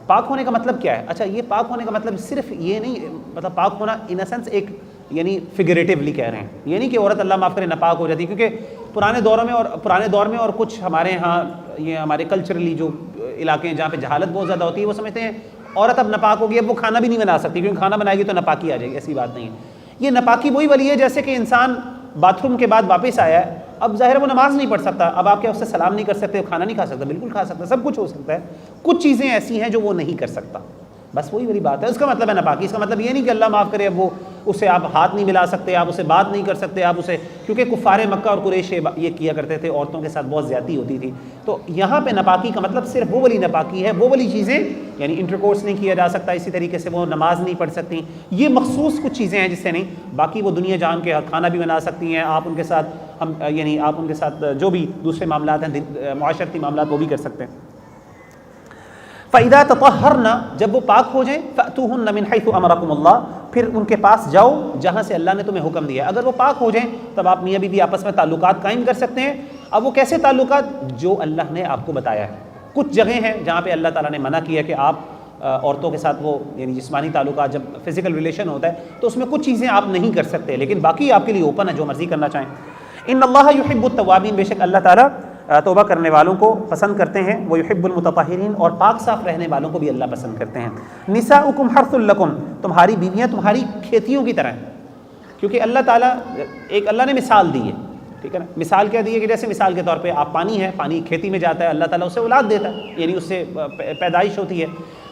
پاک ہونے کا مطلب کیا ہے؟ اچھا، یہ پاک ہونے کا مطلب صرف یہ نہیں، مطلب پاک ہونا ان اے سینس ایک، یعنی فگریٹیولی کہہ رہے ہیں، یہ نہیں کہ عورت اللہ معاف کرے ناپاک ہو جاتی، کیونکہ پرانے دور میں اور کچھ ہمارے ہاں یہ ہمارے کلچرلی جو علاقے ہیں جہاں پہ جہالت بہت زیادہ ہوتی ہے، وہ سمجھتے ہیں عورت اب ناپاک ہوگی، اب وہ کھانا بھی نہیں بنا سکتی، کیونکہ کھانا بنائے گی تو ناپاکی آ جائے گی۔ ایسی بات نہیں ہے، یہ ناپاکی وہی والی ہے جیسے کہ انسان باتھ روم کے بعد واپس آیا ہے، اب ظاہر ہے وہ نماز نہیں پڑھ سکتا، اب آپ کیا اس سے سلام نہیں کر سکتے، کھانا نہیں کھا سکتا؟ بالکل کھا سکتا، سب کچھ ہو سکتا ہے، کچھ چیزیں ایسی ہیں جو وہ نہیں کر سکتا، بس وہی والی بات ہے۔ اس کا مطلب ہے ناپاکی، اس کا مطلب یہ نہیں کہ اللہ معاف کرے اب وہ اسے آپ ہاتھ نہیں ملا سکتے، آپ اسے بات نہیں کر سکتے، آپ اسے، کیونکہ کفار مکہ اور قریش یہ کیا کرتے تھے، عورتوں کے ساتھ بہت زیادتی ہوتی تھی۔ تو یہاں پہ ناپاکی کا مطلب صرف وہ والی ناپاکی ہے، وہ والی چیزیں، یعنی انٹرکورس نہیں کیا جا سکتا، اسی طریقے سے وہ نماز نہیں پڑھ سکتی، یہ مخصوص کچھ چیزیں ہیں جس سے نہیں، باقی وہ دنیا جان کے کھانا بھی بنا سکتی ہیں، آپ ان کے ساتھ ہم یعنی آپ ان کے ساتھ جو بھی دوسرے معاملات ہیں معاشرتی معاملات وہ بھی کر سکتے ہیں۔ فَإِذَا تَطَهَّرْنَ جب وہ پاک ہو جائیں فَأْتُوهُنَّ مِنْ حَيْثُ أَمَرَكُمُ اللَّهُ پھر ان کے پاس جاؤ جہاں سے اللہ نے تمہیں حکم دیا ہے۔ اگر وہ پاک ہو جائیں تب آپ میاں بیوی آپس میں تعلقات قائم کر سکتے ہیں۔ اب وہ کیسے تعلقات؟ جو اللہ نے آپ کو بتایا ہے۔ کچھ جگہیں ہیں جہاں پہ اللہ تعالیٰ نے منع کیا کہ آپ عورتوں کے ساتھ وہ یعنی جسمانی تعلقات جب فزیکل ریلیشن ہوتا ہے تو اس میں کچھ چیزیں آپ نہیں کر سکتے، لیکن باقی آپ کے لیے اوپن ہے، جو مرضی کرنا چاہیں۔ ان اللہ یحب التوابین بے شک اللہ تعالیٰ توبہ کرنے والوں کو پسند کرتے ہیں، وہ یحب المتطہرین اور پاک صاف رہنے والوں کو بھی اللہ پسند کرتے ہیں۔ نساؤکم حرث لکم تمہاری بیویاں تمہاری کھیتیوں کی طرح ہیں، کیونکہ اللہ تعالیٰ ایک اللہ نے مثال دی ہے، ٹھیک ہے نا۔ مثال کیا دی ہے کہ جیسے مثال کے طور پہ آپ پانی ہے، پانی کھیتی میں جاتا ہے، اللہ تعالیٰ اسے اولاد دیتا ہے، یعنی اس سے پیدائش ہوتی ہے۔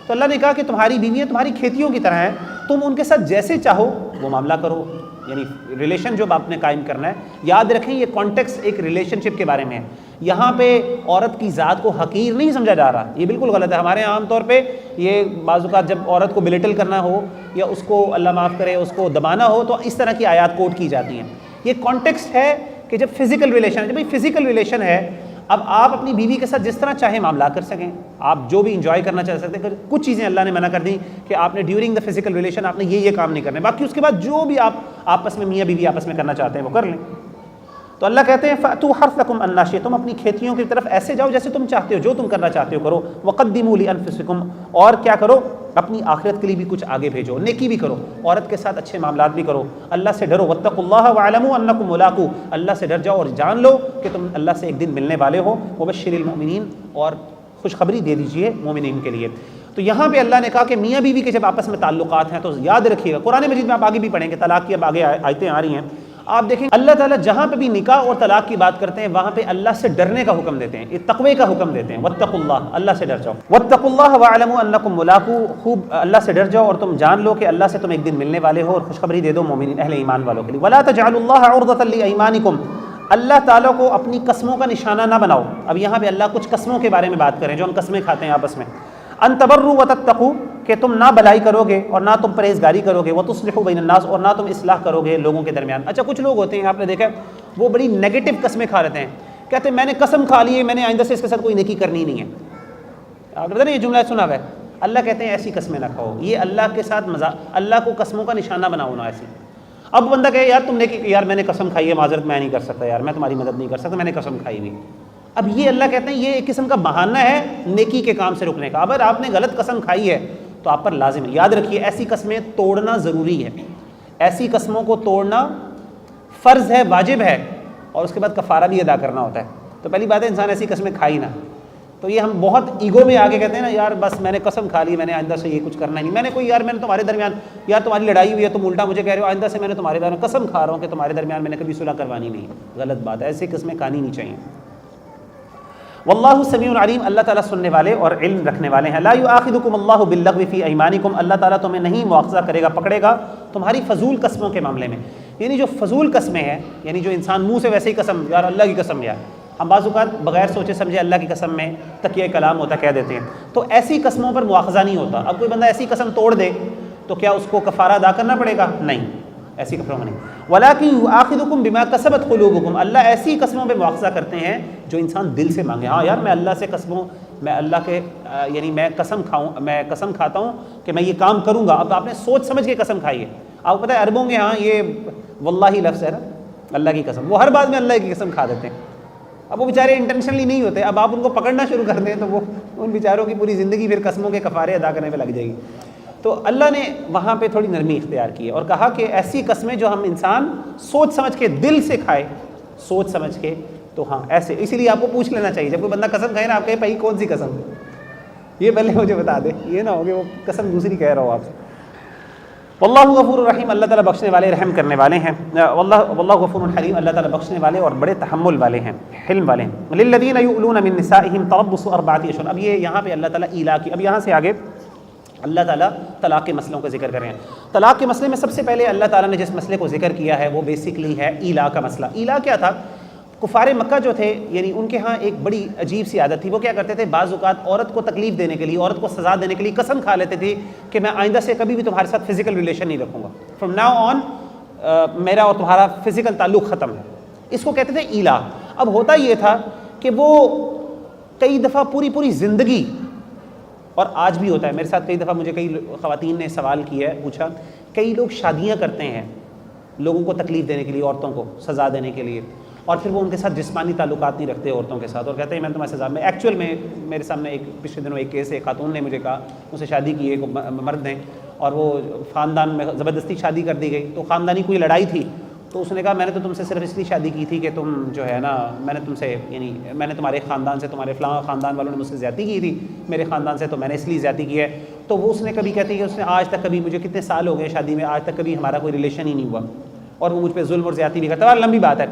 تو اللہ نے کہا کہ تمہاری بیویاں تمہاری کھیتیوں کی طرح ہیں، تم ان کے ساتھ جیسے چاہو وہ معاملہ کرو، یعنی ریلیشن جو آپ نے قائم کرنا ہے۔ یاد رکھیں یہ کانٹیکسٹ ایک ریلیشن شپ کے بارے میں ہے، یہاں پہ عورت کی ذات کو حقیر نہیں سمجھا جا رہا، یہ بالکل غلط ہے۔ ہمارے عام طور پہ یہ بعض اوقات جب عورت کو بلیٹل کرنا ہو یا اس کو اللہ معاف کرے اس کو دبانا ہو تو اس طرح کی آیات کوٹ کی جاتی ہیں۔ یہ کانٹیکسٹ ہے کہ جب فزیکل ریلیشن ہے، جب فزیکل ریلیشن ہے اب آپ اپنی بیوی کے ساتھ جس طرح چاہیں معاملہ کر سکیں، آپ جو بھی انجوائے کرنا چاہ سکتے ہیں۔ کچھ چیزیں اللہ نے منع کر دیں کہ آپ نے ڈیورنگ دا فزیکل ریلیشن آپ نے یہ کام نہیں کرنے، باقی اس کے بعد جو بھی آپ آپس میں میاں بیوی آپس میں کرنا چاہتے ہیں وہ کر لیں۔ تو اللہ کہتے ہیں فَأْتُوا حَرْثَكُمْ أَنَّا شِئْتُمْ تم اپنی کھیتیوں کی طرف ایسے جاؤ جیسے تم چاہتے ہو، جو تم کرنا چاہتے ہو کرو۔ وَقَدِّمُوا لِأَنفُسِكُمْ اور کیا کرو اپنی آخرت کے لیے بھی کچھ آگے بھیجو، نیکی بھی کرو، عورت کے ساتھ اچھے معاملات بھی کرو، اللہ سے ڈرو۔ وَاتَّقُوا اللَّهَ وَاعْلَمُوا أَنَّكُمْ مُلَاقُوهُ اللہ سے ڈر جاؤ اور جان لو کہ تم اللہ سے ایک دن ملنے والے ہو۔ وَبَشِّرِ الْمُؤْمِنِينَ اور خوشخبری دے دیجئے مومنین کے لیے۔ تو یہاں پہ اللہ نے کہا کہ میاں بیوی کے جب آپس میں تعلقات ہیں تو یاد رکھیے گا، قرآن مجید میں آپ آگے بھی پڑھیں گے، طلاق کی اب آگے آیتیں آ رہی ہیں، آپ دیکھیں اللہ تعالیٰ جہاں پہ بھی نکاح اور طلاق کی بات کرتے ہیں وہاں پہ اللہ سے ڈرنے کا حکم دیتے ہیں، تقوی کا حکم دیتے ہیں۔ واتقوا اللہ اللہ سے ڈر جاؤ، واتقوا اللہ واعلموا انکم ملاقو خوب اللہ سے ڈر جاؤ اور تم جان لو کہ اللہ سے تم ایک دن ملنے والے ہو، اور خوشخبری دے دو مومنین اہل ایمان والوں کے لیے۔ ولا تجعلوا اللہ عرضۃ لایمانکم اللہ تعالیٰ کو اپنی قسموں کا نشانہ نہ بناؤ۔ اب یہاں پہ اللہ کچھ قسموں کے بارے میں بات کریں جو ہم قسمیں کھاتے ہیں آپس میں۔ ان تبروا وتتقوا کہ تم نہ بھلائی کرو گے اور نہ تم پرہیزگاری کرو گے، وتصلحوا بین الناس اور نہ تم اصلاح کرو گے لوگوں کے درمیان۔ اچھا کچھ لوگ ہوتے ہیں آپ نے دیکھا وہ بڑی نیگیٹو قسمیں کھا لیتے ہیں، کہتے ہیں میں نے قسم کھا لی ہے میں نے آئندہ سے اس کے ساتھ کوئی نیکی کرنی نہیں ہے۔ آپ نے پتہ نہیں یہ جملہ سنا ہوا ہے، اللہ کہتے ہیں ایسی قسمیں نہ کھاؤ، یہ اللہ کے ساتھ اللہ کو قسموں کا نشانہ بناؤ نہ ایسی۔ اب بندہ کہے یار تم نے یار میں نے قسم کھائی ہے، معذرت میں نہیں کر سکتا یار، میں تمہاری مدد نہیں کر سکتا، میں نے قسم کھائی ہوئی۔ اب یہ اللہ کہتے ہیں یہ ایک قسم کا بہانہ ہے نیکی کے کام سے رکنے کا۔ اگر آپ نے غلط قسم کھائی ہے تو آپ پر لازم ہے، یاد رکھیے ایسی قسمیں توڑنا ضروری ہے، ایسی قسموں کو توڑنا فرض ہے، واجب ہے، اور اس کے بعد کفارہ بھی ادا کرنا ہوتا ہے۔ تو پہلی بات ہے انسان ایسی قسمیں کھائی نہ۔ تو یہ ہم بہت ایگو میں آگے کہتے ہیں نا یار بس میں نے قسم کھا لی میں نے آئندہ سے یہ کچھ کرنا ہی نہیں، میں نے کوئی یار میں نے تمہارے درمیان یار تمہاری لڑائی ہوئی ہے تم الٹا مجھے کہہ رہے ہو آئندہ سے میں نے تمہارے درمیان قسم کھا رہا ہوں کہ تمہارے درمیان میں نے کبھی صلح کروانی نہیں، غلط بات ہے، ایسی قسمیں کھانی نہیں چاہیے۔ واللہ سمیع علیم اللہ تعالیٰ سننے والے اور علم رکھنے والے ہیں۔ لا یؤاخذکم اللہ باللغو فی ایمانکم اللہ تعالیٰ تمہیں نہیں مواخذہ کرے گا، پکڑے گا تمہاری فضول قسموں کے معاملے میں، یعنی جو فضول قسمیں ہیں، یعنی جو انسان منہ سے ویسے ہی قسم یار اللہ کی قسم یار، ہم بعض اوقات بغیر سوچے سمجھے اللہ کی قسم میں تکیہ کلام ہوتا کہہ دیتے ہیں، تو ایسی قسموں پر مواخذہ نہیں ہوتا۔ اب کوئی بندہ ایسی قسم توڑ دے تو کیا اس کو کفارہ ادا کرنا پڑے گا؟ نہیں، ایسی قسموں میں نہیں۔ وَلَٰكِن يُؤَاخِذُكُم بِمَا كَسَبَتْ قُلُوبُكُم اللہ ایسی قسموں پہ مواخذہ کرتے ہیں جو انسان دل سے مانگے، ہاں یار میں اللہ سے قسموں میں اللہ کے یعنی میں قسم کھاتا ہوں کہ میں یہ کام کروں گا۔ اب آپ نے سوچ سمجھ کے قسم کھائی ہے، آپ کو پتہ ہے عربوں کے ہاں یہ واللہ لفظ ہے نا اللہ کی قسم، وہ ہر بات میں اللہ کی قسم کھا دیتے ہیں۔ اب وہ بیچارے انٹینشنلی نہیں ہوتے، اب آپ ان کو پکڑنا شروع کر دیں تو وہ ان بیچاروں کی پوری زندگی پھر قسموں کے کفارے ادا کرنے پہ لگ جائے گی۔ تو اللہ نے وہاں پہ تھوڑی نرمی اختیار کی ہے اور کہا کہ ایسی قسمیں جو ہم انسان سوچ سمجھ کے دل سے کھائے، سوچ سمجھ کے، تو ہاں ایسے، اسی لیے آپ کو پوچھ لینا چاہیے جب کوئی بندہ قسم کھائے نا آپ کہے بھائی کون سی قسم ہے، یہ پہلے مجھے بتا دے، یہ نہ ہو کہ وہ قسم دوسری کہہ رہا ہو آپ سے۔ واللہ غفور الرحیم اللہ تعالیٰ بخشنے والے رحم کرنے والے ہیں۔ واللہ غفور حلیم اللہ تعالیٰ بخشنے والے اور بڑے تحمل والے ہیں، حلم والے ہیں۔ للذین یؤلون من نسائہم تربص 4 اشہر اب یہ یہاں پہ اللہ تعالیٰ ایلا کی، اب یہاں سے آگے اللہ تعالیٰ طلاق کے مسئلوں کا ذکر کر رہے ہیں۔ طلاق کے مسئلے میں سب سے پہلے اللہ تعالیٰ نے جس مسئلے کو ذکر کیا ہے وہ بیسکلی ہے ایلا کا مسئلہ۔ ایلا کیا تھا؟ کفار مکہ جو تھے یعنی ان کے ہاں ایک بڑی عجیب سی عادت تھی، وہ کیا کرتے تھے بعض اوقات عورت کو تکلیف دینے کے لیے، عورت کو سزا دینے کے لیے قسم کھا لیتے تھے کہ میں آئندہ سے کبھی بھی تمہارے ساتھ فزیکل ریلیشن نہیں رکھوں گا، فرام ناؤ آن میرا اور تمہارا فزیکل تعلق ختم ہے۔ اس کو کہتے تھے ایلا۔ اب ہوتا یہ تھا کہ وہ کئی دفعہ پوری زندگی، اور آج بھی ہوتا ہے میرے ساتھ، کئی دفعہ مجھے کئی خواتین نے سوال کیا ہے، پوچھا کئی لوگ شادیاں کرتے ہیں لوگوں کو تکلیف دینے کے لیے، عورتوں کو سزا دینے کے لیے، اور پھر وہ ان کے ساتھ جسمانی تعلقات نہیں رکھتے عورتوں کے ساتھ، اور کہتے ہیں میں تمہیں سزا میں ایکچوئل میں میرے سامنے ایک پچھلے دنوں ایک کیس ہے، خاتون نے مجھے کہا اسے شادی کی ایک مرد نے، اور وہ خاندان میں زبردستی شادی کر دی گئی، تو خاندانی کوئی لڑائی تھی، تو اس نے کہا میں نے تو تم سے صرف اس لیے شادی کی تھی کہ تم جو ہے نا، میں نے تم سے یعنی میں نے تمہارے خاندان سے، تمہارے فلاں خاندان والوں نے مجھ سے زیادتی کی تھی میرے خاندان سے، تو میں نے اس لیے زیادتی کی ہے۔ تو وہ اس نے کبھی کہتی ہے کہ اس نے آج تک کبھی، مجھے کتنے سال ہو گئے شادی میں، آج تک کبھی ہمارا کوئی ریلیشن ہی نہیں ہوا، اور وہ مجھ پہ ظلم اور زیادتی بھی کرتا ہے، لمبی بات ہے۔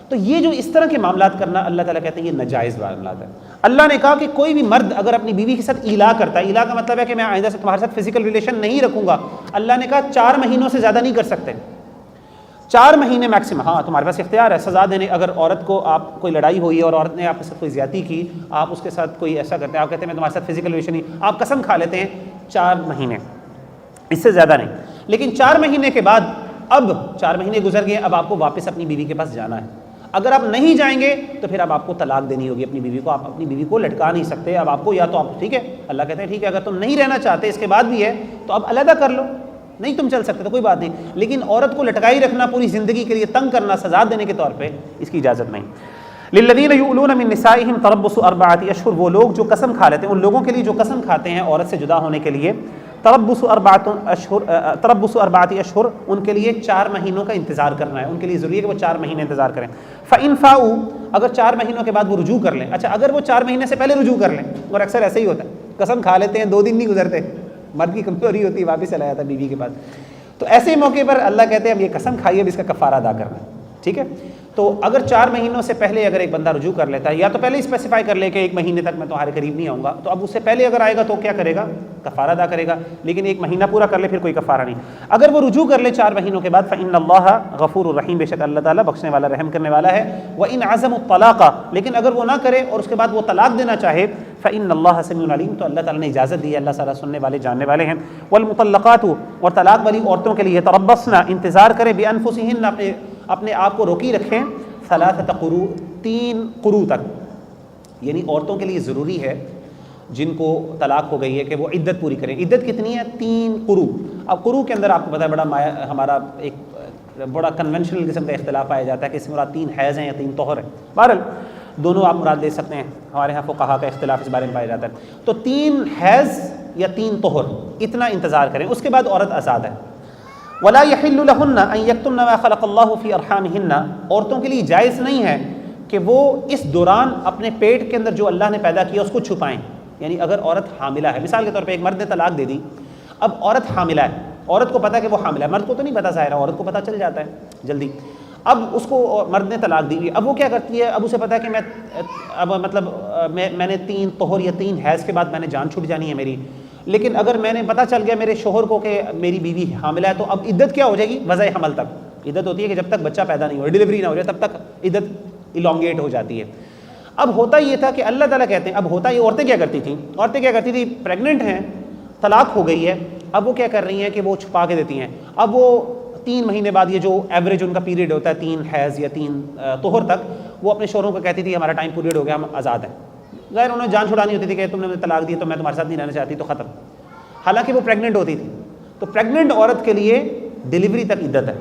تو یہ جو اس طرح کے معاملات کرنا، اللہ تعالیٰ کہتے ہیں یہ ناجائز معاملات ہے۔ اللہ نے کہا کہ کوئی بھی مرد اگر اپنی بیوی کے ساتھ ایلا کرتا ہے، ایلا کا مطلب ہے کہ میں آئندہ سے تمہارے ساتھ فزیکل ریلیشن نہیں رکھوں گا، اللہ نے کہا 4 مہینوں سے زیادہ نہیں کر سکتے، 4 مہینے میکسیمم۔ ہاں تمہارے پاس اختیار ہے سزا دینے، اگر عورت کو آپ کوئی لڑائی ہوئی ہے اور عورت نے آپ کے ساتھ کوئی زیادتی کی، آپ اس کے ساتھ کوئی ایسا کرتے ہیں، آپ کہتے ہیں میں تمہارے ساتھ فزیکل ریلیشن نہیں، آپ قسم کھا لیتے ہیں 4 مہینے، اس سے زیادہ نہیں۔ لیکن 4 مہینے کے بعد، اب 4 مہینے گزر گئے، اب آپ کو واپس اپنی بیوی کے پاس جانا ہے۔ اگر آپ نہیں جائیں گے تو پھر اب آپ کو طلاق دینی ہوگی اپنی بیوی کو، آپ اپنی بیوی کو لٹکا نہیں سکتے، اب آپ کو یا تو آپ ٹھیک ہے، اللہ کہتے ہیں ٹھیک ہے اگر تم نہیں رہنا چاہتے اس کے بعد بھی ہے تو اب علیحدہ کر لو، نہیں تم چل سکتے تو کوئی بات نہیں، لیکن عورت کو لٹکائی رکھنا پوری زندگی کے لیے، تنگ کرنا سزا دینے کے طور پہ، اس کی اجازت نہیں۔ للذین یؤلون من نسائہم تربص 4 اشہر، وہ لوگ جو قسم کھا لیتے ہیں، ان لوگوں کے لیے جو قسم کھاتے ہیں عورت سے جدا ہونے کے لیے، تربص 4 اشہر، ان کے لیے 4 مہینوں کا انتظار کرنا ہے، ان کے لیے ضروری ہے کہ وہ 4 مہینے انتظار کریں۔ فإن فاؤوا، اگر 4 مہینوں کے بعد وہ رجوع کر لیں، اچھا اگر وہ 4 مہینے سے پہلے رجوع کر لیں، اور اکثر ایسے ہی ہوتا ہے، قسم کھا لیتے ہیں 2 دن نہیں گزرتے، مرد کی کمزوری ہوتی ہے واپس چلا جاتا ہے بیوی کے پاس، تو ایسے موقع پر اللہ کہتے ہیں اب یہ قسم کھائیے، اب اس کا کفارہ ادا کرنا ہے، ٹھیک ہے۔ تو اگر 4 مہینوں سے پہلے اگر ایک بندہ رجوع کر لیتا ہے، یا تو پہلے اسپیسیفائی کر لے کہ 1 مہینے تک میں تمہارے قریب نہیں آؤں گا، تو اب اس سے پہلے اگر آئے گا تو کیا کرے گا؟ کفارہ ادا کرے گا، لیکن 1 مہینہ پورا کر لے پھر کوئی کفارہ نہیں۔ اگر وہ رجوع کر لے 4 مہینوں کے بعد، فإن اللہ غفور الرحیم، بے شک اللہ تعالیٰ بخشنے والا رحم کرنے والا ہے۔ وإن عزموا الطلاق، لیکن اگر وہ نہ کرے اور اس کے بعد وہ طلاق دینا چاہے، فإن اللہ سمیع علیم، تو اللہ تعالیٰ نے اجازت دی ہے، اللہ تعالیٰ سننے والے جاننے والے ہیں۔ والمطلقات، اور طلاق والی عورتوں کے لیے، تربصن، انتظار کریں، بأنفسہن، اپنے آپ کو روکی رکھیں، 3 قروء، 3 قروء تک، یعنی عورتوں کے لیے ضروری ہے جن کو طلاق ہو گئی ہے کہ وہ عدت پوری کریں۔ عدت کتنی ہے؟ 3 قروء۔ اب قروء کے اندر آپ کو پتہ ہے بڑا ہمارا ایک بڑا کنونشنل قسم کا اختلاف پایا جاتا ہے کہ اس میں مراد 3 حیض ہیں یا 3 طہر ہیں، بہرحال دونوں آپ مراد لے سکتے ہیں، ہمارے ہاں فقہا کا اختلاف اس بارے میں پایا جاتا ہے۔ تو 3 حیض یا 3 طہر، اتنا انتظار کریں، اس کے بعد عورت آزاد ہے۔ وَلَا يَحِلُّ لَهُنَّ أَن يَكْتُمْنَ مَا خَلَقَ اللَّهُ فِي أَرْحَامِهِنَّ، عورتوں کے لیے جائز نہیں ہے کہ وہ اس دوران اپنے پیٹ کے اندر جو اللہ نے پیدا کیا اس کو چھپائیں، یعنی اگر عورت حاملہ ہے، مثال کے طور پہ ایک مرد نے طلاق دے دی، اب عورت حاملہ ہے، عورت کو پتہ ہے کہ وہ حاملہ ہے، مرد کو تو نہیں پتہ ظاہر ہے، عورت کو پتہ چل جاتا ہے جلدی، اب اس کو مرد نے طلاق دی، اب وہ کیا کرتی ہے، اب اسے پتہ ہے کہ میں نے 3 طہر یا 3 حیض کے بعد میں نے جان چھوٹ جانی ہے میری، لیکن اگر میں نے پتہ چل گیا میرے شوہر کو کہ میری بیوی حاملہ ہے، تو اب عدت کیا ہو جائے گی؟ وضع حمل تک عدت ہوتی ہے کہ جب تک بچہ پیدا نہیں ہو، ڈیلیوری نہ ہو جائے تب تک عدت الانگیٹ ہو جاتی ہے۔ اب ہوتا یہ تھا کہ اللہ تعالیٰ کہتے ہیں، اب ہوتا یہ عورتیں کیا کرتی تھیں پریگننٹ ہیں، طلاق ہو گئی ہے، اب وہ کیا کر رہی ہیں کہ وہ چھپا کے دیتی ہیں، اب وہ 3 مہینے بعد، یہ جو ایوریج ان کا پیریڈ ہوتا ہے 3 حیض یا 3 طہر تک، وہ اپنے شوہروں کو کہتی تھی ہمارا ٹائم پیریڈ ہو گیا، ہم آزاد ہیں، غیر انہوں نے جان چھڑانی ہوتی تھی کہ تم نے مجھے طلاق دی تو میں تمہارے ساتھ نہیں رہنا چاہتی، تو ختم، حالانکہ وہ پریگننٹ ہوتی تھی۔ تو پریگننٹ عورت کے لیے ڈیلیوری تک عدت ہے،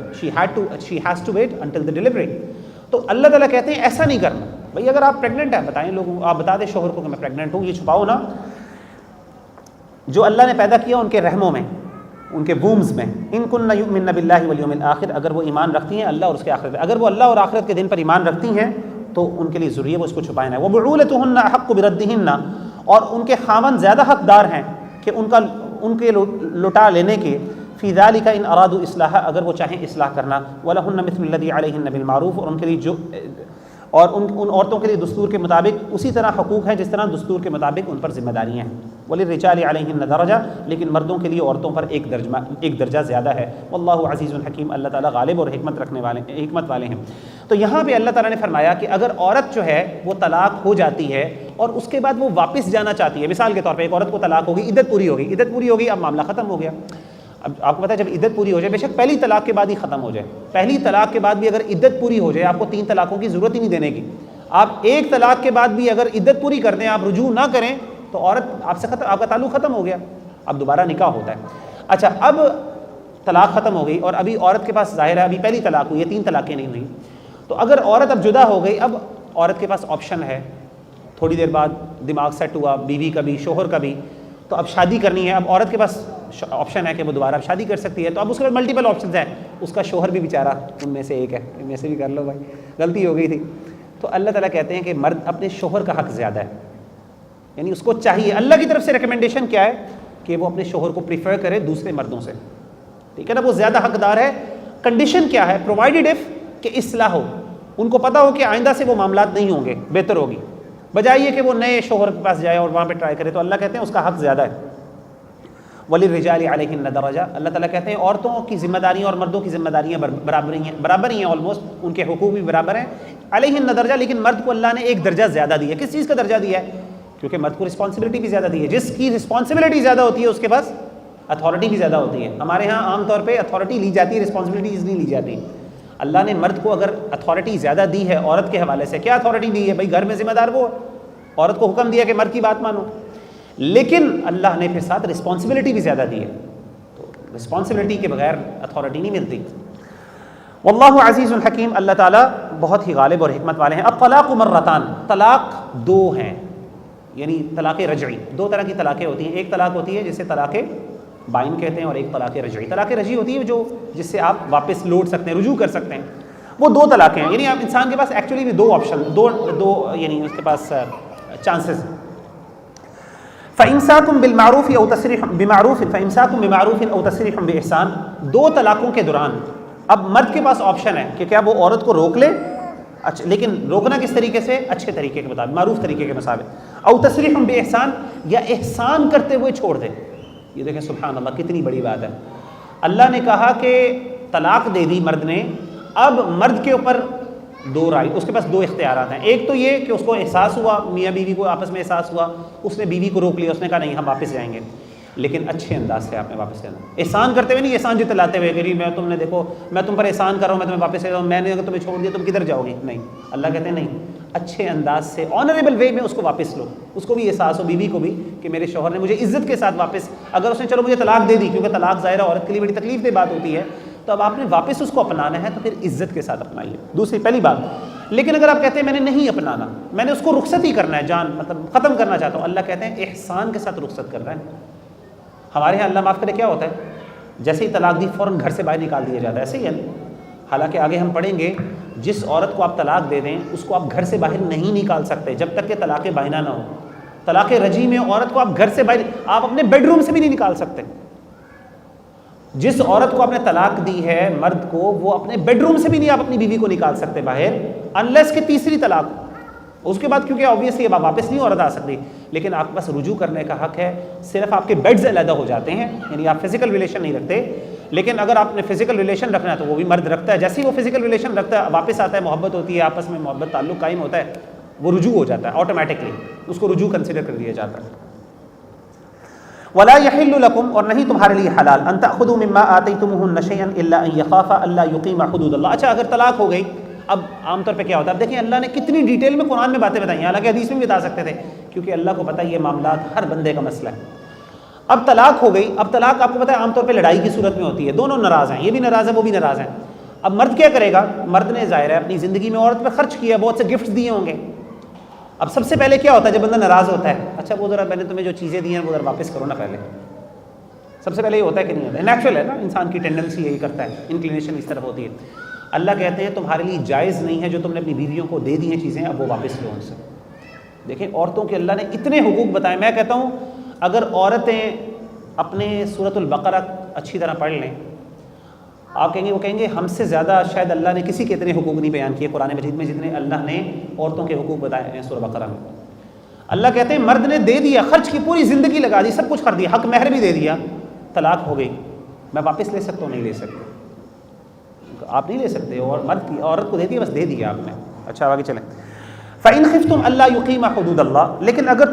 she has to wait until the delivery۔ تو اللہ تعالیٰ کہتے ہیں ایسا نہیں کرنا، بھئی اگر آپ پریگننٹ ہیں بتائیں لوگوں، آپ بتا دیں شوہر کو کہ میں پریگننٹ ہوں، یہ چھپاؤ نا، جو اللہ نے پیدا کیا ان کے رحموں میں، ان کے وومز میں، ان کن یؤمن باللہ والیوم الآخر، اگر وہ ایمان رکھتی ہیں اللہ اور اس کے آخرت، اگر وہ اللہ اور آخرت کے دن پر ایمان رکھتی ہیں تو ان کے لیے ضروری ہے وہ اس کو چھپائیں۔ وبعولتهن احق بردهن، اور ان کے خاوند زیادہ حقدار ہیں کہ ان کے لٹا لینے کے، فی ذالک ان ارادوا اصلاح، اگر وہ چاہیں اصلاح کرنا، ولہن مثل الذی علیہن بالمعروف، اور ان کے لیے ان عورتوں کے لیے دستور کے مطابق اسی طرح حقوق ہیں جس طرح دستور کے مطابق ان پر ذمہ داریاں ہیں۔ وللرجال علیہن درجہ، لیکن مردوں کے لیے عورتوں پر ایک درجہ زیادہ ہے۔ واللہ عزیز حکیم، اللہ تعالیٰ غالب اور حکمت والے ہیں۔ تو یہاں پہ اللہ تعالیٰ نے فرمایا کہ اگر عورت جو ہے وہ طلاق ہو جاتی ہے اور اس کے بعد وہ واپس جانا چاہتی ہے، مثال کے طور پہ ایک عورت کو طلاق ہوگی، عدت پوری ہوگی، اب معاملہ ختم ہو گیا، اب آپ کو پتہ ہے جب عدت پوری ہو جائے، بے شک پہلی طلاق کے بعد ہی ختم ہو جائے، پہلی طلاق کے بعد بھی اگر عدت پوری ہو جائے، آپ کو 3 طلاقوں کی ضرورت ہی نہیں دینے کی، آپ ایک طلاق کے بعد بھی اگر عدت پوری کر دیں، آپ رجوع نہ کریں تو عورت آپ سے آپ کا تعلق ختم ہو گیا، اب دوبارہ نکاح ہوتا ہے۔ اچھا، اب طلاق ختم ہو گئی اور ابھی عورت کے پاس ظاہر ہے ابھی پہلی طلاق ہوئی ہے، 3 طلاقیں نہیں ہوئیں، تو اگر عورت اب جدا ہو گئی، اب عورت کے پاس آپشن ہے، تھوڑی دیر بعد دماغ سیٹ ہوا بیوی کا بھی شوہر کا بھی، تو اب شادی کرنی ہے، اب عورت کے پاس آپشن ہے کہ وہ دوبارہ اب شادی کر سکتی ہے، تو اب اس کے پاس ملٹیپل آپشنز ہیں، اس کا شوہر بھی بیچارہ ان میں سے ایک ہے، ان میں سے بھی کر لو بھائی، غلطی ہو گئی تھی۔ تو اللہ تعالیٰ کہتے ہیں کہ مرد اپنے شوہر کا حق زیادہ ہے، یعنی اس کو چاہیے، اللہ کی طرف سے ریکمنڈیشن کیا ہے کہ وہ اپنے شوہر کو پریفر کرے دوسرے مردوں سے، ٹھیک ہے نا، وہ زیادہ حقدار ہے۔ کنڈیشن کیا ہے؟ پرووائڈیڈ اف کہ اصلاح ہو، ان کو پتہ ہو کہ آئندہ سے وہ معاملات نہیں ہوں گے، بہتر ہوگی، بجائے یہ کہ وہ نئے شوہر کے پاس جائے اور وہاں پہ ٹرائی کرے، تو اللہ کہتے ہیں اس کا حق زیادہ ہے۔ وَلِلرِّجَالِ عَلَيْهِنَّ دَرَجَةٌ، اللہ تعالیٰ کہتے ہیں عورتوں کی ذمہ داریاں اور مردوں کی ذمہ داریاں برابر ہی ہیں، آلموسٹ ان کے حقوق بھی برابر ہیں۔ علیہن درجہ، لیکن مرد کو اللہ نے ایک درجہ زیادہ دیا ہے۔ کس چیز کا درجہ دیا ہے؟ کیونکہ مرد کو رسپانسبلٹی بھی زیادہ دی ہے، جس کی رسپانسبلٹی زیادہ ہوتی ہے اس کے پاس اتھارٹی بھی زیادہ ہوتی ہے۔ ہمارے ہاں عام طور پہ اتھارٹی لی جاتی ہے، رسپانسبلٹیز نہیں لی جاتی۔ اللہ نے مرد کو اگر اتھارٹی زیادہ دی ہے عورت کے حوالے سے، کیا اتھارٹی دی ہے؟ بھائی گھر میں ذمہ دار وہ ہے، عورت کو حکم دیا کہ مرد کی بات مانو، لیکن اللہ نے پھر ساتھ رسپانسبلٹی بھی زیادہ دی ہے، تو رسپانسبلٹی کے بغیر اتھارٹی نہیں ملتی۔ واللہ عزیز الحکیم، اللہ تعالیٰ بہت ہی غالب اور حکمت والے ہیں۔ الطلاق مرتان، طلاق 2 ہیں، یعنی طلاق رجعی، 2 طرح کی طلاقیں ہوتی ہیں۔ ایک طلاق ہوتی ہے جسے طلاق بائن کہتے ہیں، اور ایک طلاق رجعی۔ طلاق رجعی ہوتی ہے جو جس سے آپ واپس لوٹ سکتے ہیں، رجوع کر سکتے ہیں، وہ 2 طلاقیں ہیں، یعنی آپ انسان کے پاس ایکچولی بھی 2 آپشن، دو یعنی اس کے پاس چانسز۔ فَإِمْسَاكٌ بِالْمَعْرُوفِ أَوْ تَسْرِيحٌ بِمَعْرُوفٍ فَإِمْسَاكٌ بِمَعْرُوفٍ أَوْ تَسْرِيحٌ بِإِحْسَانٍ، 2 طلاقوں کے دوران اب مرد کے پاس آپشن ہے کہ کیا وہ عورت کو روک لے، اچھا، لیکن روکنا کس طریقے سے؟ اچھے طریقے کے مطابق، معروف طریقے کے مطابق، او تصریح باحسان، یا احسان کرتے ہوئے چھوڑ دے۔ یہ دیکھیں سبحان اللہ کتنی بڑی بات ہے، اللہ نے کہا کہ طلاق دے دی مرد نے، اب مرد کے اوپر 2 رائے، اس کے پاس 2 اختیارات ہیں۔ ایک تو یہ کہ اس کو احساس ہوا، میاں بیوی کو آپس میں احساس ہوا، اس نے بیوی کو روک لیا، اس نے کہا نہیں ہم واپس جائیں گے، لیکن اچھے انداز سے آپ نے واپس جانا، احسان کرتے ہوئے نہیں، احسان جتلاتے ہوئے کہ میں تم نے دیکھو میں تم پر احسان کر رہا ہوں، میں تمہیں واپس لے جاؤں، میں نے اگر تمہیں چھوڑ دیا تم کدھر جاؤ گی؟ نہیں، اللہ کہتے ہیں نہیں، اچھے انداز سے آنریبل وے میں اس کو واپس لو، اس کو بھی احساس ہو، بیوی کو بھی، کہ میرے شوہر نے مجھے عزت کے ساتھ واپس، اگر اس نے چلو مجھے طلاق دے دی، کیونکہ طلاق ظاہر عورت کے لیے بڑی تکلیف دہ بات ہوتی ہے، تو اب آپ نے واپس اس کو اپنانا ہے تو پھر عزت کے ساتھ اپنائیے، دوسری پہلی بات۔ لیکن اگر آپ کہتے ہیں میں نے نہیں اپنانا، میں نے اس کو رخصت ہی کرنا ہے، جان مطلب ختم کرنا چاہتا ہوں، اللہ کہتے ہیں احسان کے ساتھ رخصت کرنا ہے۔ ہمارے یہاں اللہ معاف کرے کیا ہوتا ہے، جیسے ہی طلاق دی فوراً گھر سے باہر نکال دیا جاتا ہے، ایسے ہی ہے، حالانکہ آگے ہم پڑھیں گے جس عورت کو آپ طلاق دے دیں اس کو آپ گھر سے باہر نہیں نکال سکتے جب تک کہ طلاق بائنہ نہ ہو۔ طلاق رجعی میں عورت کو آپ گھر سے باہر، آپ اپنے بیڈ روم سے بھی نہیں نکال سکتے۔ جس عورت کو آپ نے طلاق دی ہے مرد کو، وہ اپنے بیڈ روم سے بھی نہیں آپ اپنی بیوی کو نکال سکتے باہر، انلیس کہ تیسری طلاق، اس کے بعد کیونکہ آبویسلی اب واپس نہیں عورت آ سکتی، لیکن آپ کے پاس رجوع کرنے کا حق ہے، صرف آپ کے بیڈز علیحدہ ہو جاتے ہیں، یعنی آپ فزیکل ریلیشن نہیں رکھتے، لیکن اگر آپ نے فزیکل ریلیشن رکھنا ہے تو وہ بھی مرد رکھتا ہے، جیسے ہی وہ فزیکل ریلیشن رکھتا ہے واپس آتا ہے، محبت ہوتی ہے، آپس میں محبت تعلق قائم ہوتا ہے، وہ رجوع ہو جاتا ہے آٹومیٹکلی، اس کو رجوع کنسیڈر کر دیا جاتا ہے۔ ولا يحل لكم، اور نہیں تمہارے لیے حلال، ان تاخذوا مما آتيتموهن شيئا الا ان يخافا الا يقيما حدود اللہ۔ اچھا اگر طلاق ہو گئی، اب عام طور پہ کیا ہوتا ہے، اب دیکھیں اللہ نے کتنی ڈیٹیل میں قرآن میں باتیں بتائی ہیں، حالانکہ حدیث میں بھی بتا سکتے تھے، کیونکہ اللہ کو پتہ ہے یہ معاملات ہر بندے کا مسئلہ ہے۔ اب طلاق ہو گئی، اب طلاق آپ کو پتہ ہے عام طور پہ لڑائی کی صورت میں ہوتی ہے، دونوں ناراض ہیں، یہ بھی ناراض ہے وہ بھی ناراض ہیں، اب مرد کیا کرے گا؟ مرد نے ظاہر ہے اپنی زندگی میں عورت پہ خرچ کیا، بہت سے گفٹس دیے ہوں گے، اب سب سے پہلے کیا ہوتا ہے جب بندہ ناراض ہوتا ہے، اچھا وہ ذرا میں نے تمہیں جو چیزیں دی ہیں وہ ذرا واپس کرو نا، پہلے سب سے پہلے یہ ہوتا ہے کہ نہیں ہوتا ہے، نیچرل ہے نا، انسان کی ٹینڈنسی یہی کرتا ہے، انکلینیشن اس طرف ہوتی ہے۔ اللہ کہتے ہیں تمہارے لیے جائز نہیں ہے جو تم نے اپنی بیویوں کو دے دی ہیں چیزیں، اب وہ واپس لو ان سے۔ دیکھیں عورتوں کے اللہ نے اتنے حقوق بتائے، میں کہتا ہوں اگر عورتیں اپنے سورۃ البقرہ اچھی طرح پڑھ لیں، آپ کہیں گے، وہ کہیں گے ہم سے زیادہ شاید اللہ نے کسی کے اتنے حقوق نہیں بیان کیے قرآن مجید میں جتنے اللہ نے عورتوں کے حقوق بتائے ہیں سورۃ بقرہ میں۔ اللہ کہتے ہیں مرد نے دے دیا، خرچ کی پوری زندگی لگا دی، سب کچھ کر دیا، حق مہر بھی دے دیا، طلاق ہو گئی، میں واپس لے سکتا ہوں؟ نہیں لے سکتے، آپ نہیں لے سکتے، اور مرد کی عورت کو دے دیا، بس دے دیا آپ نے۔ اچھا آگے چلیں۔ فَإِنْ خِفْتُمْ أَلَّا يُقِيمَ حُدُودَ اللَّهِ، لیکن اگر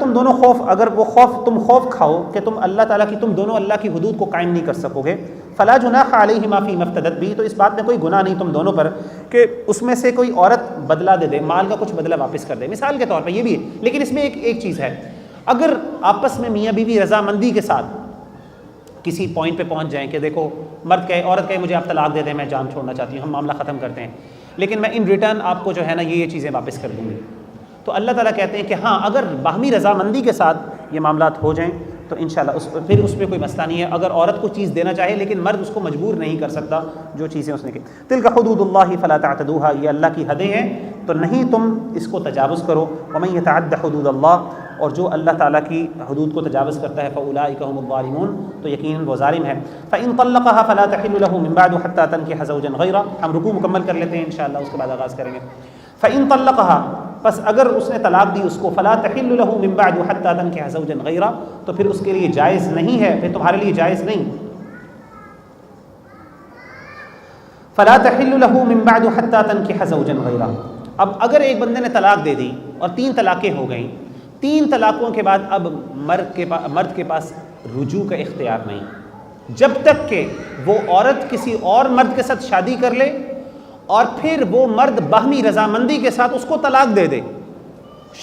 تم خوف کھاؤ کہ تم اللہ تعالیٰ کی تم دونوں اللہ کی حدود کو قائم نہیں کر سکو گے، فَلَا جُنَاحَ عَلَيْهِمَا فِي مَا افْتَدَتْ بِهِ، تو اس بات میں کوئی گناہ نہیں تم دونوں پر کہ اس میں سے کوئی عورت بدلہ دے دے، مال کا کچھ بدلہ واپس کر دے، مثال کے طور پہ یہ بھی ہے۔ لیکن اس میں ایک چیز ہے، اگر آپس میں میاں بیوی رضامندی کے ساتھ کسی پوائنٹ پہ پہنچ جائیں کہ دیکھو مرد کہے عورت کہے مجھے آپ طلاق دے دیں، میں جان چھوڑنا چاہتی ہوں، ہم معاملہ ختم کرتے ہیں، لیکن میں ان ریٹرن آپ کو جو ہے نا یہ چیزیں واپس کر دوں گی، تو اللہ تعالیٰ کہتے ہیں کہ ہاں اگر باہمی رضامندی کے ساتھ یہ معاملات ہو جائیں تو انشاءاللہ پھر اس پہ کوئی مسئلہ نہیں ہے۔ اگر عورت کو چیز دینا چاہے لیکن مرد اس کو مجبور نہیں کر سکتا جو چیزیں اس نے کی۔ تلک حدود اللہ فلا تعتدوها، یہ اللہ کی حدیں ہیں تو نہیں تم اس کو تجاوز کرو۔ ومن يتعد حدود اللہ، اور جو اللہ تعالیٰ کی حدود کو تجاوز کرتا ہے فاولئک هم الظالمون، تو یقیناً وہ ظالم ہے۔ فان طلقها فلا تحل له من بعد حتى تنكح زوجا غيره، ہم رکوع مکمل کر لیتے ہیں انشاءاللہ، اس کے بعد آغاز کریں گے۔ فان طلقها، پس اگر اس نے طلاق دی اس کو، فلا تحل له من بعد حتى تنكح زوجا غيره، تو پھر اس کے لیے جائز نہیں ہے، پھر تمہارے لیے جائز نہیں۔ فلا تحل له من بعد حتى تنكح زوجا غيره، اب اگر ایک بندے نے طلاق دے دی اور 3 طلاقیں ہو گئیں، 3 طلاقوں کے بعد اب مرد کے پاس رجوع کا اختیار نہیں جب تک کہ وہ عورت کسی اور مرد کے ساتھ شادی کر لے اور پھر وہ مرد باہمی رضامندی کے ساتھ اس کو طلاق دے دے،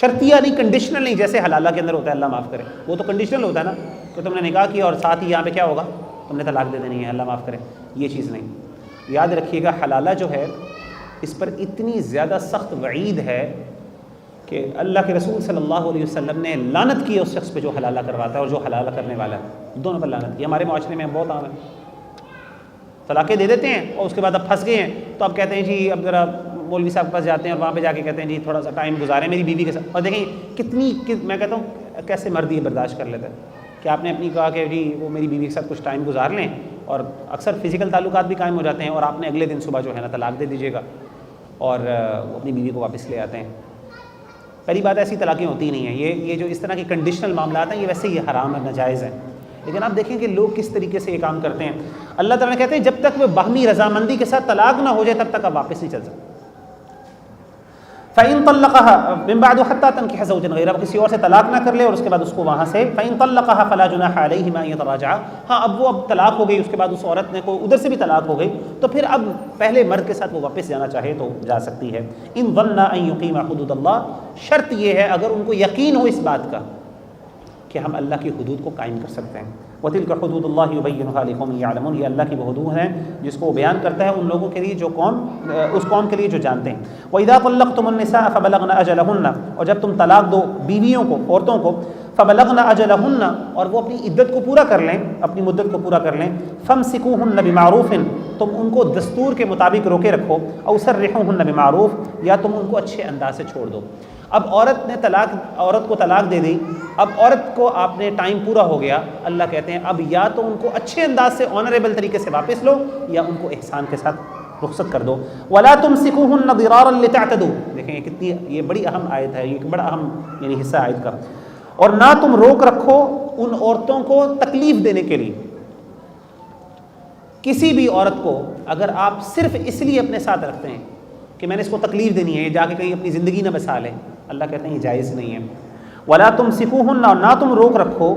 شرطیہ نہیں، کنڈیشنل نہیں، جیسے حلالہ کے اندر ہوتا ہے، اللہ معاف کرے، وہ تو کنڈیشنل ہوتا ہے نا کہ تم نے نکاح کیا اور ساتھ ہی یہاں پہ کیا ہوگا، تم نے طلاق دے دینی ہے، اللہ معاف کرے، یہ چیز نہیں۔ یاد رکھیے گا حلالہ جو ہے اس پر اتنی زیادہ سخت وعید ہے کہ اللہ کے رسول صلی اللہ علیہ وسلم نے لعنت کی ہے اس شخص پہ جو حلالہ کرواتا ہے اور جو حلالہ کرنے والا ہے، دونوں پر لعنت کی۔ ہمارے معاشرے میں بہت عام ہے، طلاقیں دے دیتے ہیں اور اس کے بعد اب پھنس گئے ہیں تو اب کہتے ہیں جی اب ذرا مولوی صاحب کے پاس جاتے ہیں اور وہاں پہ جا کے کہتے ہیں جی تھوڑا سا ٹائم گزاریں میری بیوی کے ساتھ، اور دیکھیں کتنی میں کہتا ہوں کیسے مرد یہ برداشت کر لیتا ہے کہ آپ نے اپنی کہا کہ جی وہ میری بیوی کے ساتھ کچھ ٹائم گزار لیں، اور اکثر فزیکل تعلقات بھی قائم ہو جاتے ہیں اور آپ نے اگلے دن صبح جو ہے نا طلاق دے دیجیے گا اور وہ اپنی بیوی کو واپس لے آتے ہیں۔ پہلی بات ایسی طلاقیں ہوتی نہیں ہیں، یہ جو اس طرح کی کنڈیشنل معاملات ہیں یہ ویسے یہ حرام ہے، ناجائز ہیں، لیکن آپ دیکھیں کہ لوگ کس طریقے سے یہ کام کرتے ہیں۔ اللہ تعالیٰ کہتے ہیں جب تک وہ باہمی رضامندی کے ساتھ طلاق نہ ہو جائے تب تک آپ واپس نہیں چل سکتے۔ فَإِن طَلَّقَهَا مِن بَعْدُ حَتَّى تَنكِحَ زَوْجًا غَيْرَهُ، کسی اور سے طلاق نہ کر لے اور اس کے بعد اس کو وہاں سے فَإِن طَلَّقَهَا فَلَا جُنَاحَ عَلَيْهِمَا أَن يَتَرَاجَعَا، ہاں اب وہ طلاق ہو گئی، اس کے بعد اس عورت نے کو ادھر سے بھی طلاق ہو گئی تو پھر اب پہلے مرد کے ساتھ وہ واپس جانا چاہے تو جا سکتی ہے۔ إِن ظَنَّا أَن يُقِيمَا حُدُودَ اللَّهِ، شرط یہ ہے اگر ان کو یقین ہو اس بات کا کہ ہم اللہ کی حدود کو قائم کر سکتے ہیں۔ وَتِلْكَ حُدُودُ اللَّهِ يُبَيِّنُهَا لِقَوْمٍ يَعْلَمُونَ، یہ اللہ کی وہ حدود ہیں جس کو وہ بیان کرتا ہے ان لوگوں کے لیے جو اس قوم کے لیے جو جانتے ہیں۔ وَإِذَا طَلَّقْتُمُ النِّسَاءَ فَبَلَغْنَ أَجَلَهُنَّ، اور جب تم طلاق دو بیویوں کو، عورتوں کو، فَبَلَغْنَ أَجَلَهُنَّ، اور وہ اپنی عدت کو پورا کر لیں، اپنی مدت کو پورا کر لیں، فَامْسِكُوهُنَّ بِمَعْرُوفٍ، تم ان کو دستور کے مطابق روکے رکھو، أَوْ سَرِّحُوهُنَّ بِمَعْرُوف، یا تم ان کو اچھے انداز سے چھوڑ دو۔ اب عورت کو طلاق دے دی، اب عورت کو آپ نے ٹائم پورا ہو گیا، اللہ کہتے ہیں اب یا تو ان کو اچھے انداز سے آنریبل طریقے سے واپس لو یا ان کو احسان کے ساتھ رخصت کر دو۔ وَلَا تُمْسِكُوهُنَّ ضِرَارًا لِتَعْتَدُوا، دیکھیں یہ کتنی یہ بڑی اہم آیت ہے، یہ بڑا اہم یعنی حصہ آیت کا۔ اور نہ تم روک رکھو ان عورتوں کو تکلیف دینے کے لیے، کسی بھی عورت کو اگر آپ صرف اس لیے اپنے ساتھ رکھتے ہیں کہ میں نے اس کو تکلیف دینی ہے، جا کے کہیں اپنی زندگی نہ بسا لے، اللہ کہتے ہیں یہ جائز نہیں ہے۔ وَلَا تُمْسِكُوهُنَّ، اور نہ تم روک رکھو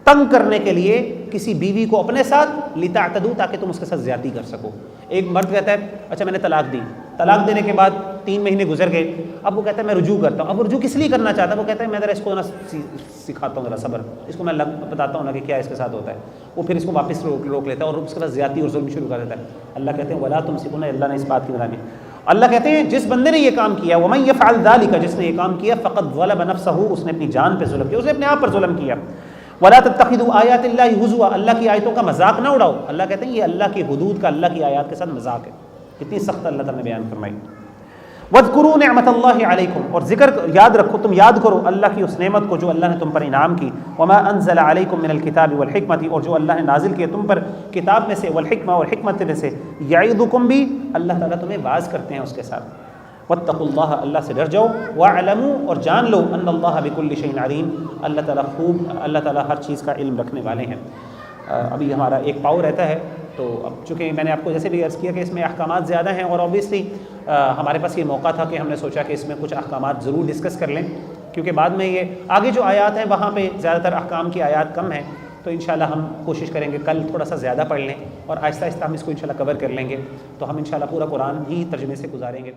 تنگ کرنے کے لیے کسی بیوی کو اپنے ساتھ، لِتَعْتَدُوا، تاکہ تم اس کے ساتھ زیادتی کر سکو۔ ایک مرد کہتا ہے اچھا میں نے طلاق دی، طلاق دینے کے بعد 3 مہینے گزر گئے، اب وہ کہتا ہے میں رجوع کرتا ہوں۔ اب وہ رجوع کس لیے کرنا چاہتا ہے؟ وہ کہتا ہے میں ذرا اس کو نا سکھاتا ہوں، ذرا صبر، اس کو میں بتاتا ہوں نا کہ کیا اس کے ساتھ ہوتا ہے، وہ پھر اس کو واپس روک لیتا ہے اور اس کے بعد زیادتی اور ظلم شروع کر دیتا ہے۔ اللہ کہتے ہیں وَلَا تُمْسِكُوهُنَّ، اللہ نے اس بات کی بتانی، اللہ کہتے ہیں جس بندے نے یہ کام کیا، وَمَن يَفْعَلْ ذَلِكَ، جس نے یہ کام کیا، فَقَدْ ظَلَمَ نَفْسَهُ، اس نے اپنی جان پہ ظلم کیا، اس نے اپنے آپ پر ظلم کیا۔ وَلَا تَتَّخِذُوا آيَاتِ اللَّهِ هُزُوًا، اللہ کی آیتوں کا مذاق نہ اڑاؤ۔ اللہ کہتے ہیں یہ اللہ کی حدود کا، اللہ کی آیات کے ساتھ مذاق ہے، کتنی سخت اللہ تعالیٰ نے بیان فرمائی۔ وَاذْكُرُوا نِعْمَةَ اللَّهِ عَلَيْكُمْ، اور ذکر یاد رکھو، تم یاد کرو اللہ کی اس نعمت کو جو اللہ نے تم پر انعام کی۔ وَمَا أَنزَلَ عَلَيْكُم مِّنَ الْكِتَابِ وَالْحِكْمَةِ، اور جو اللہ نے نازل کیے تم پر کتاب میں سے، والحکمہ، اور حکمت میں سے، یعظکم بھی، اللہ تعالیٰ تمہیں واعظ کرتے ہیں اس کے ساتھ۔ واتقوا اللہ، اللہ سے ڈر جاؤ، واعلموا، اور جان لو، ان اللہ بکل شیء علیم، اللہ تعالیٰ ہر چیز کا علم رکھنے والے ہیں۔ ابھی ہمارا ایک پاؤ رہتا ہے تو اب چونکہ میں نے آپ کو جیسے بھی عرض کیا کہ اس میں احکامات زیادہ ہیں، اور اوبیسلی ہمارے پاس یہ موقع تھا کہ ہم نے سوچا کہ اس میں کچھ احکامات ضرور ڈسکس کر لیں، کیونکہ بعد میں یہ آگے جو آیات ہیں وہاں پہ زیادہ تر احکام کی آیات کم ہیں، تو انشاءاللہ ہم کوشش کریں گے کل تھوڑا سا زیادہ پڑھ لیں اور آہستہ آہستہ ہم اس کو انشاءاللہ کور کر لیں گے، تو ہم انشاءاللہ پورا قرآن ہی ترجمے سے گزاریں گے۔